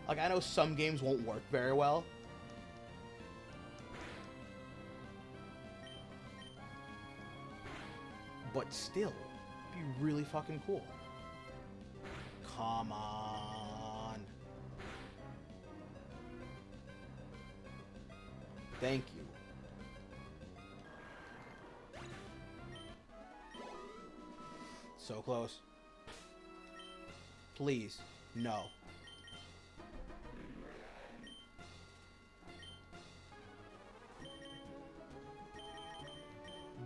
Like, I know some games won't work very well, but still, it'd be really fucking cool. Come on. Thank you. So close. Please, no.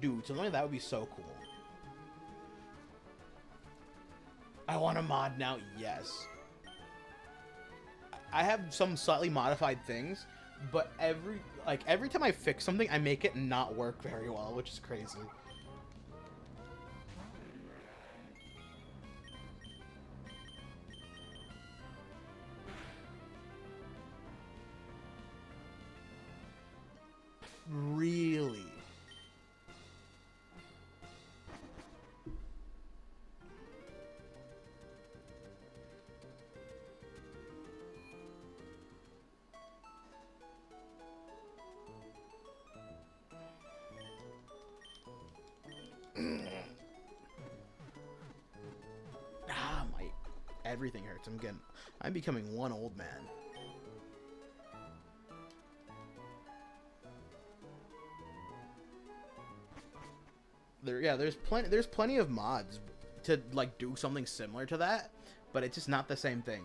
Dude, something like that would be so cool. I want a mod now. Yes. I have some slightly modified things, but every time I fix something, I make it not work very well, which is crazy. Really? My everything hurts. I'm becoming one old man. There's plenty of mods to like do something similar to that, but it's just not the same thing.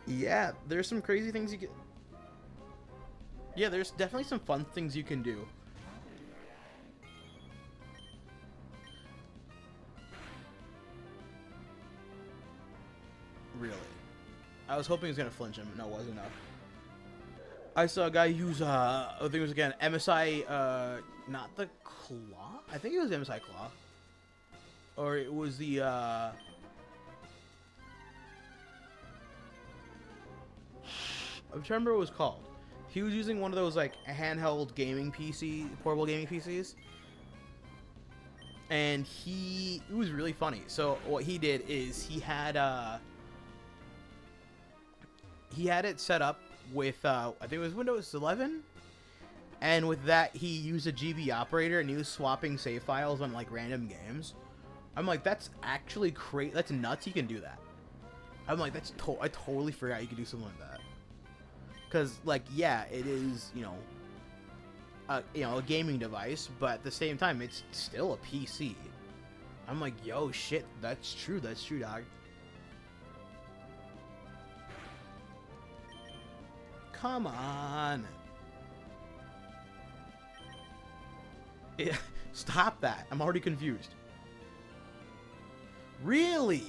Yeah, there's some crazy things you can... Yeah, there's definitely some fun things you can do. Really? I was hoping he was going to flinch him. No, it wasn't enough. I saw a guy use, I think it was, again, MSI, not the Claw? I think it was MSI Claw. Or it was the, I'm trying to remember what it was called. He was using one of those like handheld gaming PC, portable gaming PCs, and it was really funny. So what he did is he had it set up with I think it was Windows 11, and with that he used a GB operator and he was swapping save files on like random games. I'm like, that's actually crazy. That's nuts. You can do that. I'm like, I totally forgot you could do something like that. Because, like, yeah, it is, a gaming device, but at the same time, it's still a PC. I'm like, yo, shit, that's true, dog. Come on. Yeah, stop that. I'm already confused. Really?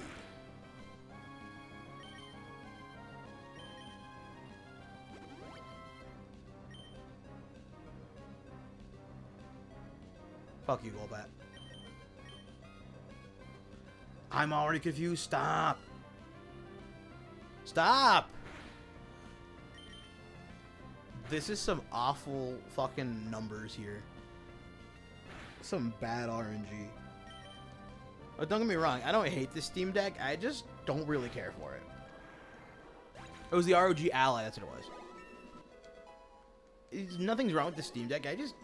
Fuck you, Golbat. I'm already confused. Stop. Stop. This is some awful fucking numbers here. Some bad RNG. But don't get me wrong, I don't hate this Steam Deck. I just don't really care for it. It was the ROG Ally, that's what it was. Nothing's wrong with the Steam Deck. I just...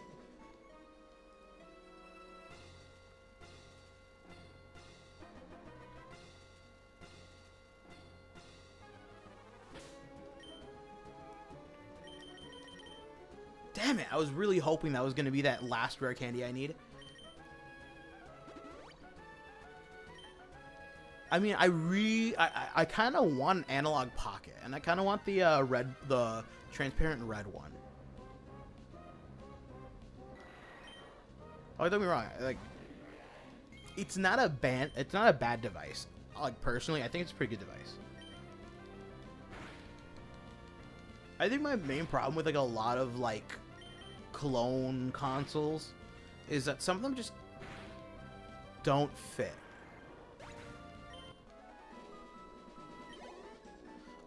Damn it, I was really hoping that was going to be that last rare candy I need. I mean, I kind of want an analog pocket, and I kind of want the transparent red one. Oh, don't get me wrong, like, it's not a bad device. Like, personally, I think it's a pretty good device. I think my main problem with, like, a lot of, like, clone consoles is that some of them just don't fit.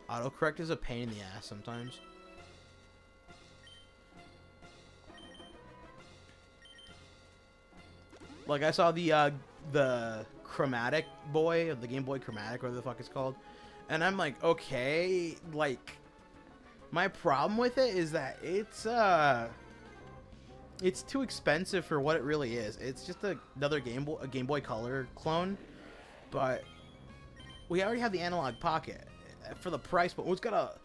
Autocorrect is a pain in the ass sometimes. Like, I saw the Chromatic Boy, the Game Boy Chromatic, whatever the fuck it's called, and I'm like, okay, like, my problem with it is that it's too expensive for what it really is. It's just another Game Boy Color clone, but we already have the analog pocket for the price. But it's got a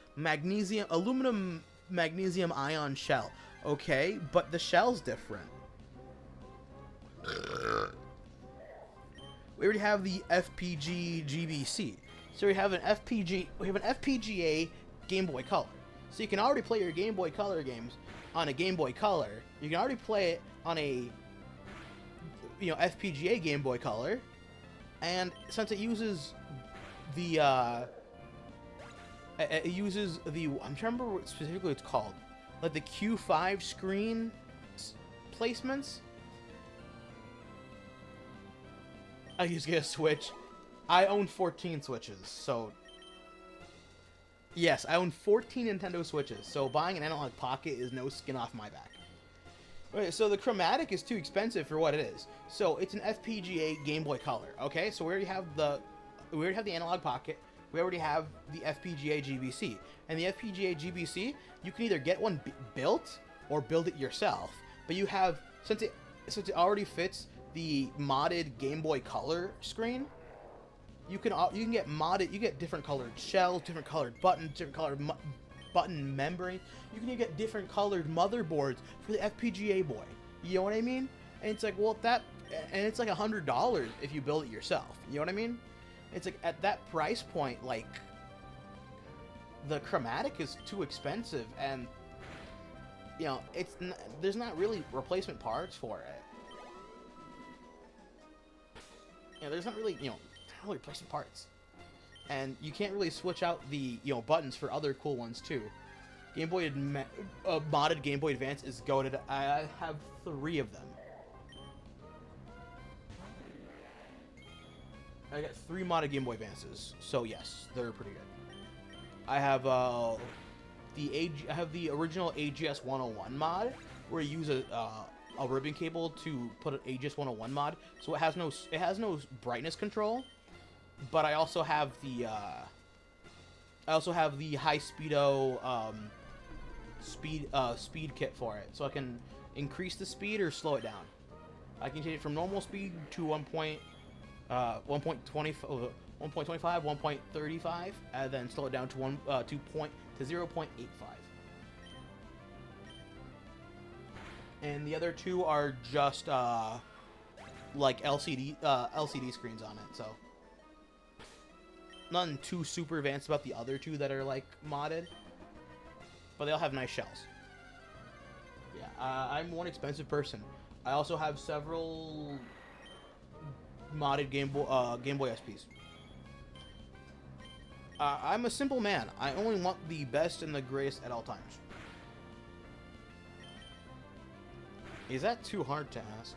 aluminum magnesium ion shell. Okay, but the shell's different. We already have the FPG GBC. So we have an FPGA Game Boy Color. So you can already play your Game Boy Color games on a Game Boy Color. You can already play it on a FPGA Game Boy Color, and since it uses the I'm trying to remember what specifically it's called, like the Q5 screen placements. I just get a Switch. I own 14 Switches, so yes, I own 14 Nintendo Switches, so buying an analog pocket is no skin off my back. Okay, so the chromatic is too expensive for what it is. So it's an FPGA Game Boy Color. Okay, so we already have the analog pocket. We already have the FPGA GBC, and the FPGA GBC, you can either get one built or build it yourself. But you have, since it already fits the modded Game Boy Color screen, you can get modded. You get different colored shells, different colored buttons, different colored button membrane. You can get different colored motherboards for the FPGA boy. You know what I mean? And it's like, well, it's like $100 if you build it yourself. You know what I mean? It's like at that price point, like the chromatic is too expensive, and there's not really replacement parts for it. There's not really replacement parts. And you can't really switch out the buttons for other cool ones too. Modded Game Boy Advance is goated. I have 3 of them. I got 3 modded Game Boy Advances, so yes, they're pretty good. I have the original AGS 101 mod, where you use a ribbon cable to put an AGS 101 mod, so it has no brightness control. But I also have the high speedo speed kit for it, so I can increase the speed or slow it down. I can take it from normal speed to 1.25, 1.35, and then slow it down to 0.85. And the other 2 are just like LCD screens on it, so. Nothing too super advanced about the other 2 that are like modded, but they all have nice shells. Yeah, I'm one expensive person. I also have several modded Game Boy SPs. I'm a simple man. I only want the best and the greatest at all times. Is that too hard to ask?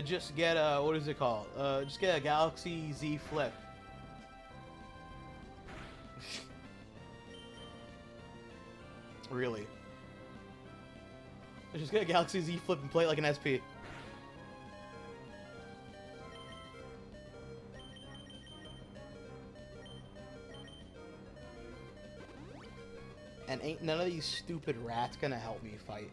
Just get a, what is it called? Just get a Galaxy Z Flip. Really? Just get a Galaxy Z Flip and play it like an SP. And ain't none of these stupid rats gonna help me fight.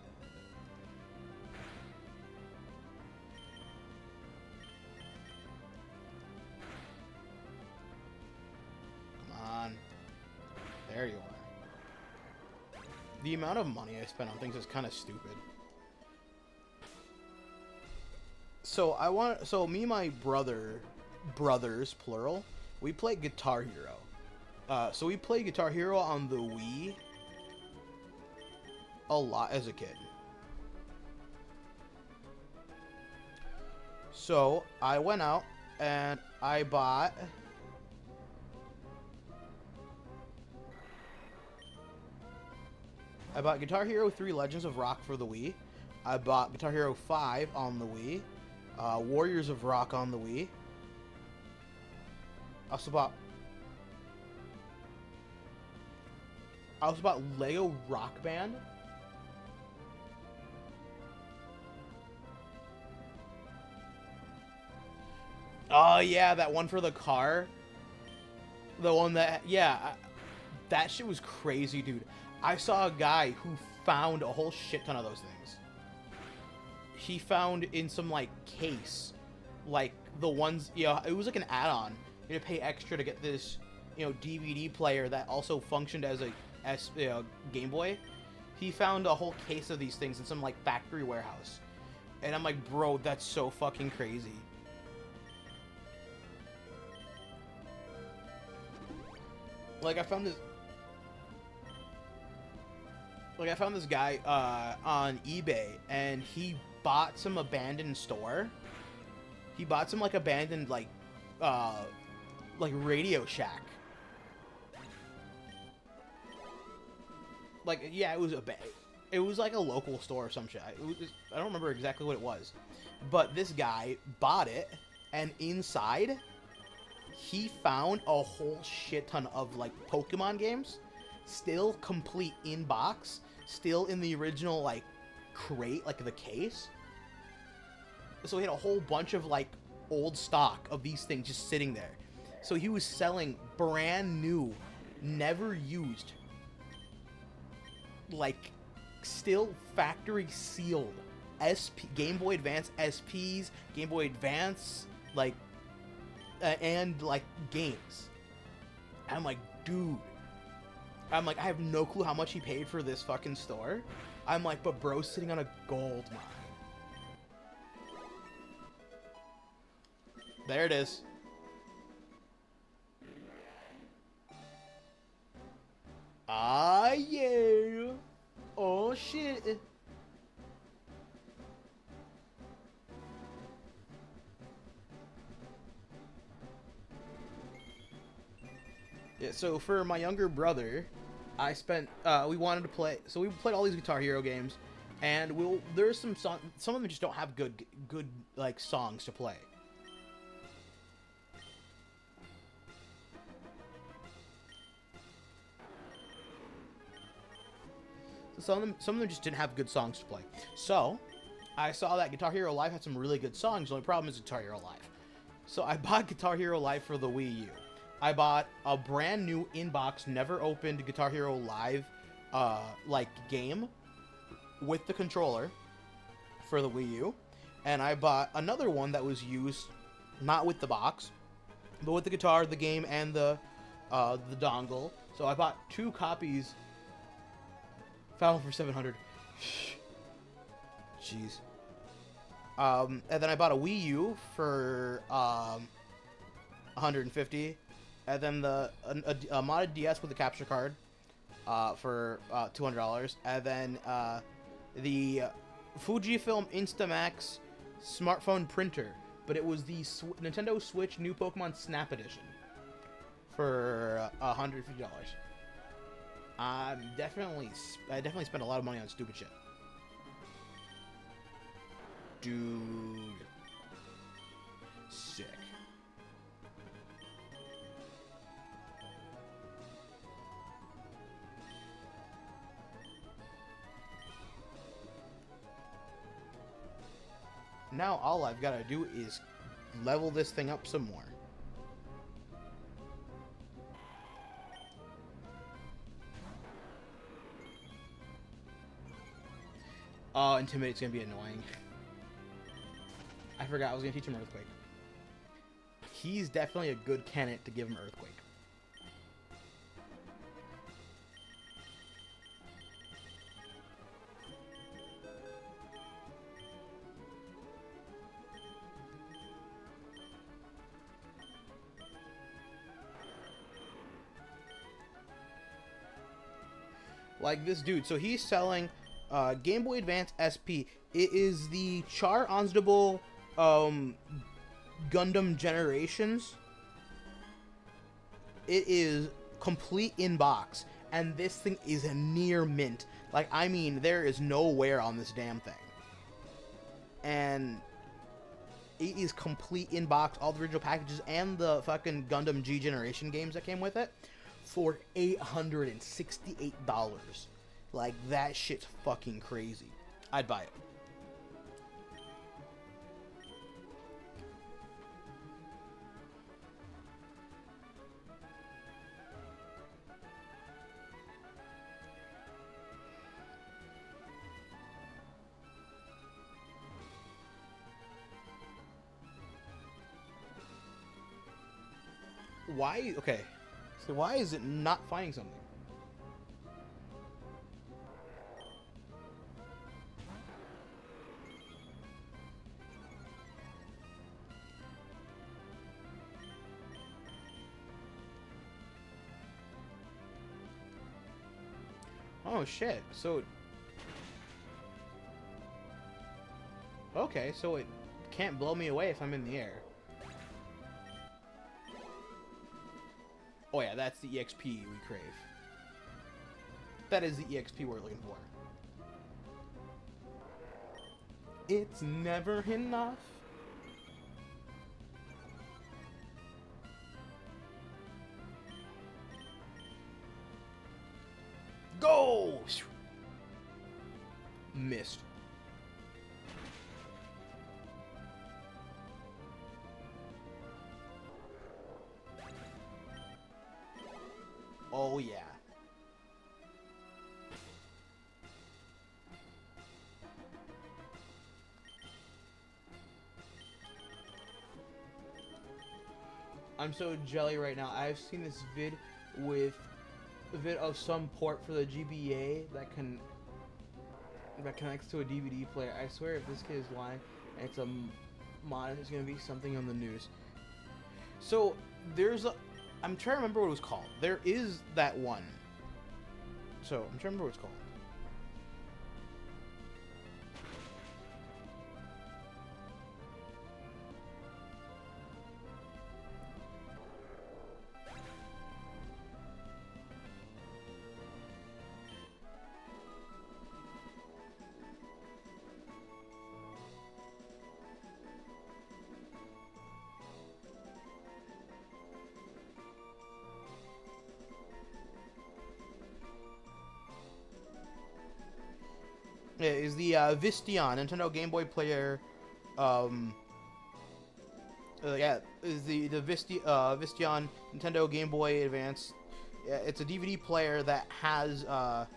There you are. The amount of money I spent on things is kind of stupid. So me and my brothers, plural, we play Guitar Hero. So we played Guitar Hero on the Wii a lot as a kid. So I went out and I bought Guitar Hero 3 Legends of Rock for the Wii. I bought Guitar Hero 5 on the Wii. Warriors of Rock on the Wii. I also bought Lego Rock Band. Oh yeah, that one for the car. The one that, yeah, that shit was crazy, dude. I saw a guy who found a whole shit ton of those things. He found in some, like, case, like, the ones, it was like an add-on. You had to pay extra to get this, DVD player that also functioned as a Game Boy. He found a whole case of these things in some, like, factory warehouse. And I'm like, bro, that's so fucking crazy. Like, I found this guy on eBay, and he bought some abandoned store. He bought some like abandoned like Radio Shack. Like, yeah, it was like a local store or some shit. I don't remember exactly what it was, but this guy bought it, and inside he found a whole shit ton of like Pokemon games, still complete in box, still in the original like crate, like the case. So he had a whole bunch of like old stock of these things just sitting there. So he was selling brand new, never used, like still factory sealed Game Boy Advance SPs, Game Boy Advance, like and like games. And I'm like, dude. I'm like, I have no clue how much he paid for this fucking store. I'm like, but bro's sitting on a gold mine. There it is. Ah, yeah. Oh, shit. Yeah, so for my younger brother, I spent, we wanted to play, so we played all these Guitar Hero games, and there's some of them just don't have good, like, songs to play. So some of them just didn't have good songs to play. So, I saw that Guitar Hero Live had some really good songs. The only problem is Guitar Hero Live. So I bought Guitar Hero Live for the Wii U. I bought a brand new in-box, never opened Guitar Hero Live, like, game with the controller for the Wii U. And I bought another one that was used, not with the box, but with the guitar, the game, and the dongle. So I bought 2 copies. Found for 700. Jeez. And then I bought a Wii U for 150. And then a modded DS with a capture card for $200. And then the Fujifilm Instamax smartphone printer, but it was the Nintendo Switch New Pokemon Snap Edition for $150. I definitely spent a lot of money on stupid shit. Dude. Sick. Now all I've got to do is level this thing up some more. Oh, Intimidate's gonna be annoying. I forgot I was gonna teach him Earthquake. He's definitely a good candidate to give him Earthquake. Like this dude, so he's selling Game Boy Advance SP. It is the Char Onsdable Gundam Generations. It is complete in box, and this thing is a near mint. Like, I mean, there is no wear on this damn thing. And it is complete in box, all the original packages, and the fucking Gundam G Generation games that came with it, for $868. Like, that shit's fucking crazy. I'd buy it. Why? Okay. So why is it not finding something? Oh shit. So okay, so it can't blow me away if I'm in the air. Oh yeah, that's the EXP we crave. That is the EXP we're looking for. It's never enough. Go! Missed. Oh yeah. I'm so jelly right now. I've seen this vid with a vid of some port for the GBA that connects to a DVD player. I swear if this kid is lying, it's a mod, it's gonna be something on the news. So there's a, I'm trying to remember what it was called. There is that one. So I'm trying to remember what it's called. It is the Vistion Nintendo Game Boy player. Yeah, is the Vistion Nintendo Game Boy Advance. Yeah, it's a DVD player that has a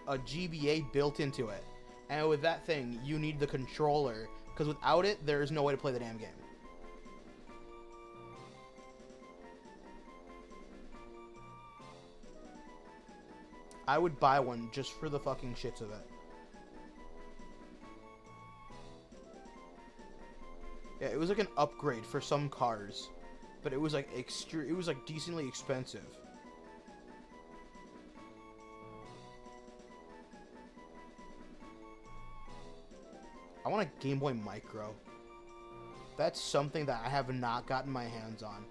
GBA built into it, and with that thing, you need the controller because without it, there is no way to play the damn game. I would buy one just for the fucking shits of it. Yeah, it was like an upgrade for some cars, but it was like it was like decently expensive. I want a Game Boy Micro. That's something that I have not gotten my hands on.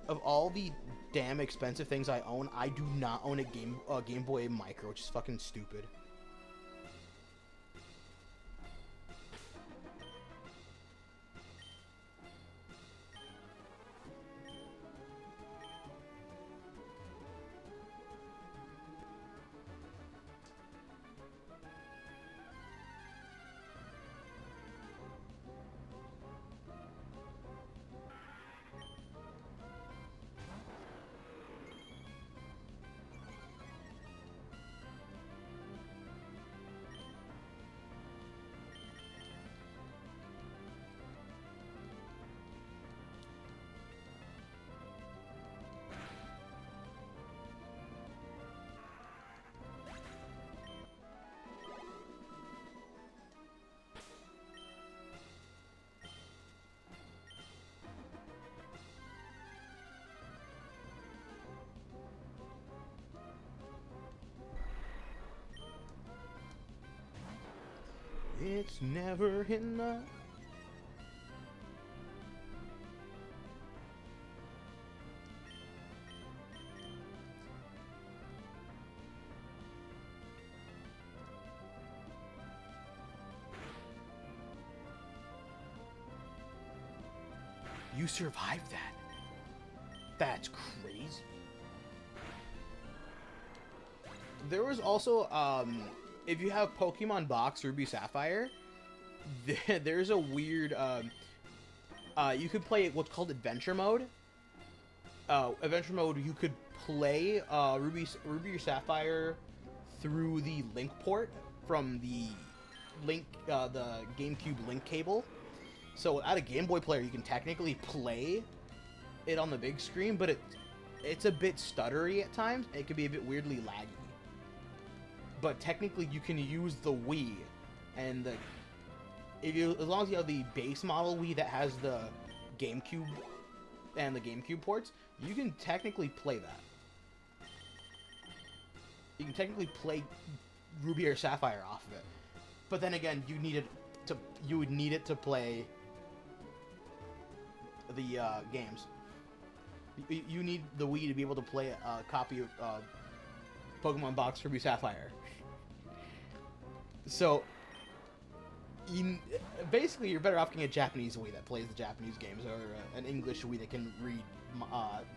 Of all the damn expensive things I own, I do not own a Game Boy Micro, which is fucking stupid. It's never enough. You survived that. That's crazy. There was also, if you have Pokemon Box Ruby Sapphire, there's a weird, you could play what's called Adventure Mode. Adventure Mode, you could play Ruby Sapphire through the Link port from the GameCube Link cable. So without a Game Boy player, you can technically play it on the big screen, but it's a bit stuttery at times. It can be a bit weirdly laggy. But technically, you can use the Wii, and as long as you have the base model Wii that has the GameCube and the GameCube ports, you can technically play that. You can technically play Ruby or Sapphire off of it. But then again, you would need it to play the games. You need the Wii to be able to play a copy of Pokemon Box Ruby Sapphire. So, basically, you're better off getting a Japanese Wii that plays the Japanese games, or an English Wii that can read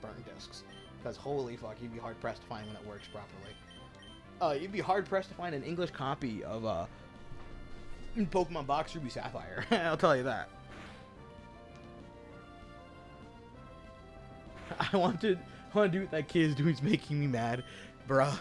burn discs. Because holy fuck, you'd be hard pressed to find one that works properly. You'd be hard pressed to find an English copy of Pokemon Box Ruby Sapphire. I'll tell you that. I want to do what that kid is doing. It's making me mad, bruh.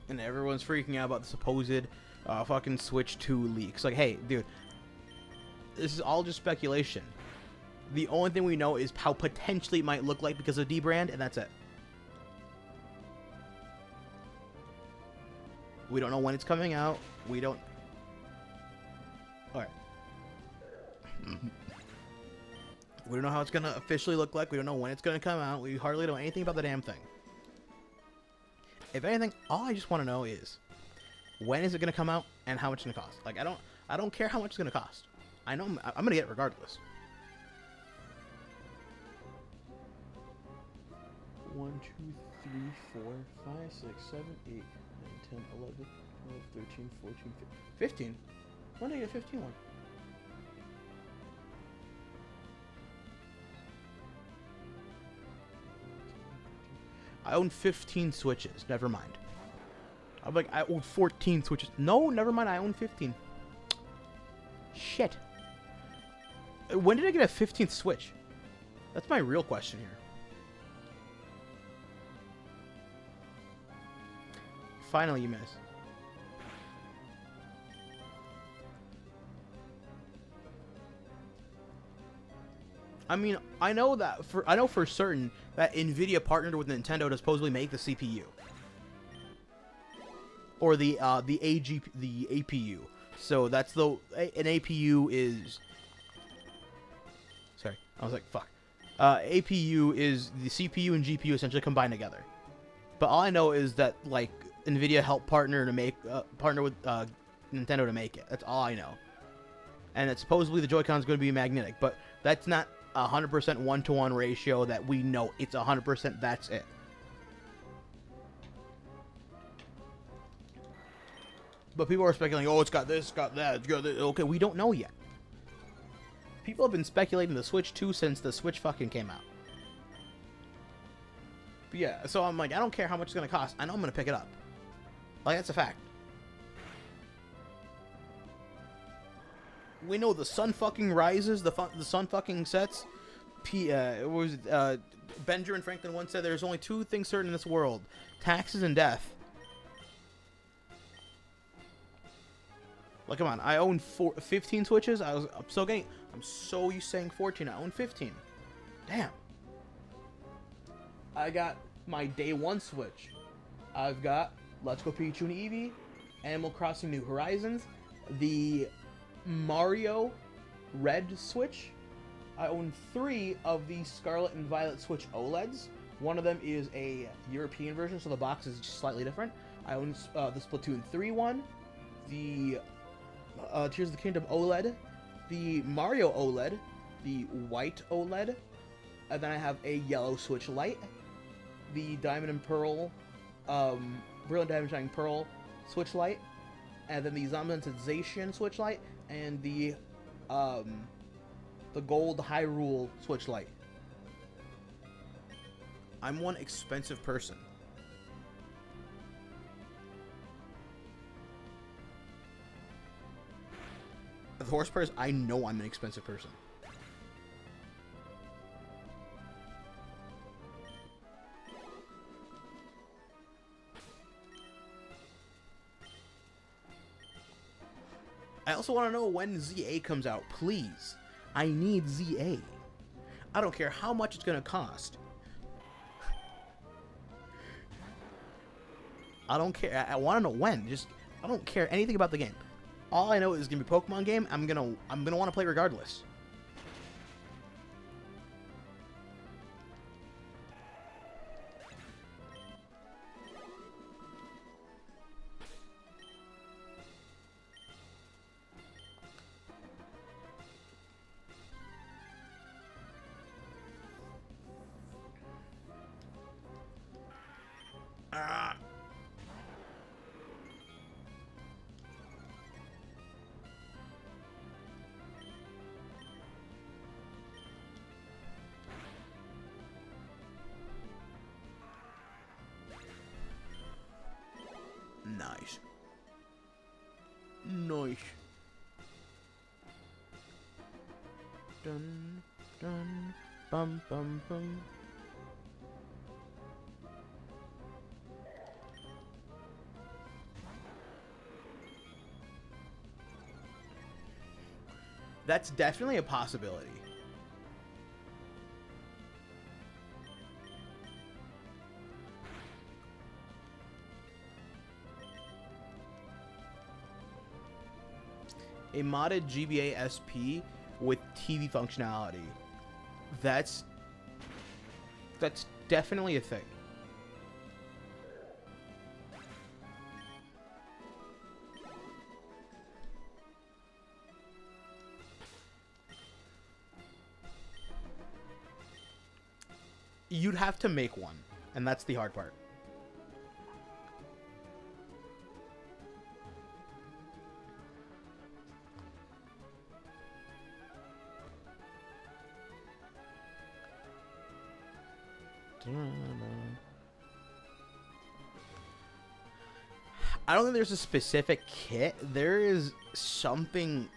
And everyone's freaking out about the supposed fucking Switch 2 leaks. Like, hey, dude, this is all just speculation. The only thing we know is how potentially it might look like because of D-Brand, and that's it. We don't know when it's coming out. We don't... Alright. We don't know how it's going to officially look like. We don't know when it's going to come out. We hardly know anything about the damn thing. If anything, all I just want to know is, when is it going to come out and how much it's going to cost? Like, I don't care how much it's going to cost. I know I'm going to get it regardless. 1, 2, 3, 4, 5, 6, 7, 8, 9, 10, 11, 12, 13, 14, 15. When did I get a 15 one? I own 15 Switches. Never mind. I'm like, I own 14 Switches. No, never mind. I own 15. Shit. When did I get a 15th Switch? That's my real question here. Finally, you miss. I mean, I know for certain that Nvidia partnered with Nintendo to supposedly make the CPU or the APU. So that's an APU is. Sorry, I was like, fuck. APU is the CPU and GPU essentially combined together. But all I know is that like Nvidia helped partner with Nintendo to make it. That's all I know. And that supposedly the Joy-Con is going to be magnetic, but that's not 100% one-to-one ratio that we know. It's 100%. That's it. But people are speculating. Oh, it's got this, it's got that, it's got this. Okay, we don't know yet. People have been speculating the Switch 2 since the Switch fucking came out. But yeah, so I'm like, I don't care how much it's gonna cost. I know I'm gonna pick it up. Like, that's a fact. We know the sun fucking rises, the sun fucking sets. Benjamin Franklin once said there's only two things certain in this world: taxes and death. Like, come on, I own 15 Switches. I'm so used to saying 14. I own 15. Damn. I got my day one Switch. I've got Let's Go Pikachu and Eevee, Animal Crossing New Horizons, the Mario Red Switch. I own 3 of the Scarlet and Violet Switch OLEDs. One of them is a European version, so the box is just slightly different. I own the Splatoon 3 one, the Tears of the Kingdom OLED, the Mario OLED, the white OLED, and then I have a yellow Switch Lite, the Diamond and Pearl, Brilliant Diamond Shining Pearl Switch Lite, and then the Zombie Sensation Switch Lite, and the Gold Hyrule Switch Lite. I'm one expensive person. The horse price, I know I'm an expensive person. I also want to know when ZA comes out, please. I need ZA. I don't care how much it's going to cost. I don't care. I want to know when. Just, I don't care anything about the game. All I know is it's going to be a Pokemon game. I'm going to want to play regardless. Nice. Nice. Dun, dun, bum, bum, bum. That's definitely a possibility. A modded GBA SP with TV functionality. That's definitely a thing. You'd have to make one, and that's the hard part. I don't think there's a specific kit. There is something.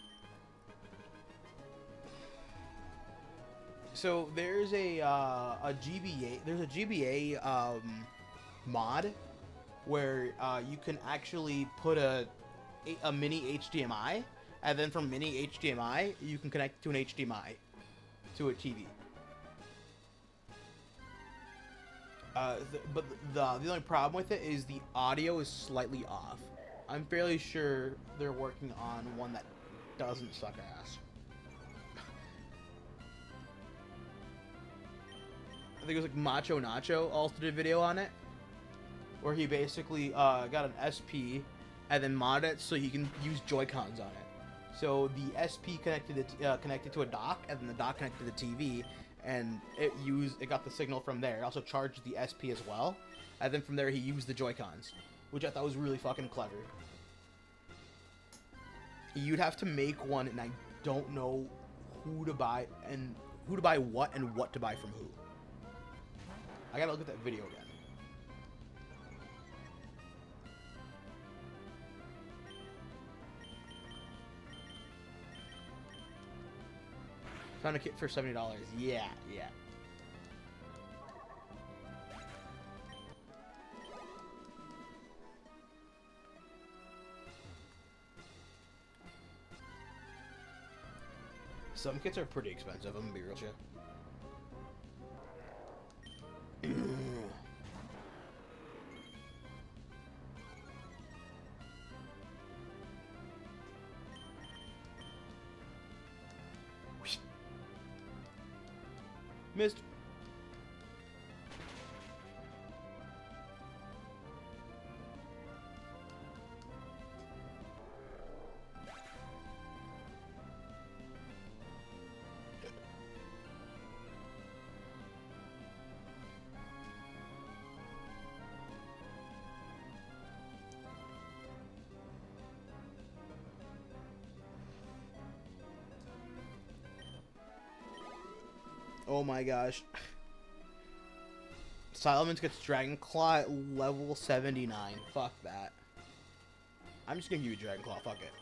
So there's a GBA. There's a GBA mod where you can actually put a mini HDMI, and then from mini HDMI you can connect to an HDMI to a TV. But the only problem with it is the audio is slightly off. I'm fairly sure they're working on one that doesn't suck ass. I think it was like Macho Nacho also did a video on it, where he basically got an SP and then modded it so he can use Joy-Cons on it. So the SP connected to a dock, and then the dock connected to the TV, and it got the signal from there. It also charged the SP as well, and then from there he used the Joy-Cons, which I thought was really fucking clever. You'd have to make one, and I don't know who to buy what and what to buy from who. I gotta look at that video again. Found a kit for $70. Yeah, yeah. Some kits are pretty expensive, I'm gonna be real shit. Missed. Oh my gosh. Salamence gets Dragon Claw at level 79. Fuck that. I'm just gonna give you Dragon Claw, fuck it.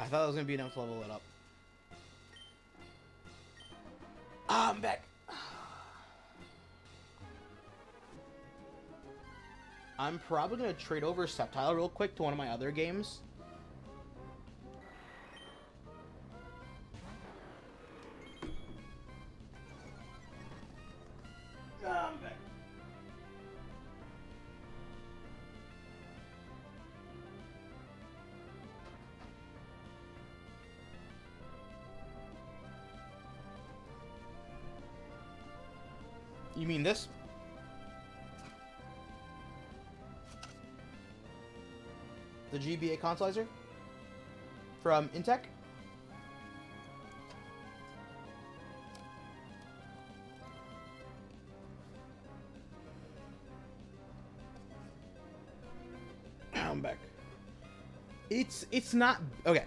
thought it was gonna be enough to level it up. Ah, I'm back. I'm probably gonna trade over Sceptile real quick to one of my other games. Ah, I'm back. You mean this? The GBA consolizer from Intech. I'm back. It's not okay.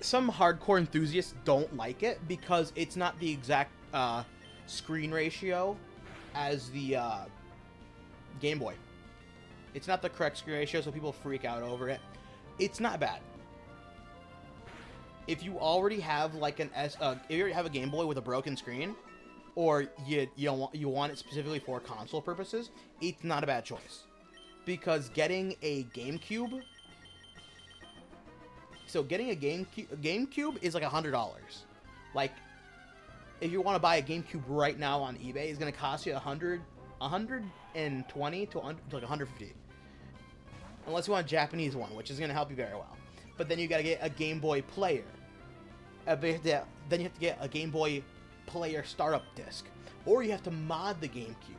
Some hardcore enthusiasts don't like it because it's not the exact screen ratio as the Game Boy. It's not the correct screen ratio, so people freak out over it. It's not bad. If you already have like if you already have a Game Boy with a broken screen, or you want it specifically for console purposes, it's not a bad choice. Because getting a GameCube, GameCube is like $100. Like, if you want to buy a GameCube right now on eBay, it's gonna cost you $120 to like $150. Unless you want a Japanese one, which is going to help you very well. But then you got to get a Game Boy player. Then you have to get a Game Boy player startup disc. Or you have to mod the GameCube.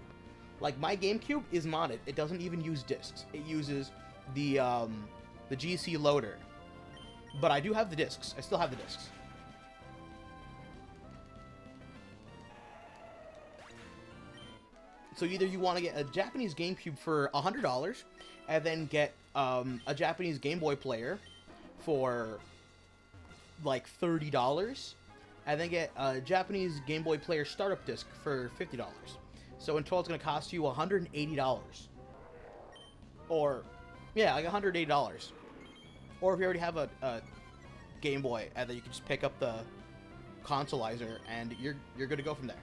Like, my GameCube is modded. It doesn't even use discs. It uses the GC loader. But I do have the discs. I still have the discs. So either you want to get a Japanese GameCube for $100, and then get a Japanese Game Boy player for like $30, and then get a Japanese Game Boy player startup disc for $50. So in total, it's going to cost you $180. Or, yeah, like $180. Or if you already have a Game Boy, and then you can just pick up the consolizer, and you're good to go from there.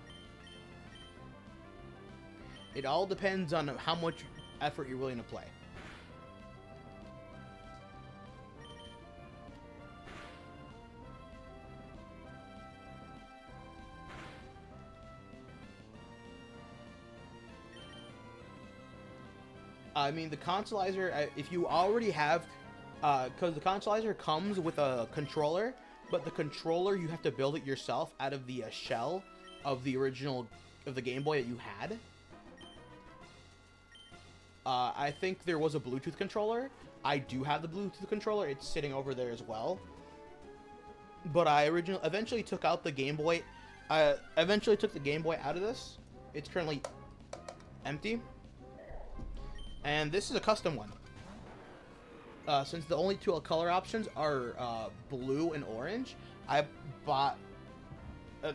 It all depends on how much effort you're willing to play. I mean, the consolizer, if you already have, because the consolizer comes with a controller, but the controller, you have to build it yourself out of the shell of the original, of the Game Boy that you had. I think there was a Bluetooth controller. I do have the Bluetooth controller. It's sitting over there as well. But I eventually took out the Game Boy. I eventually took the Game Boy out of this. It's currently empty. And this is a custom one. Since the only two color options are blue and orange, I bought...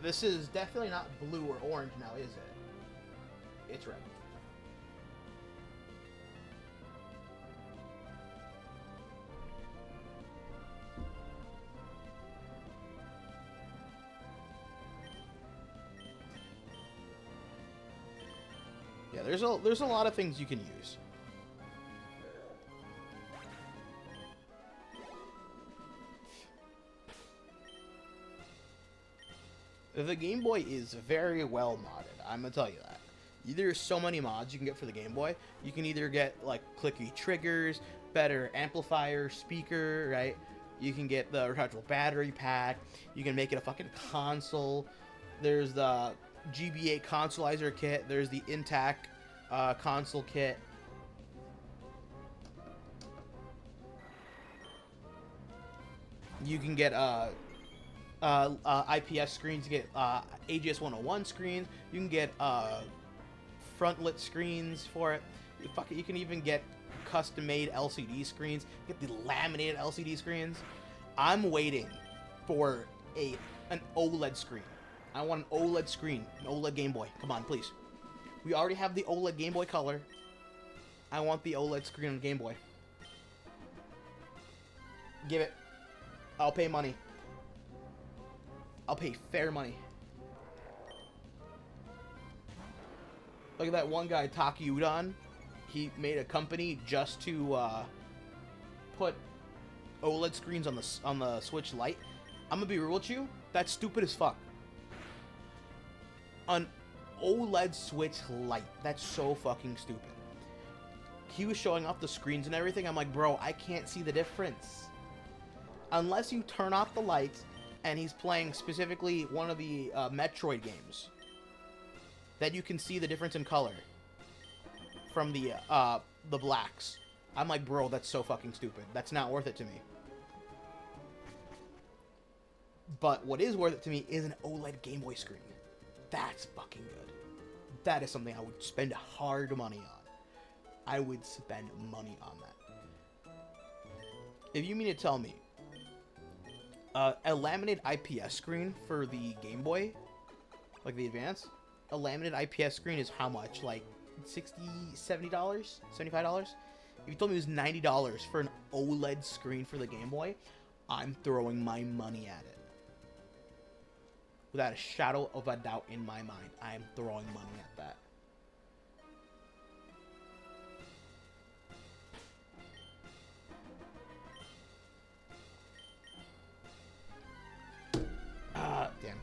this is definitely not blue or orange now, is it? It's red. Yeah, there's a lot of things you can use. The Game Boy is very well modded, I'm gonna tell you that. There's so many mods you can get for the Game Boy. You can either get like clicky triggers, better amplifier, speaker, right? You can get the rechargeable battery pack. You can make it a fucking console. There's the GBA consolizer kit. There's the intact console kit. You can get IPS screens. You get AGS 101 screens. You can get front lit screens for it. You can even get custom-made LCD screens. Get the laminated LCD screens. I'm waiting for an OLED screen. I want an OLED screen, an OLED Game Boy. Come on, please. We already have the OLED Game Boy Color. I want the OLED screen on Game Boy. Give it. I'll pay money. I'll pay fair money. Look at that one guy, Taki Udon. He made a company just to put OLED screens on the Switch Lite. I'm gonna be real with you. That's stupid as fuck. An OLED Switch Lite. That's so fucking stupid. He was showing off the screens and everything. I'm like, bro, I can't see the difference. Unless you turn off the lights and he's playing specifically one of the Metroid games, then you can see the difference in color from the blacks. I'm like, bro, that's so fucking stupid. That's not worth it to me. But what is worth it to me is an OLED Game Boy screen. That's fucking good. That is something I would spend hard money on. I would spend money on that. If you mean to tell me a laminated IPS screen for the Game Boy, like the Advance, a laminated IPS screen is how much? Like $60, $70, $75? If you told me it was $90 for an OLED screen for the Game Boy, I'm throwing my money at it. Without a shadow of a doubt in my mind, I am throwing money at that. Damn.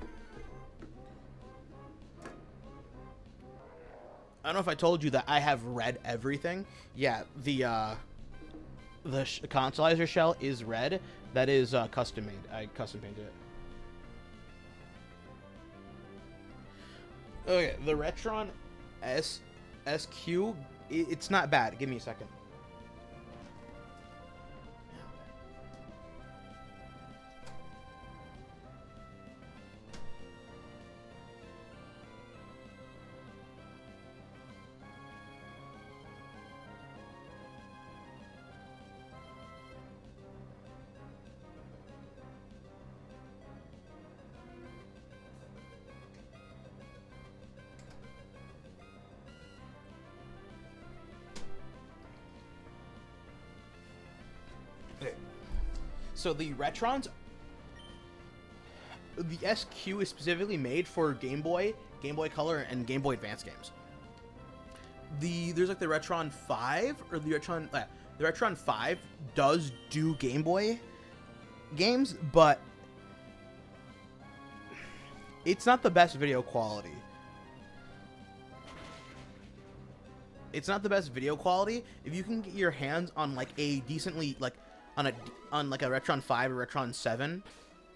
I don't know if I told you that I have red everything. Yeah, the consolizer shell is red. That is custom made. I custom painted it. Okay, the Retron SQ, it's not bad. Give me a second. So the Retrons, the SQ is specifically made for Game Boy, Game Boy Color, and Game Boy Advance games. There's like the Retron 5, or the Retron 5 does do Game Boy games, but it's not the best video quality. It's not the best video quality. If you can get your hands on like a decently on like a Retron 5 or Retron 7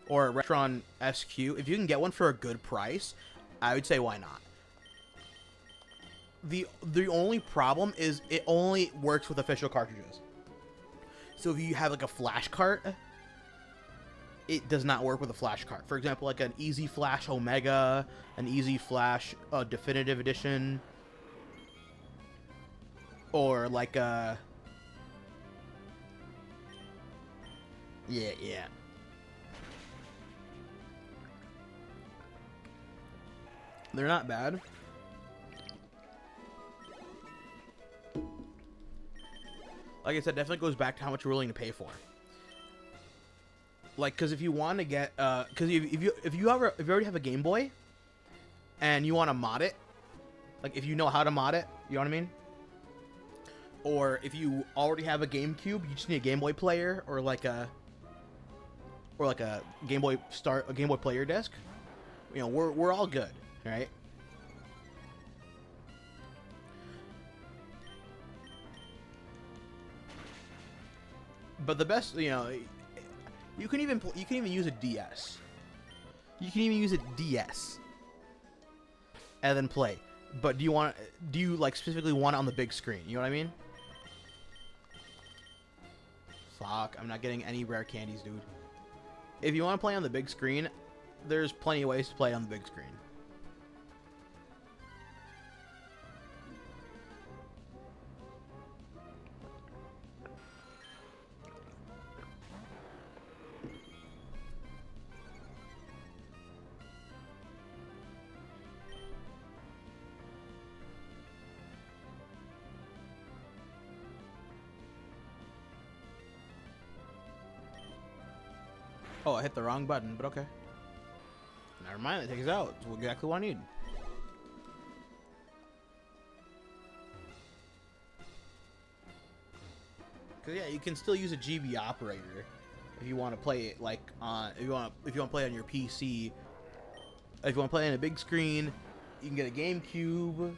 or a Retron SQ, if you can get one for a good price, I would say why not. The only problem is it only works with official cartridges. So if you have like a flash cart, it does not work with a flash cart. For example, like an Easy Flash Omega, an Easy Flash Definitive Edition, or like a yeah. They're not bad. Like I said, definitely goes back to how much you're willing to pay for. Like, because if you want to get, because if you already have a Game Boy, and you want to mod it, like if you know how to mod it, you know what I mean? Or if you already have a GameCube, you just need a Game Boy player, or like a Game Boy player disc. You know, we're all good, right? But the best, you know, you can even use a DS. You can even use a DS and then play. But do you like specifically want it on the big screen? You know what I mean? Fuck, I'm not getting any rare candies, dude. If you want to play on the big screen, there's plenty of ways to play on the big screen. Oh, I hit the wrong button, but okay. Never mind, it takes it out. It's exactly what I need. Cause yeah, you can still use a GB operator if you want to play it like on if you want to play on your PC. If you want to play on a big screen, you can get a GameCube.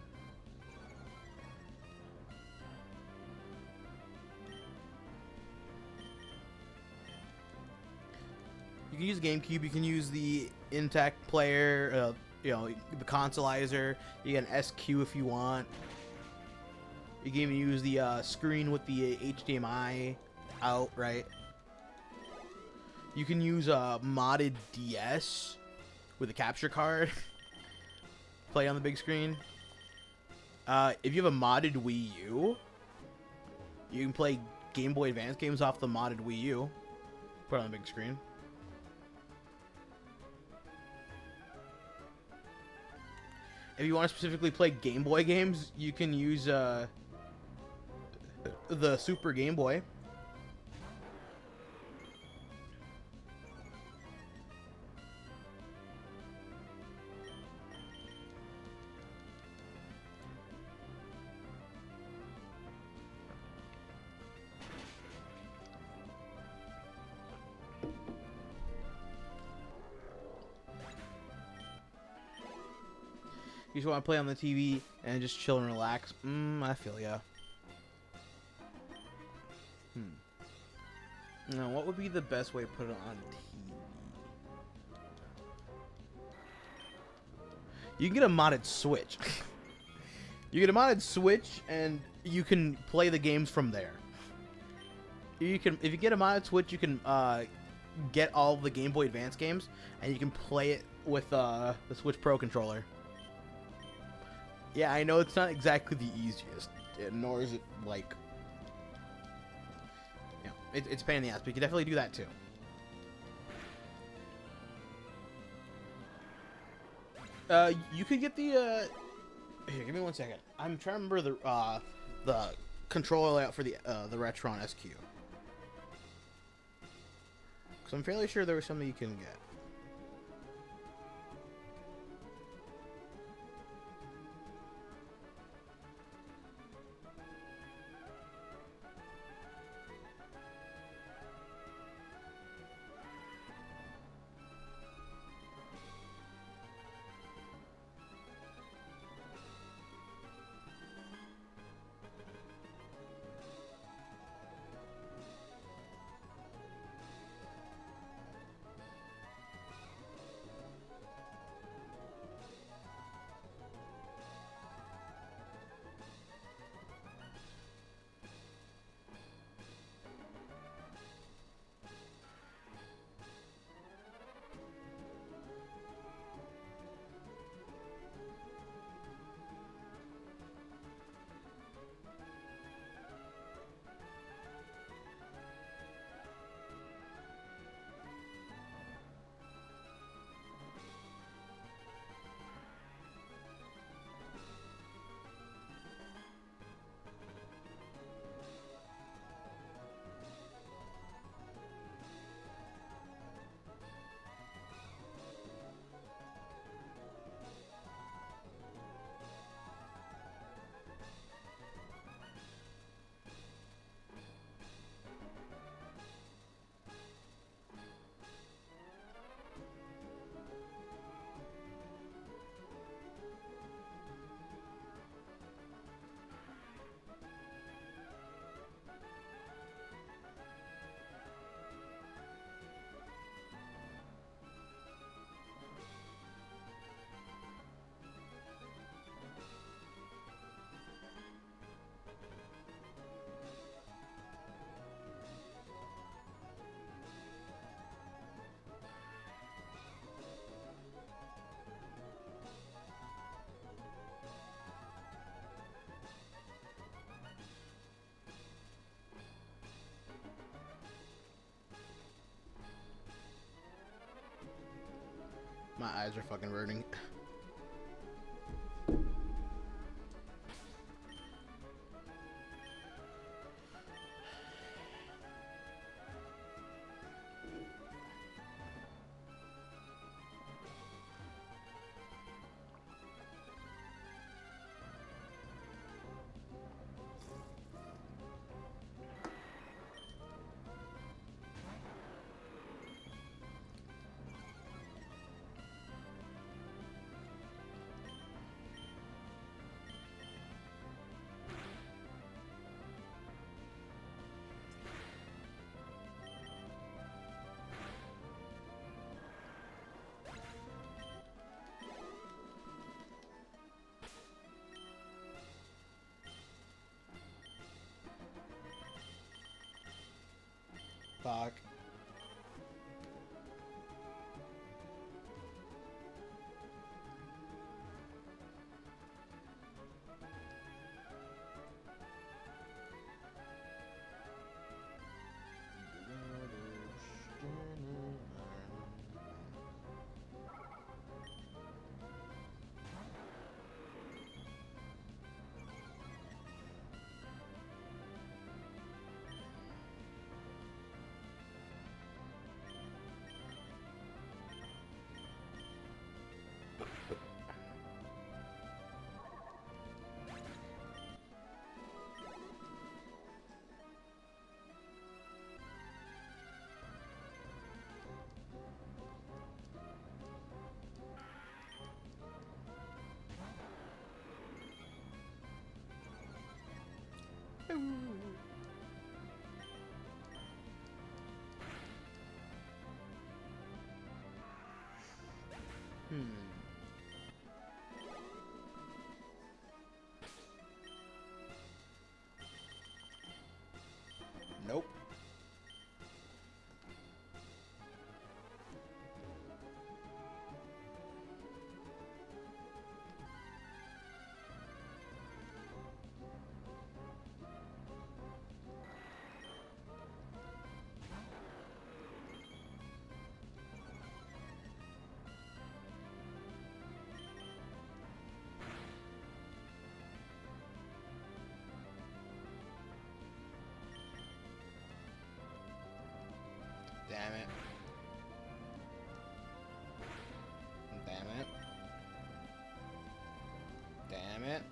You can use GameCube. You can use the intact player. You know, the consolizer. You get an SQ if you want. You can even use the screen with the HDMI out, right? You can use a modded DS with a capture card. Play on the big screen. If you have a modded Wii U, you can play Game Boy Advance games off the modded Wii U. Put it on the big screen. If you want to specifically play Game Boy games, you can use the Super Game Boy. You just want to play on the TV and just chill and relax. I feel ya. Now, what would be the best way to put it on TV? You can get a modded Switch. You get a modded Switch, and you can play the games from there. You can, if you get a modded Switch, you can get all the Game Boy Advance games, and you can play it with the Switch Pro controller. Yeah, I know it's not exactly the easiest, nor is it like, you know, it's a pain in the ass, but you can definitely do that too. You could get the here, give me 1 second. I'm trying to remember the controller layout for the Retron SQ. Because I'm fairly sure there was something you can get. My eyes are fucking burning. Fuck. Nope. Damn it. Damn it. Damn it.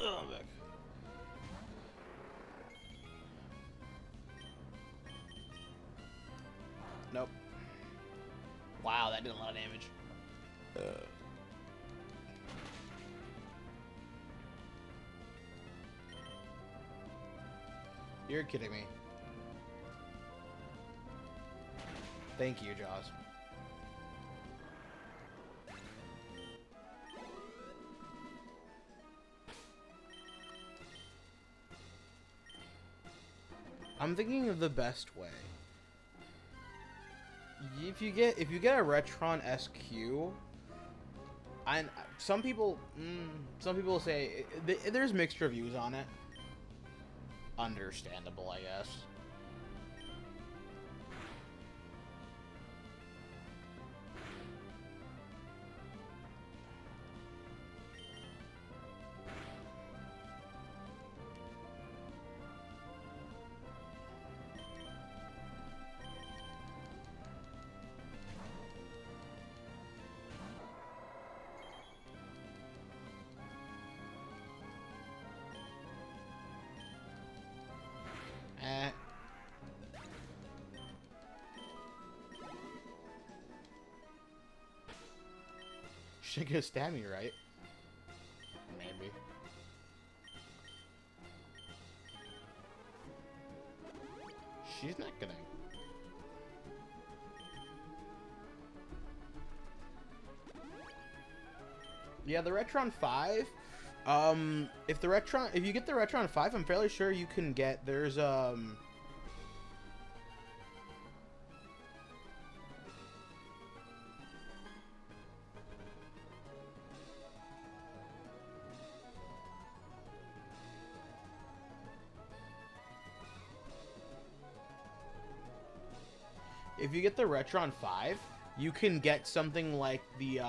Oh, I'm back. Nope. Wow, that did a lot of damage. You're kidding me. Thank you, Jaws. I'm thinking of the best way. If you get a Retron SQ, and some people say there's mixed reviews on it. Understandable, I guess. She's gonna stab me, right? Maybe. She's not gonna. Yeah, the Retron 5. If you get the Retron 5, I'm fairly sure you can get. There's If you get the Retron 5, you can get something like the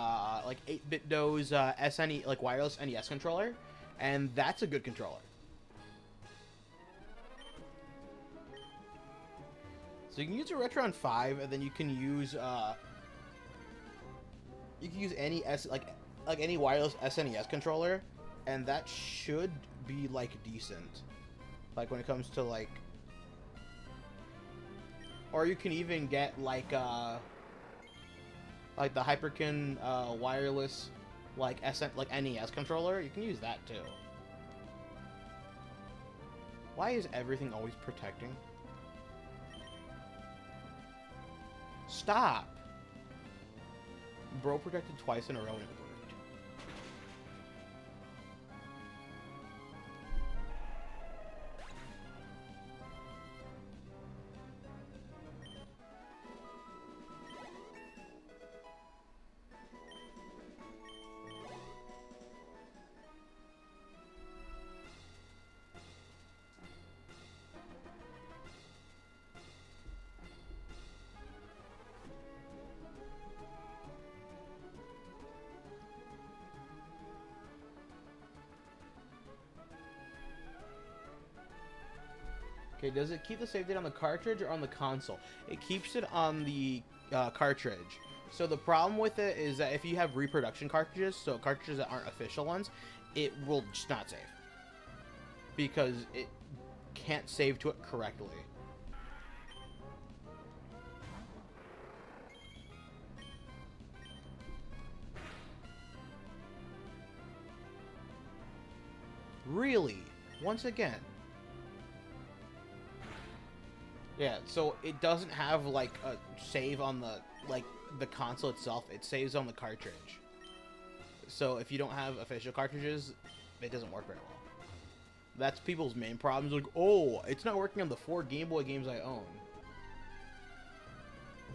like 8-bit Do's SNE, like wireless NES controller, and that's a good controller. So you can use a Retron 5, and then you can use any any wireless SNES controller, and that should be like decent. Like when it comes to like, or you can even get like the Hyperkin wireless like NES controller. You can use that too. Why is everything always protecting? Stop! Bro protected twice in a row and it worked. Okay, does it keep the save date on the cartridge or on the console? It keeps it on the cartridge. So the problem with it is that if you have reproduction cartridges, so cartridges that aren't official ones, it will just not save. Because it can't save to it correctly. Really? Once again. Yeah, so it doesn't have like a save on the console itself. It saves on the cartridge. So if you don't have official cartridges, it doesn't work very well. That's people's main problems. Like, oh, it's not working on the 4 Game Boy games I own.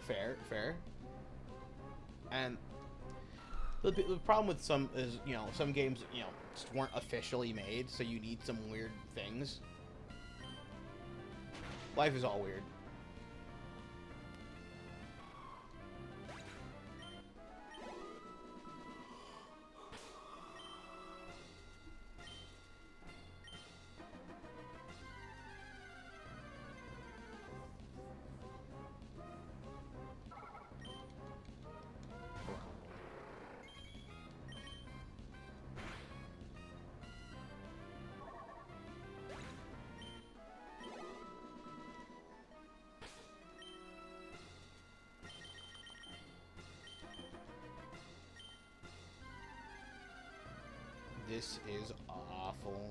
Fair, fair. And the problem with some is, you know, some games, you know, just weren't officially made, so you need some weird things. Life is all weird. This is awful.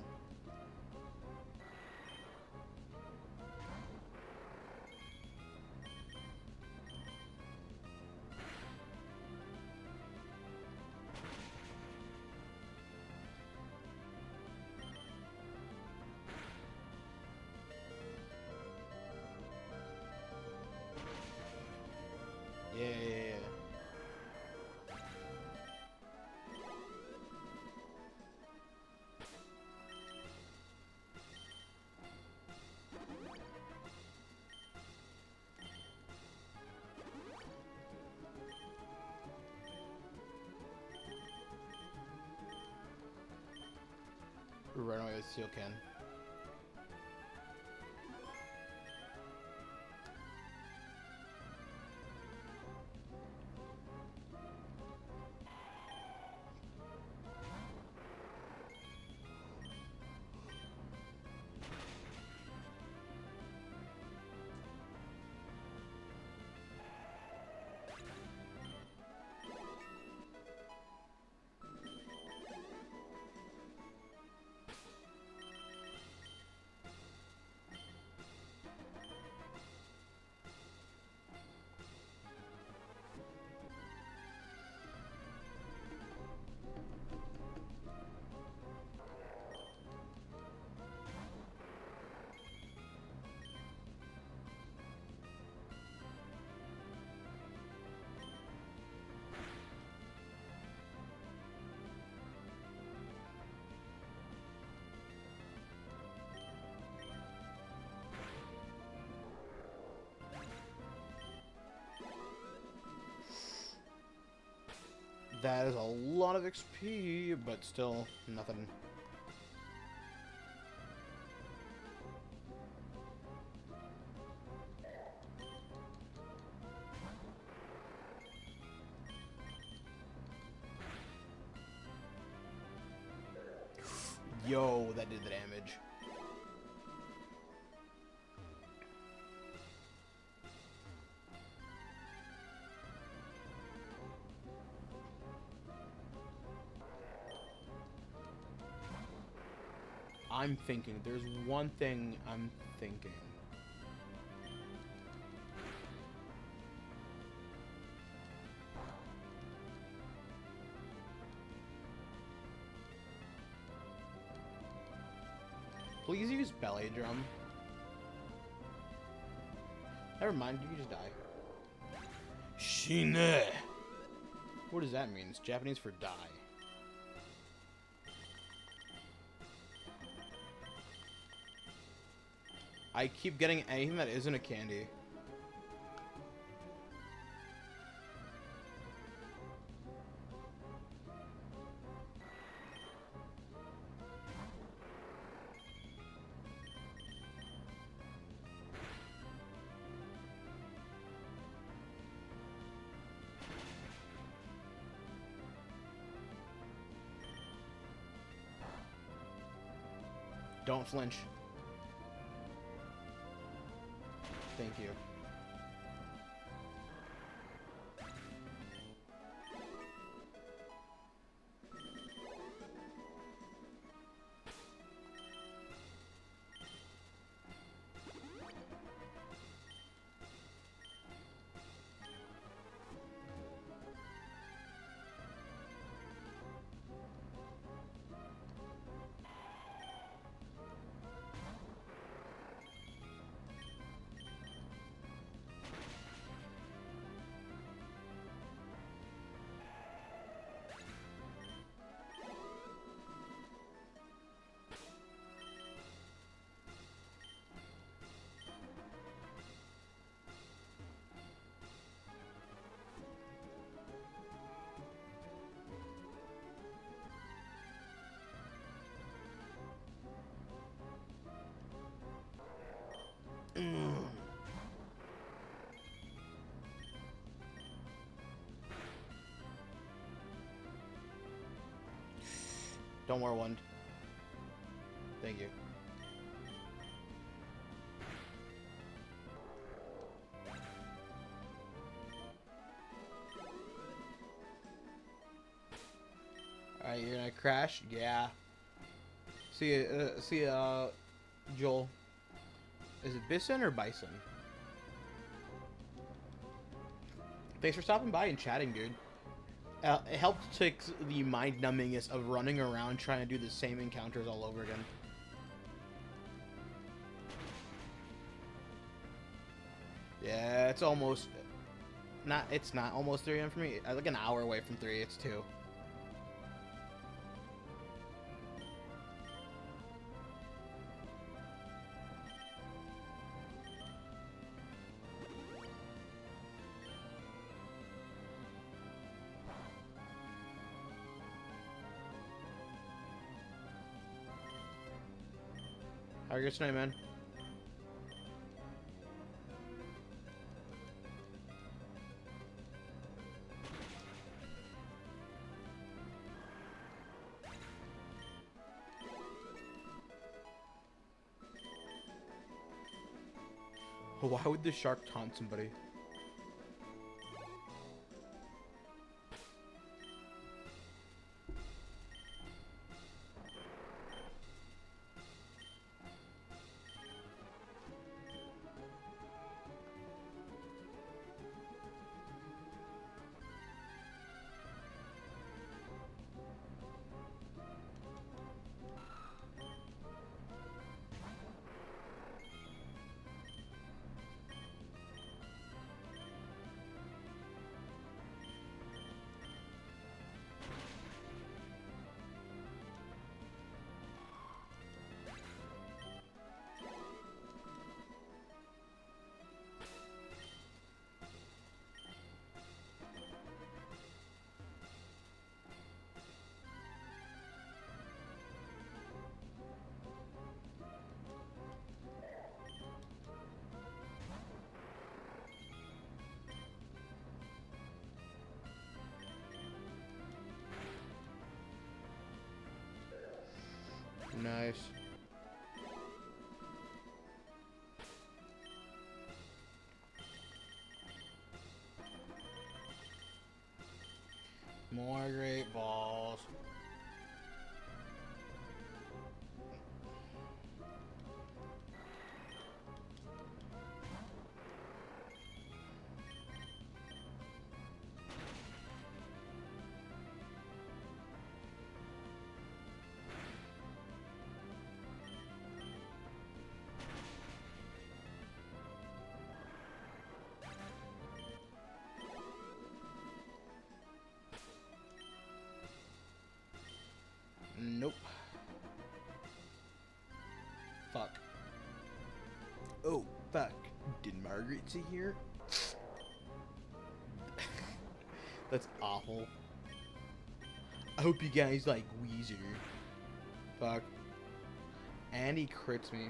Run away with Steel Can. That is a lot of XP, but still nothing. Yo, that did the damage. I'm thinking. There's one thing I'm thinking. Please use belly drum. Never mind, you can just die. Shine! What does that mean? It's Japanese for die. I keep getting anything that isn't a candy. Don't flinch. Thank you. Don't wear one. Thank you. Alright, you're gonna crash? Yeah. See ya, Joel. Is it Bison or Bison? Thanks for stopping by and chatting, dude. It helped take the mind-numbingness of running around trying to do the same encounters all over again. Yeah, it's almost... It's not almost 3 a.m. for me. Like an hour away from 3, it's 2. How are you tonight, man? Why would the shark taunt somebody? Nice. More great balls. Nope. Fuck. Oh, fuck. Did Margaret see here? That's awful. I hope you guys like Weezer. Fuck. And he crits me.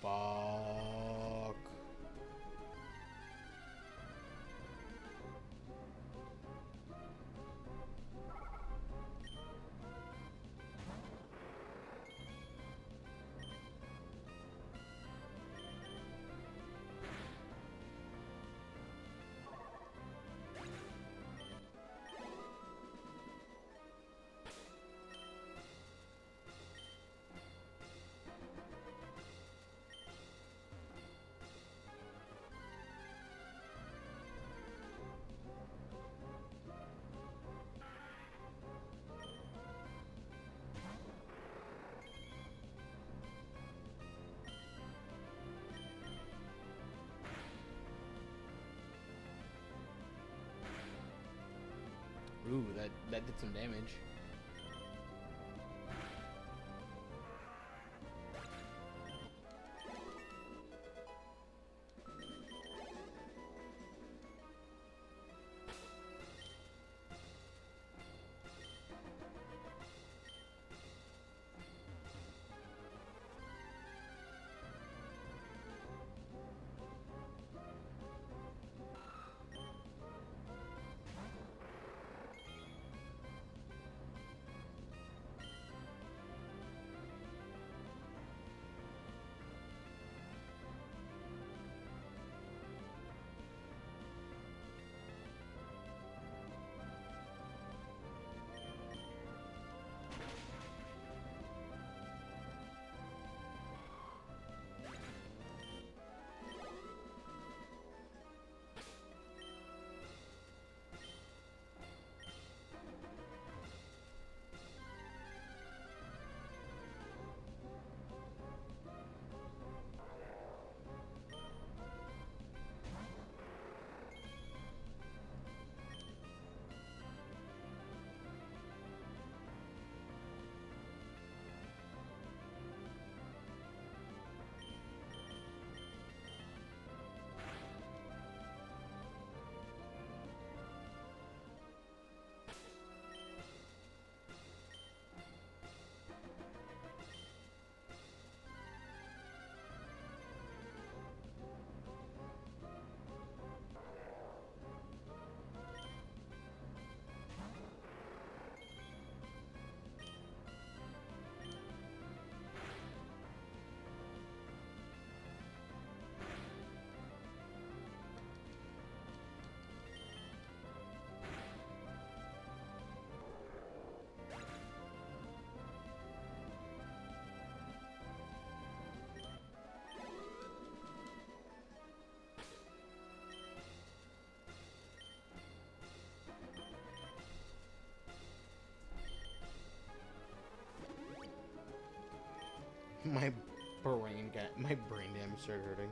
Fuck. Ooh, that did some damage. My brain damage started hurting.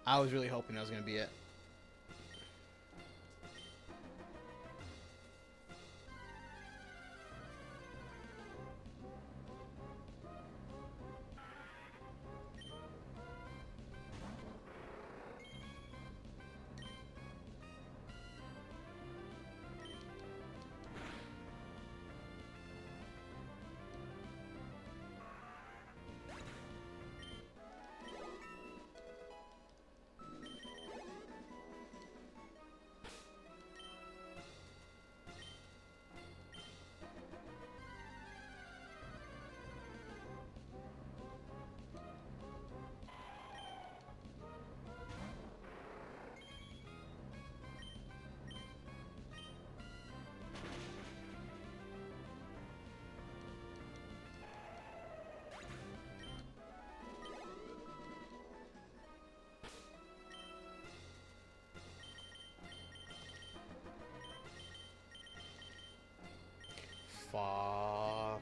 I was really hoping that was gonna be it. Fuck.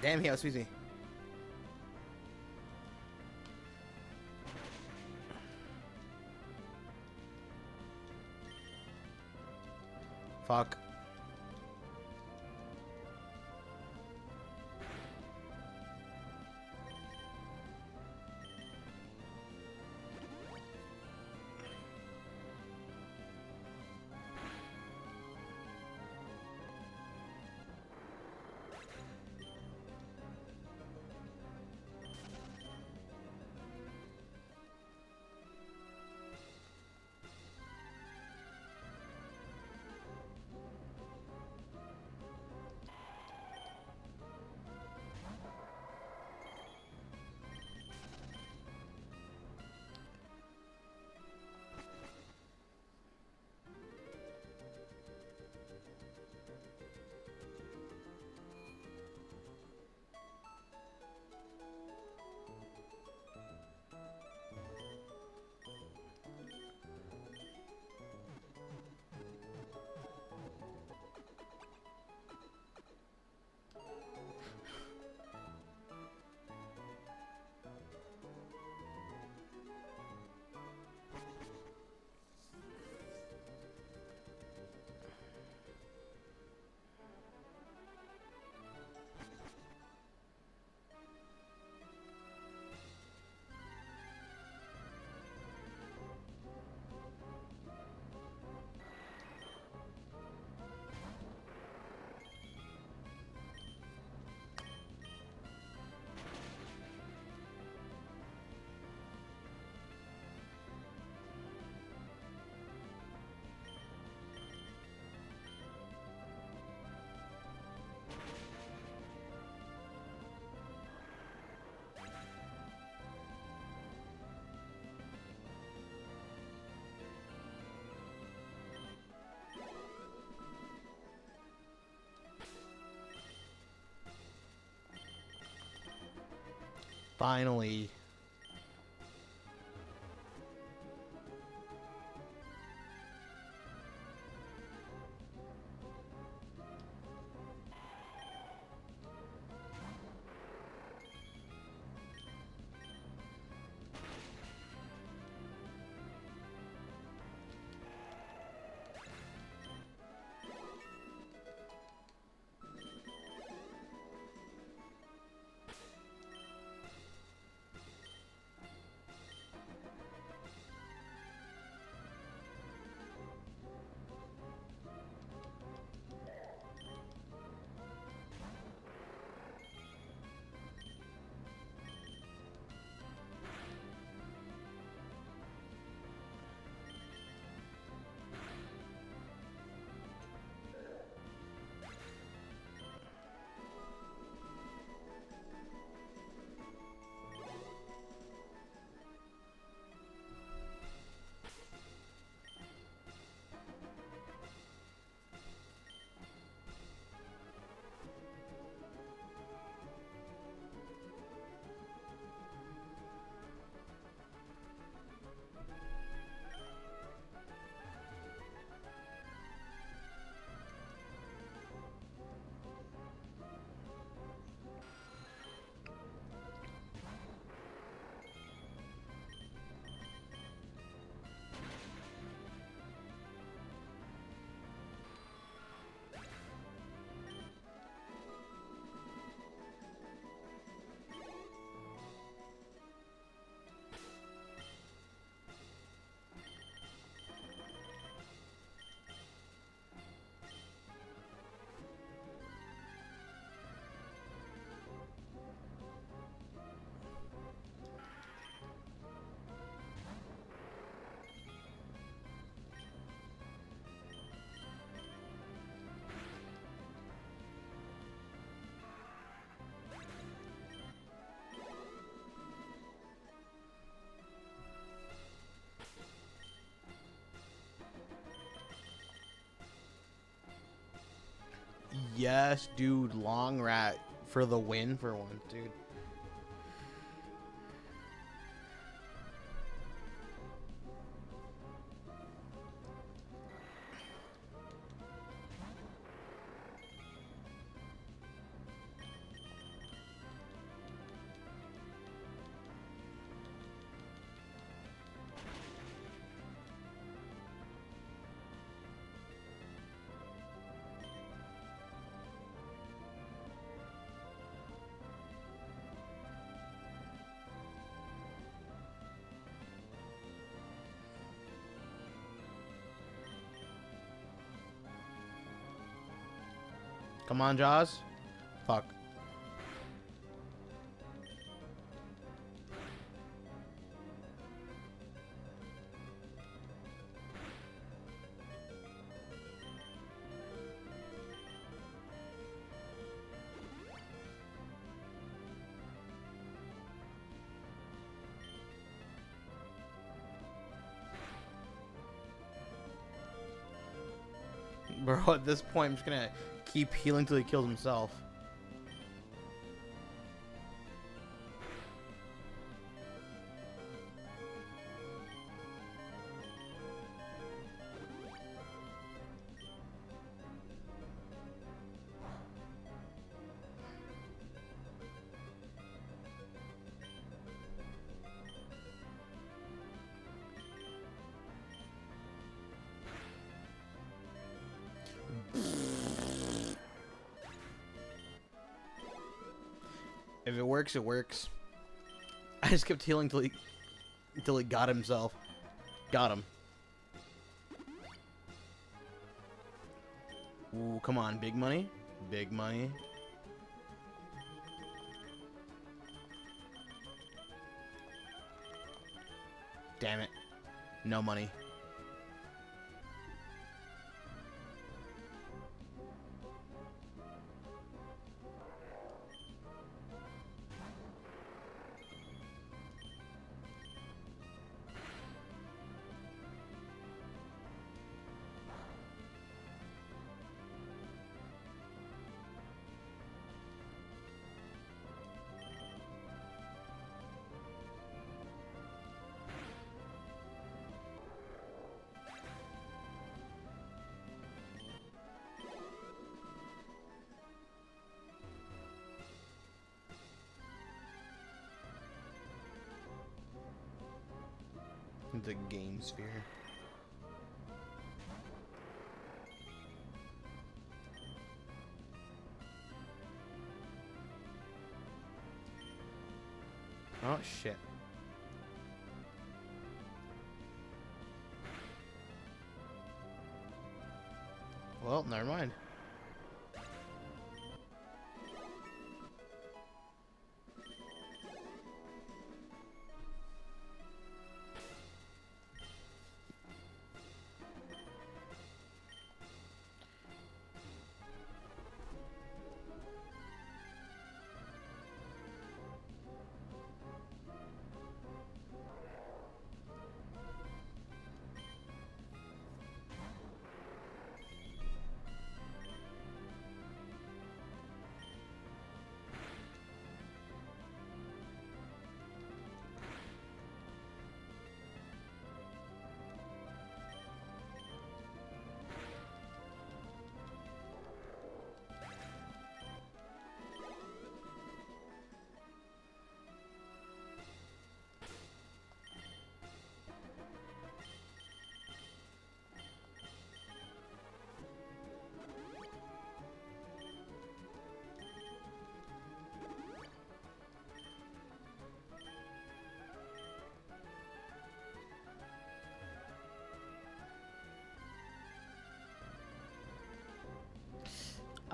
Damn, he was easy. Fuck. Finally. Yes, dude. Long rat for the win for once, dude. Come on, Jaws. Fuck. Bro, at this point, I'm just gonna keep healing till he kills himself. If it works, it works. I just kept healing till he got himself. Got him. Ooh, come on, big money. Big money. Damn it. No money. The game sphere. Oh shit. Well, never mind.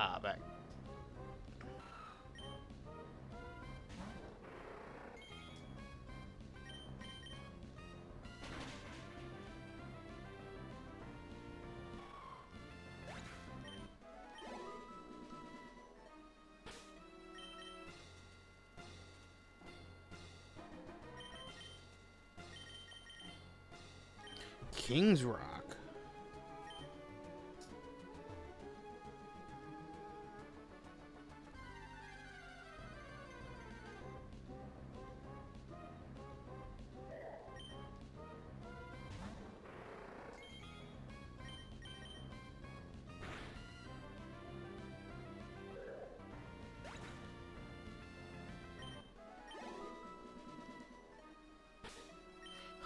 Ah, back. King's Rock.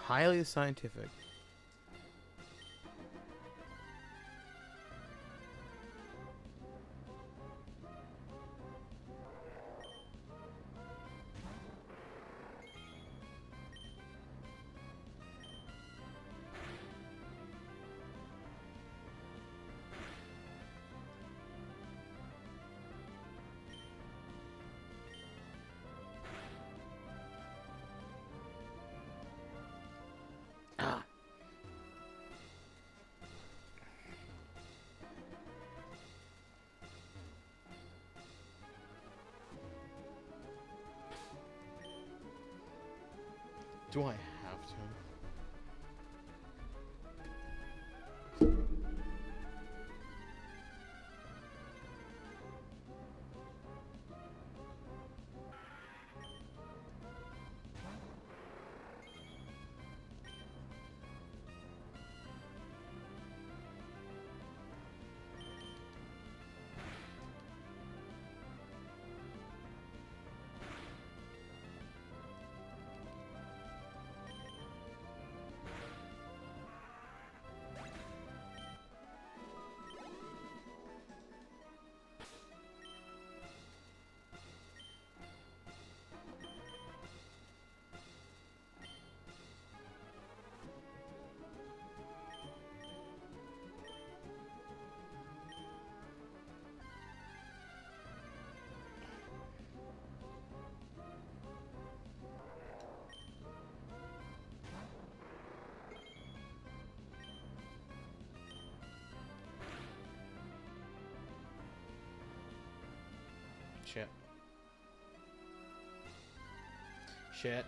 Highly scientific. Do I have to? Shit. Shit.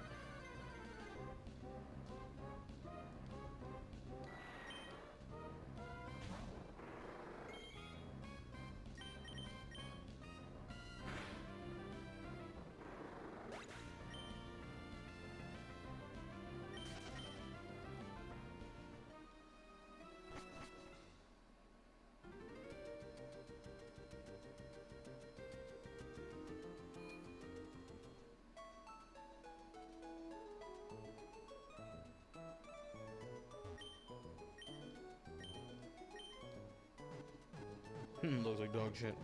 Looks like dog shit.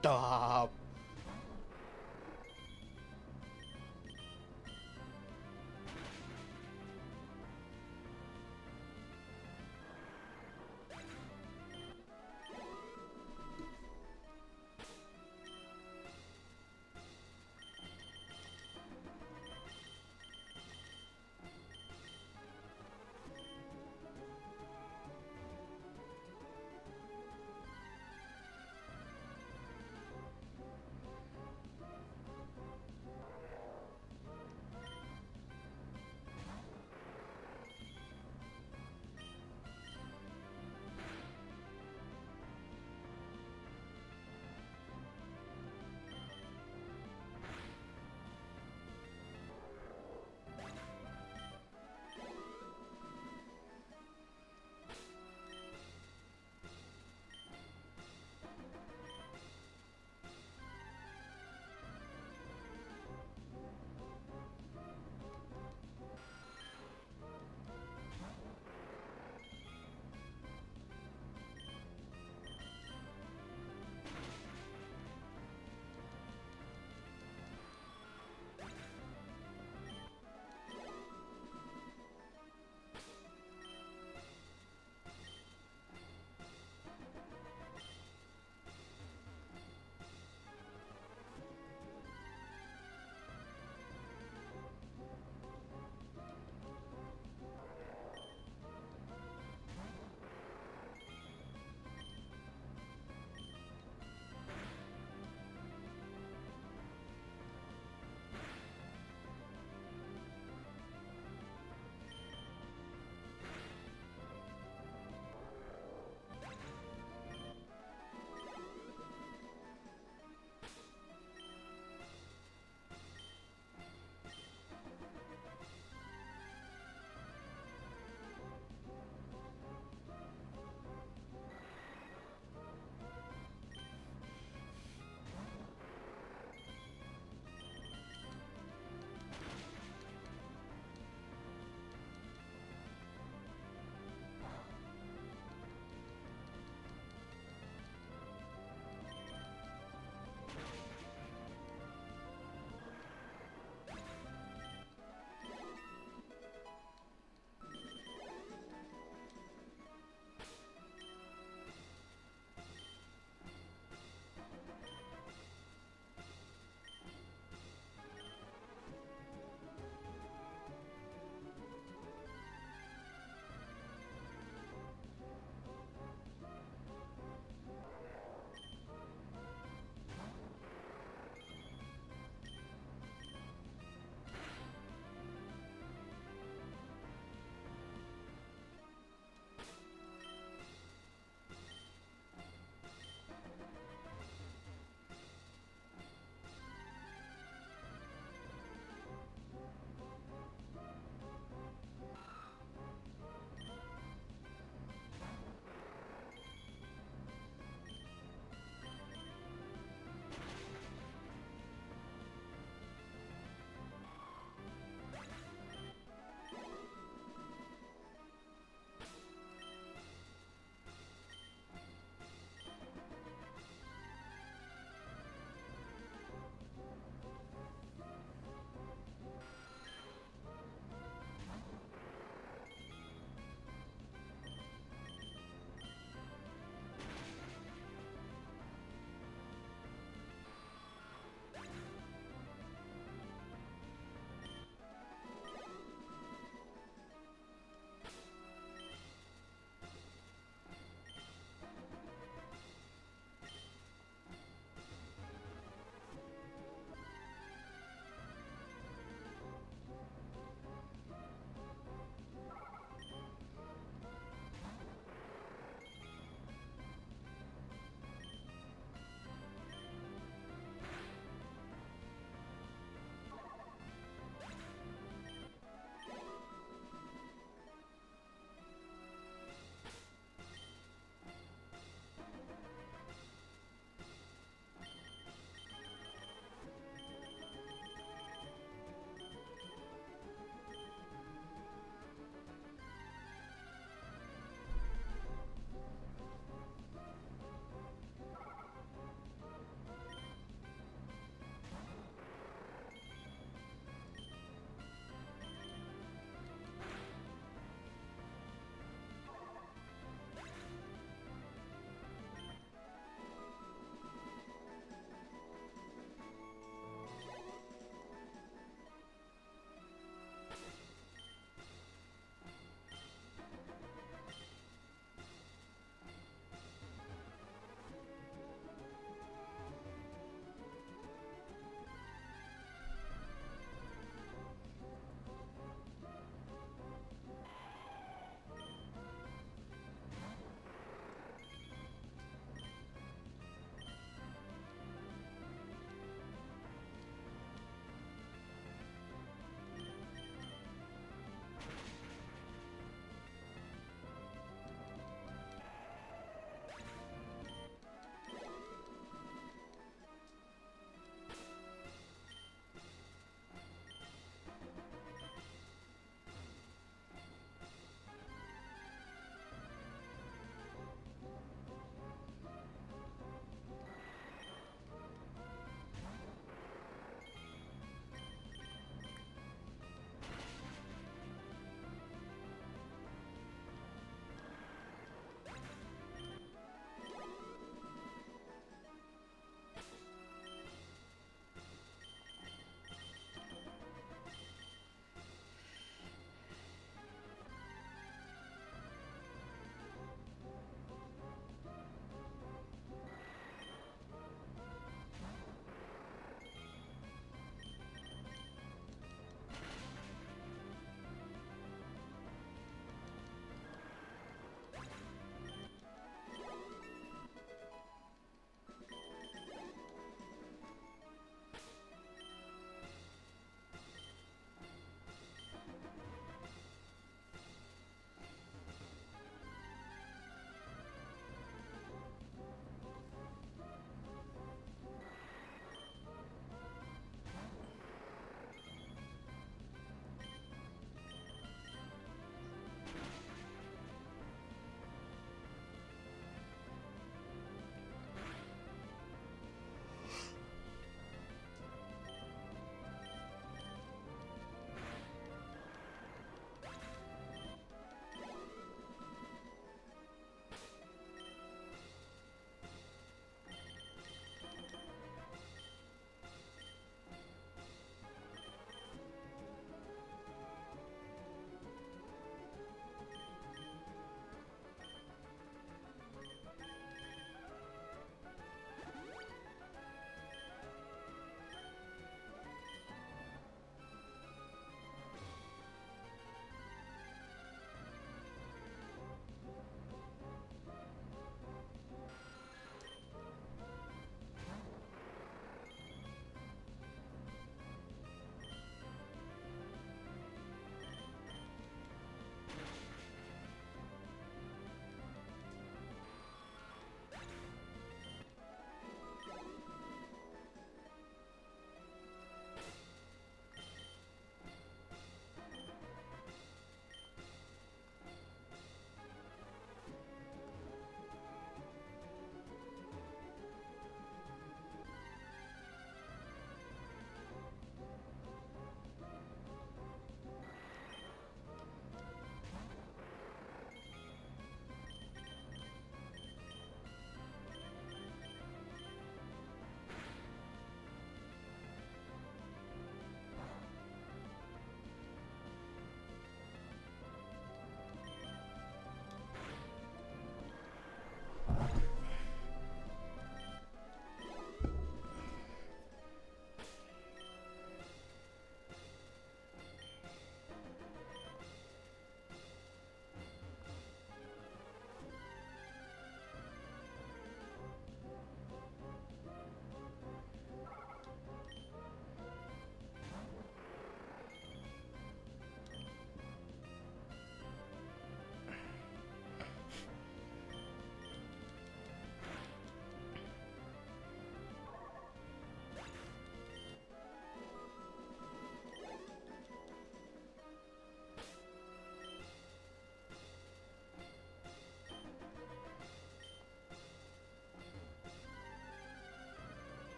Stop.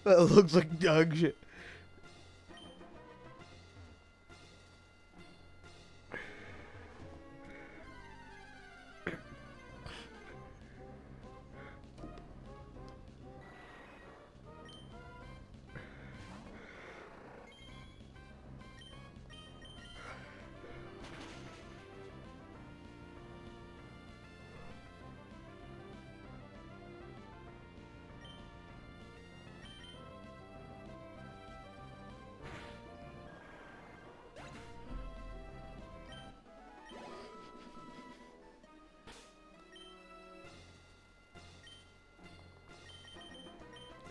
That looks like dog shit.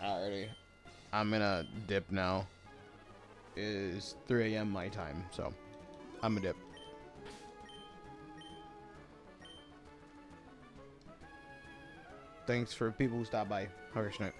Alrighty. I'm gonna dip now. It is 3 a.m. my time, so I'm gonna dip. Thanks for people who stopped by. Have a night.